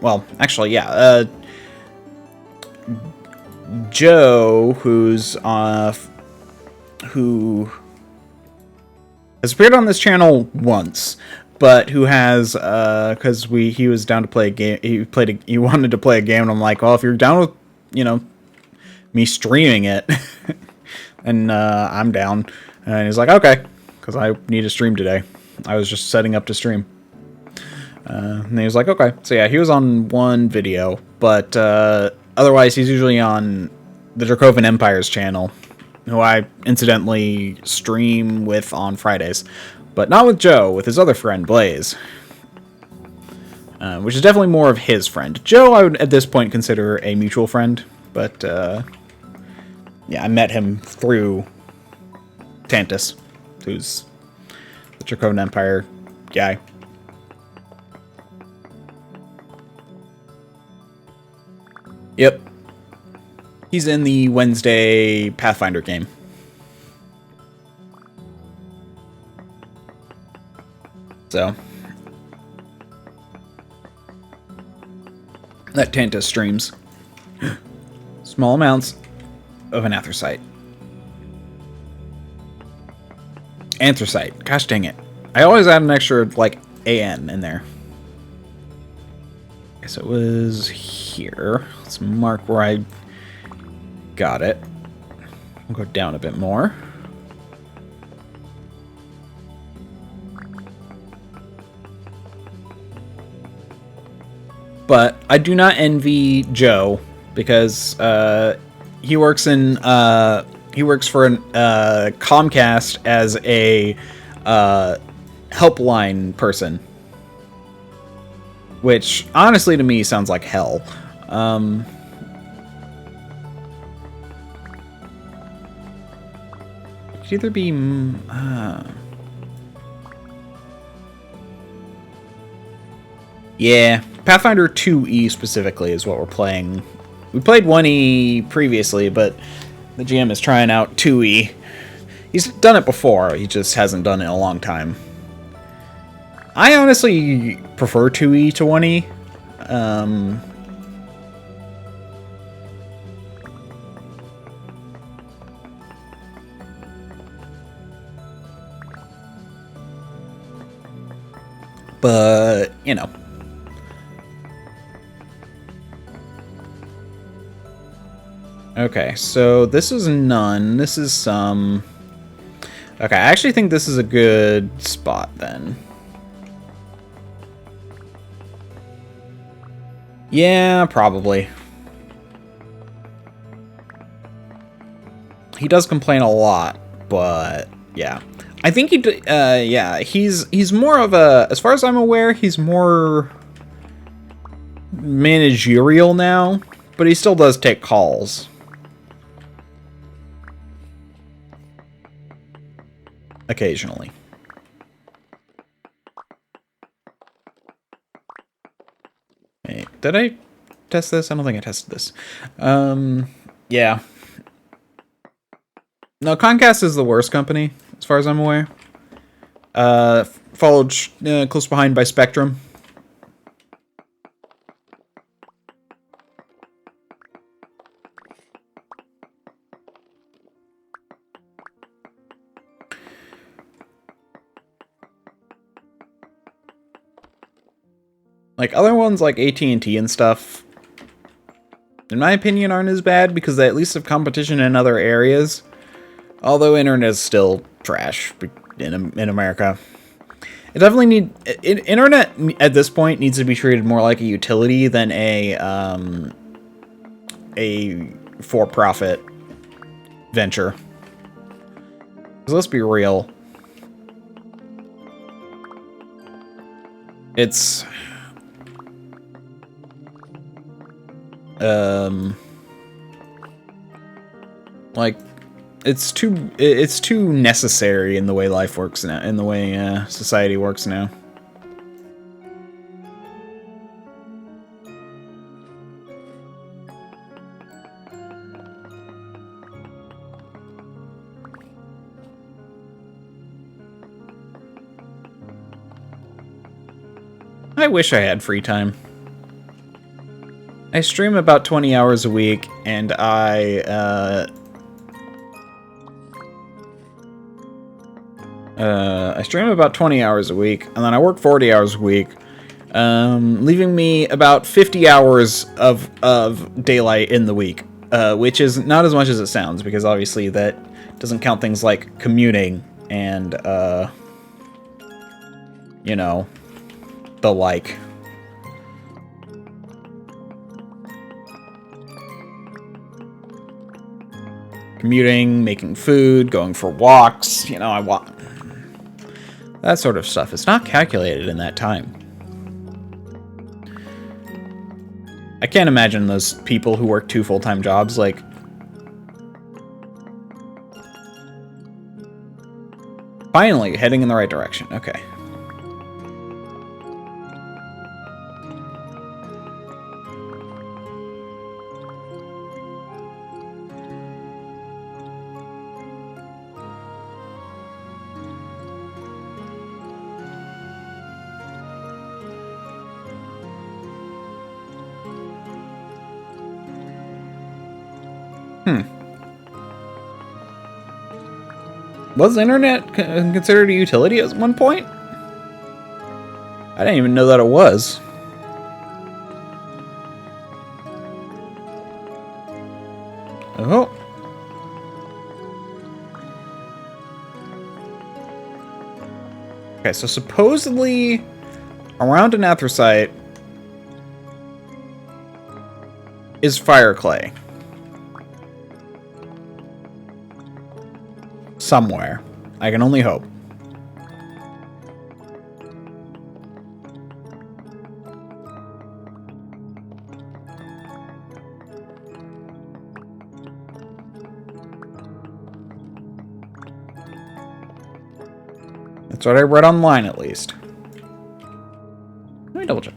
Speaker 1: Well, actually, yeah. Joe, who has appeared on this channel once, but who has because he was down to play a game. He wanted to play a game, and I'm like, well, if you're down with, you know, me streaming it, and I'm down. And he's like, okay. Because I need to stream today. I was just setting up to stream. And he was like, okay. So yeah, he was on one video. But otherwise, he's usually on the Dracovan Empire's channel, who I incidentally stream with on Fridays. But not with Joe, with his other friend, Blaze. Which is definitely more of his friend. Joe, I would at this point consider a mutual friend. But yeah, I met him through Tantus, who's the Dracovan Empire guy. Yep. He's in the Wednesday Pathfinder game. So that Tantus streams small amounts of an anthracite. Anthracite. Gosh dang it. I always add an extra, like, AN in there. Okay, so it was here. Let's mark where I got it. We'll go down a bit more. But I do not envy Joe, because he works in he works for an Comcast as a helpline person, which honestly to me sounds like hell. It could either be yeah, Pathfinder 2E specifically is what we're playing. We played 1E previously, but the GM is trying out 2E. He's done it before, he just hasn't done it in a long time. I honestly prefer 2E to 1E. But, you know. Okay, so this is none. This is some... Okay, I actually think this is a good spot, then. Yeah, probably. He does complain a lot, but yeah. I think yeah, he's more of a, as far as I'm aware, he's more managerial now, but he still does take calls. Occasionally. Wait, did I test this? I don't think I tested this. Yeah. No, Comcast is the worst company, as far as I'm aware. Followed close behind by Spectrum. Like, other ones like AT&T and stuff, in my opinion, aren't as bad because they at least have competition in other areas. Although internet is still trash in America. It definitely internet at this point needs to be treated more like a utility than a for-profit venture. 'Cause let's be real. It's like it's too necessary in the way life works now, in the way society works now. I wish I had free time. I stream about 20 hours a week, and I stream about 20 hours a week, and then I work 40 hours a week, leaving me about 50 hours of daylight in the week, which is not as much as it sounds, because obviously that doesn't count things like commuting and, you know, the like. Commuting, making food, going for walks, you know, that sort of stuff. It's not calculated in that time. I can't imagine those people who work 2 full-time jobs, like... Finally, heading in the right direction. Okay. Was the internet considered a utility at one point? I didn't even know that it was. Oh. Okay, so supposedly around an anthracite is fire clay. Somewhere. I can only hope. That's what I read online, at least. Let me double check.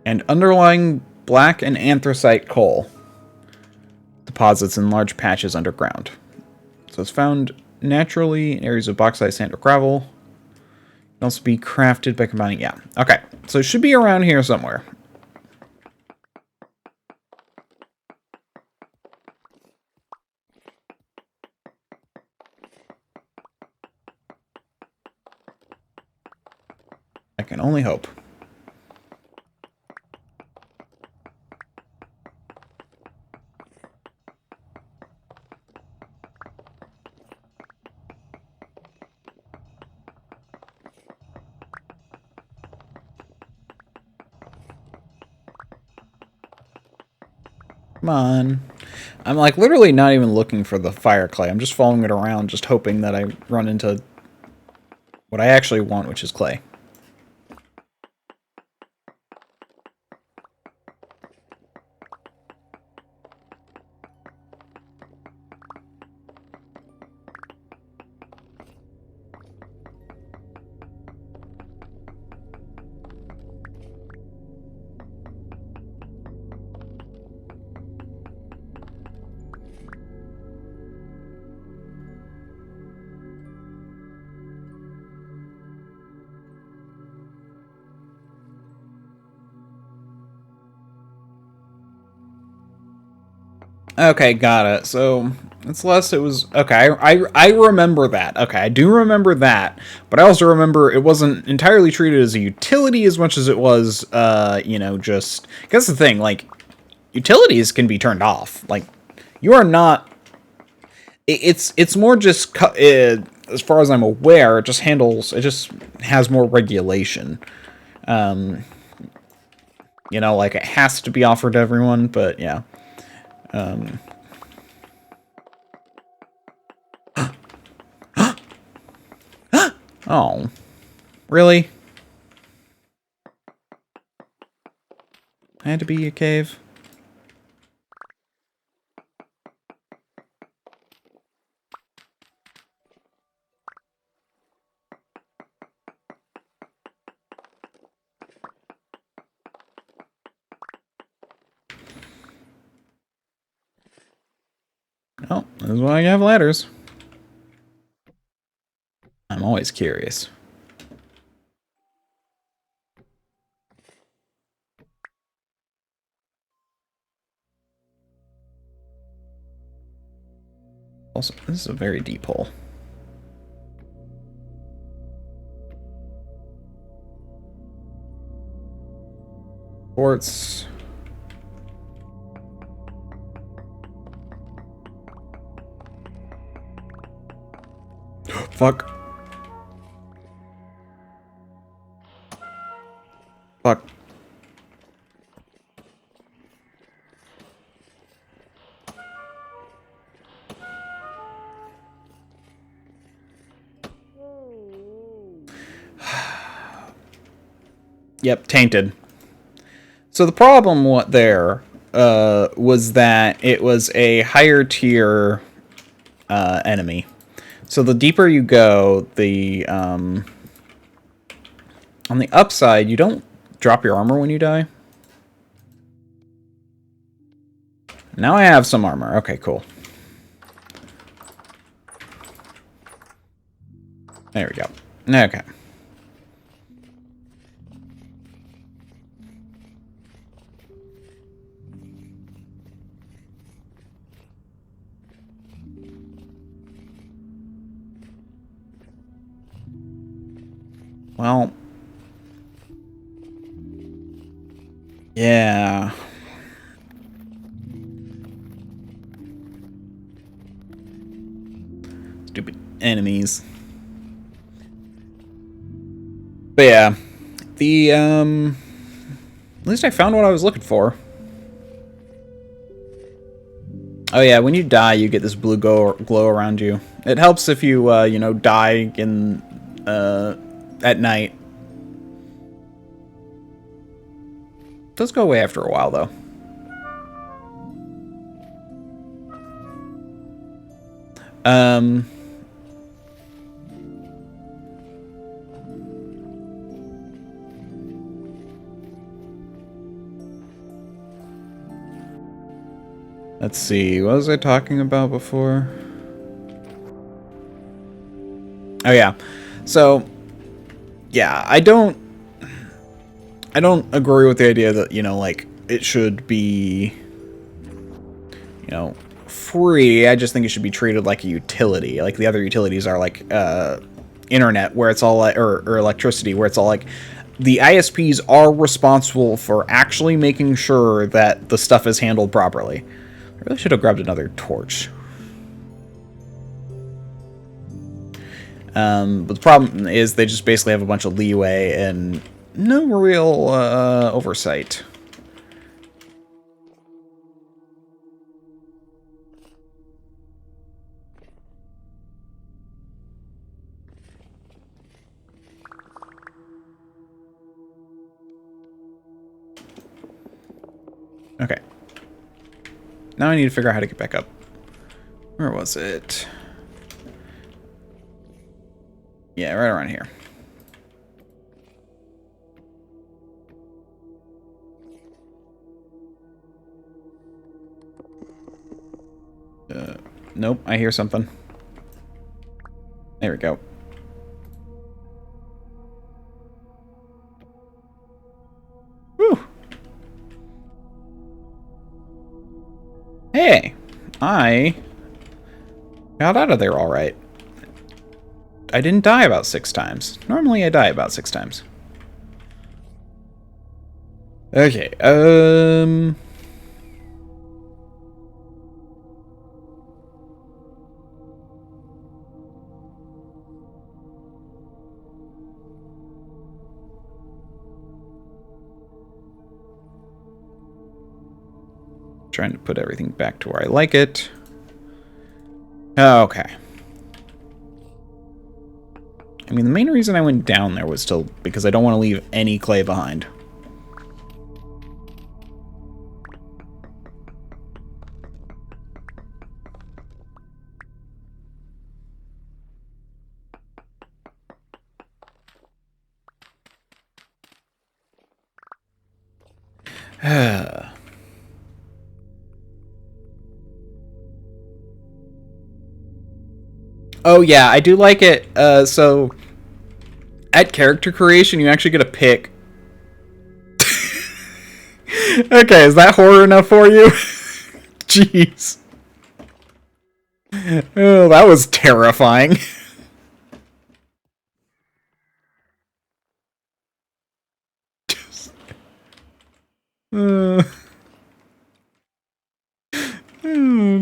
Speaker 1: And underlying black and anthracite coal. deposits in large patches underground. So it's found naturally in areas of bauxite, sand, or gravel. It can also be crafted by combining... Yeah, okay. So it should be around here somewhere. I can only hope. Come on. I'm like literally not even looking for the fire clay. I'm just following it around, just hoping that I run into what I actually want, which is clay. Okay, got it. So it's less. It was okay. I remember that. Okay, I do remember that, but I also remember it wasn't entirely treated as a utility as much as it was, you know, just. That's the thing. Like, utilities can be turned off. Like, you are not. It's more just as far as I'm aware. It just handles. It just has more regulation. You know, like it has to be offered to everyone, but yeah. Oh, really? Had to be a cave? Oh, this is why you have ladders. I'm always curious. Also, this is a very deep hole. Quartz. Fuck. Fuck. Yep, tainted. So the problem there was that it was a higher tier enemy. So the deeper you go, the on the upside, you don't drop your armor when you die. Now I have some armor. Okay, cool. There we go. Okay. Well, yeah. Stupid enemies. But yeah, the at least I found what I was looking for. Oh yeah, when you die, you get this blue glow around you. It helps if you you know, die in at night. It does go away after a while though. Let's see, what was I talking about before? Oh yeah. So yeah, I don't agree with the idea that, you know, like, it should be, you know, free. I just think it should be treated like a utility. Like the other utilities are, like, internet, where it's all like, or electricity, where it's all like, the ISPs are responsible for actually making sure that the stuff is handled properly. I really should have grabbed another torch. But the problem is they just basically have a bunch of leeway and no real oversight. Okay. Now I need to figure out how to get back up. Where was it? Yeah, right around here. Nope, I hear something. There we go. Whew. Hey, I got out of there all right. I didn't die about 6 times. Normally I die about 6 times. Okay, trying to put everything back to where I like it. Okay. I mean, the main reason I went down there was still because I don't want to leave any clay behind. Oh yeah, I do like it. So at character creation, you actually get a pick. Okay, is that horror enough for you? Jeez. Oh, that was terrifying.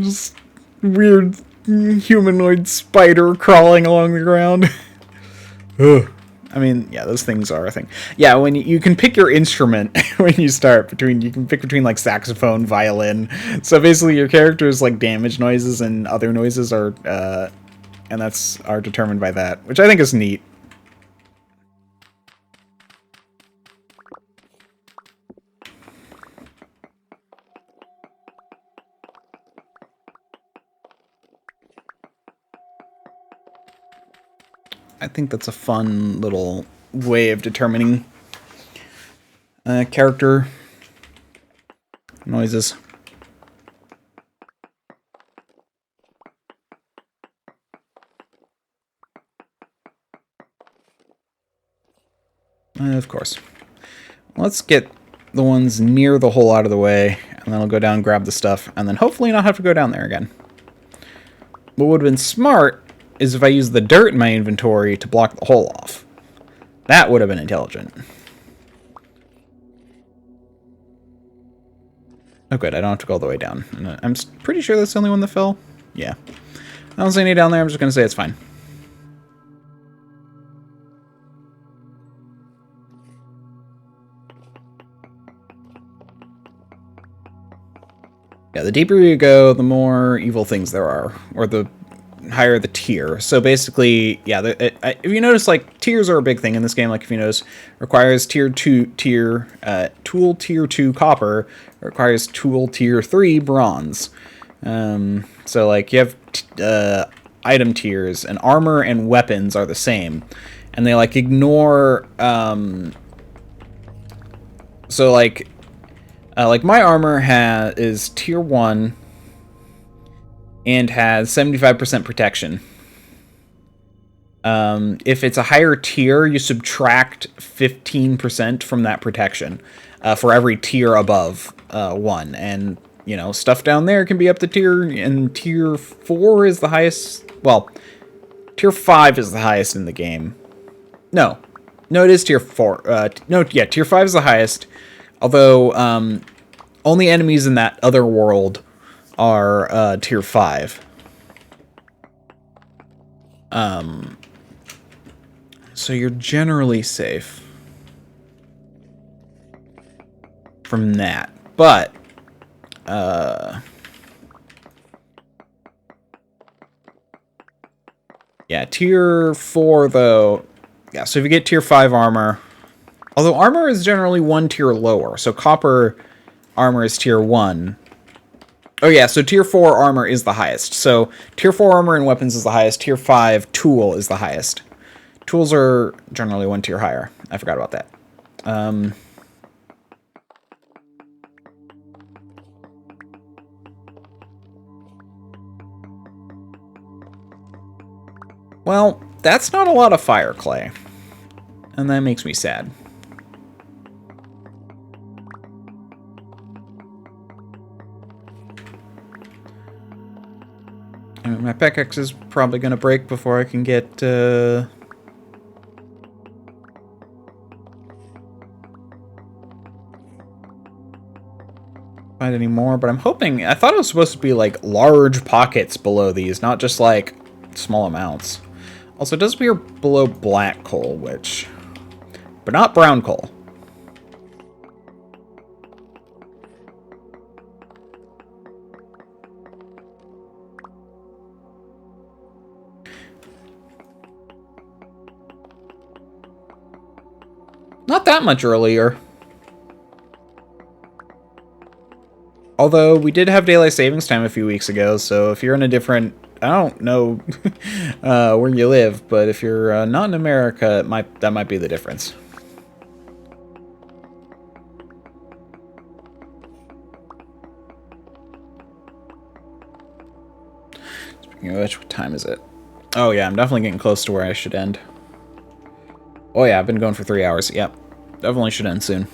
Speaker 1: Just weird humanoid spider crawling along the ground. Ugh. I mean, yeah, those things are a thing. Yeah, when you can pick your instrument when you start you can pick between like saxophone, violin. So basically, your character's like damage noises and other noises are, and are determined by that, which I think is neat. I think that's a fun little way of determining character noises. Of course. Let's get the ones near the hole out of the way, and then I'll go down and grab the stuff, and then hopefully not have to go down there again. What would have been smart is if I used the dirt in my inventory to block the hole off. That would have been intelligent. Oh good, I don't have to go all the way down. I'm pretty sure that's the only one that fell. Yeah. I don't see any down there, I'm just going to say it's fine. Yeah, the deeper you go, the more evil things there are, or the higher the tier. So basically, yeah, if you notice, like, tiers are a big thing in this game. Like, if you notice, requires tool tier 2 copper, requires tool tier 3 bronze. So like you have item tiers, and armor and weapons are the same, and they like ignore. So like my armor is tier 1, and has 75% protection. If it's a higher tier, you subtract 15% from that protection for every tier above 1. And, you know, stuff down there can be up to tier, and tier 4 is the highest. Well, tier 5 is the highest in the game. No, it is tier 4. No, yeah, tier 5 is the highest. Although, only enemies in that other world are tier 5. So you're generally safe from that. But, yeah, tier 4, though. Yeah, so if you get tier 5 armor, although armor is generally 1 tier lower, so copper armor is tier 1. Oh yeah, so tier 4 armor is the highest. So tier 4 armor and weapons is the highest. Tier 5 tool is the highest. Tools are generally 1 tier higher. I forgot about that. Well, that's not a lot of fire clay. And that makes me sad. I mean, my pickaxe is probably going to break before I can get... find any more, but I'm hoping... I thought it was supposed to be, like, large pockets below these, not just, like, small amounts. Also, it does appear below black coal, which... but not brown coal. Not that much earlier. Although, we did have daylight savings time a few weeks ago, so if you're in a different... I don't know where you live, but if you're not in America, that might be the difference. Speaking of which, what time is it? Oh yeah, I'm definitely getting close to where I should end. Oh yeah, I've been going for 3 hours. Yep, definitely should end soon.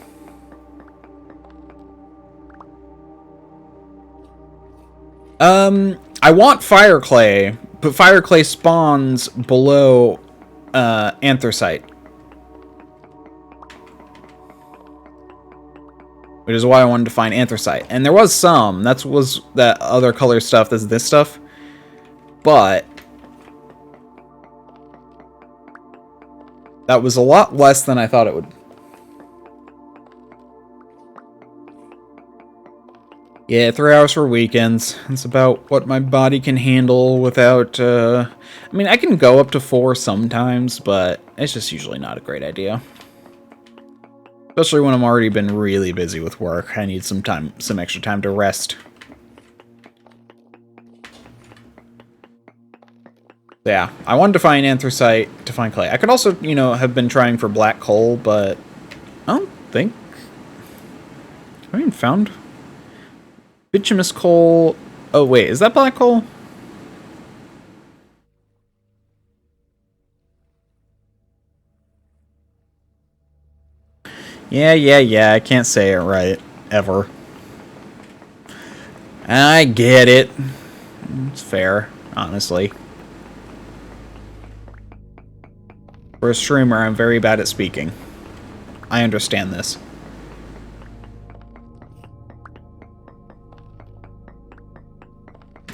Speaker 1: I want fire clay, but fire clay spawns below anthracite. Which is why I wanted to find anthracite. And there was some. That was that other color stuff, that's this stuff. But that was a lot less than I thought it would. Yeah, 3 hours for weekends. That's about what my body can handle without, I mean, I can go up to 4 sometimes, but it's just usually not a great idea. Especially when I'm already been really busy with work. I need some extra time to rest. Yeah, I wanted to find anthracite to find clay. I could also, you know, have been trying for black coal, but I don't think... I haven't found... bituminous coal... Oh, wait, is that black coal? Yeah, I can't say it right. Ever. I get it. It's fair, honestly. For a streamer, I'm very bad at speaking. I understand this.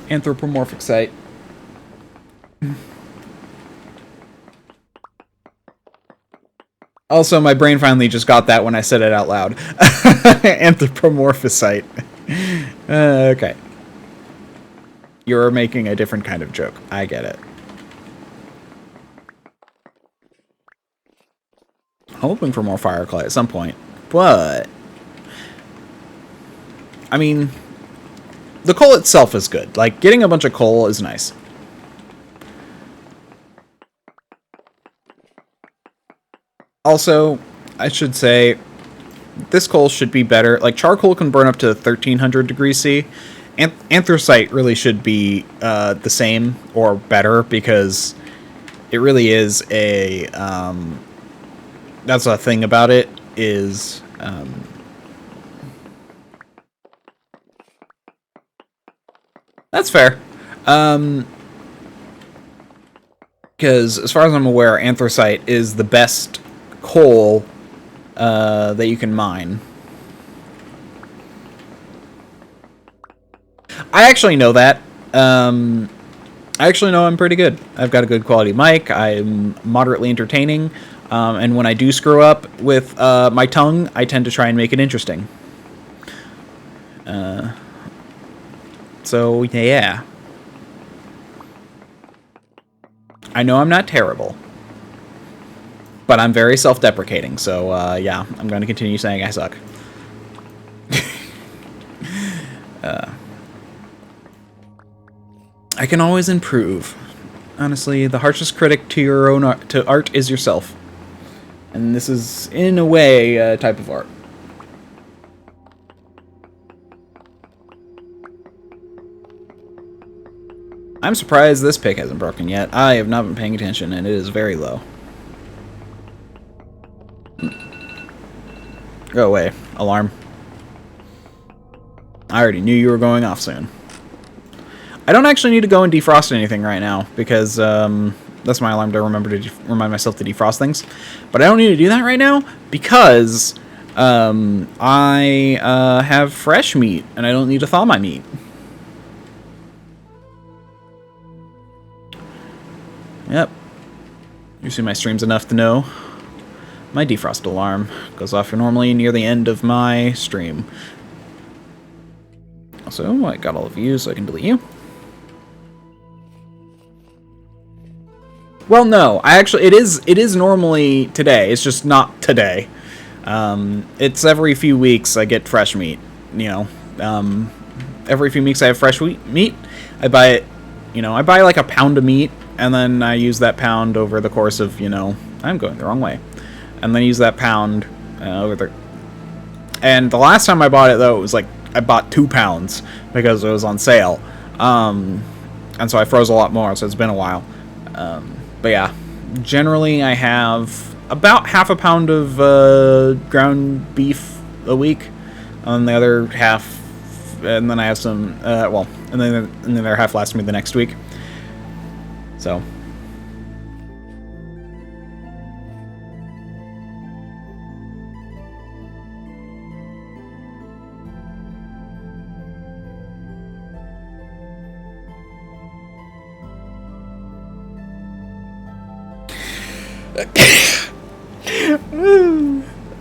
Speaker 1: Anthropomorphic site. Also, my brain finally just got that when I said it out loud. Anthropomorphicite. Okay. You're making a different kind of joke. I get it. Hoping for more fire clay at some point, but I mean, the coal itself is good. Like, getting a bunch of coal is nice. Also, I should say, this coal should be better. Like, charcoal can burn up to 1300 degrees C, Anthracite really should be the same or better, because it really is a... that's the thing about it, is... that's fair. Because as far as I'm aware, anthracite is the best coal that you can mine. I actually know that. I actually know I'm pretty good. I've got a good quality mic. I'm moderately entertaining. And when I do screw up with my tongue, I tend to try and make it interesting. So, yeah. I know I'm not terrible. But I'm very self-deprecating, so, yeah. I'm going to continue saying I suck. I can always improve. Honestly, the harshest critic to your own art is yourself. And this is, in a way, a type of art. I'm surprised this pick hasn't broken yet. I have not been paying attention, and it is very low. Go away, alarm. I already knew you were going off soon. I don't actually need to go and defrost anything right now, because that's my alarm to remember to remind myself to defrost things. But I don't need to do that right now, because I have fresh meat, and I don't need to thaw my meat. Yep. You see my streams enough to know my defrost alarm goes off normally near the end of my stream. Also, I got all of you, so I can delete you. Well, no, it is normally today. It's just not today. It's every few weeks I get fresh meat. You know, every few weeks I have fresh meat. I buy it. You know, I buy like a pound of meat, and then I use that pound over the course of, you know, I'm going the wrong way, and then use that pound over the. And the last time I bought it, though, it was like I bought 2 pounds because it was on sale, and so I froze a lot more. So it's been a while. But yeah, generally I have about half a pound of ground beef a week, and the other half, and then I have some, and then the other half lasts me the next week. So.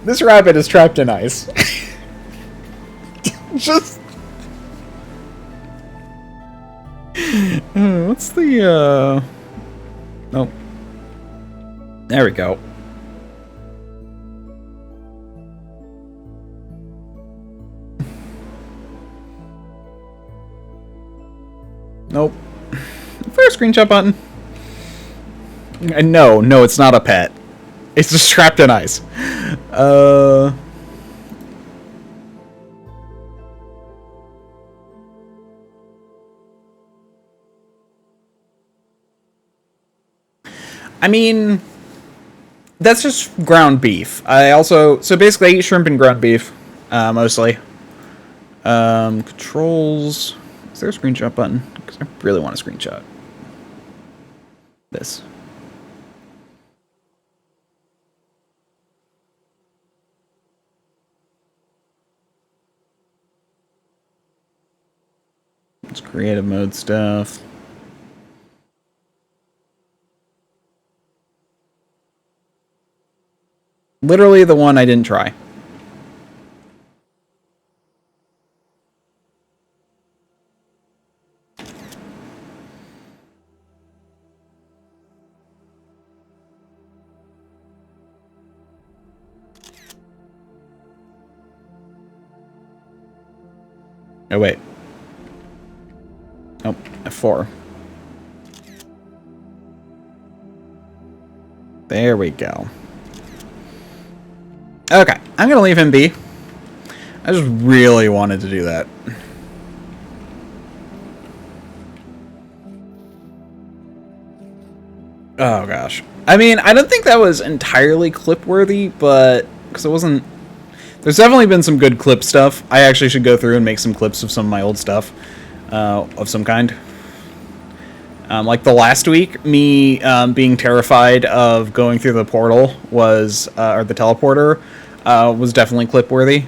Speaker 1: This rabbit is trapped in ice. Just... what's the, Nope. There we go. Nope. Is there a screenshot button? No, it's not a pet. It's just trapped in ice. I mean, that's just ground beef. So basically I eat shrimp and ground beef, mostly. Controls. Is there a screenshot button? Because I really want a screenshot. This. It's creative mode stuff. Literally the one I didn't try. Oh, wait. Oh, F4. There we go. Okay, I'm gonna leave him be. I just really wanted to do that. Oh gosh. I mean, I don't think that was entirely clip worthy, but because it wasn't. There's definitely been some good clip stuff. I actually should go through and make some clips of some of my old stuff, of some kind. Like the last week, me being terrified of going through the portal was, or the teleporter, was definitely clip worthy.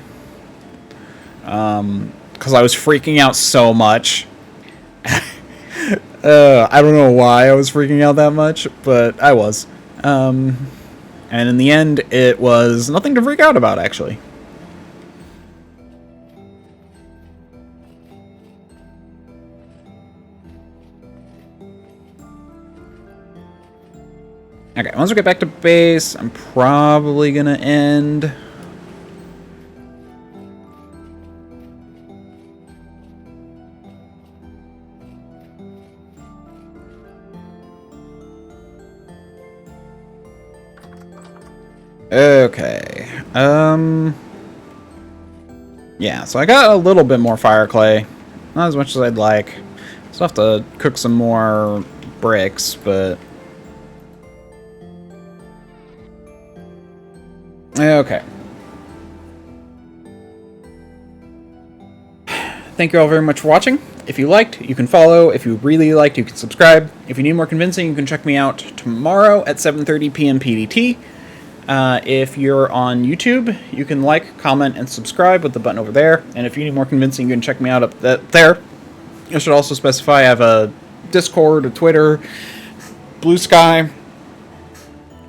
Speaker 1: Because I was freaking out so much. I don't know why I was freaking out that much, but I was. And in the end, it was nothing to freak out about, actually. Okay, once we get back to base, I'm probably gonna end. Okay. Yeah, so I got a little bit more fire clay. Not as much as I'd like. Still have to cook some more bricks, but... Okay. Thank you all very much for watching. If you liked, you can follow. If you really liked, you can subscribe. If you need more convincing, you can check me out tomorrow at 7:30 p.m. PDT. If you're on YouTube, you can like, comment, and subscribe with the button over there. And if you need more convincing, you can check me out up there. I should also specify I have a Discord, a Twitter, Blue Sky.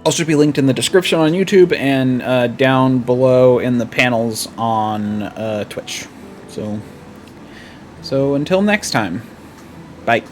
Speaker 1: All should be linked in the description on YouTube and down below in the panels on Twitch. So until next time, bye.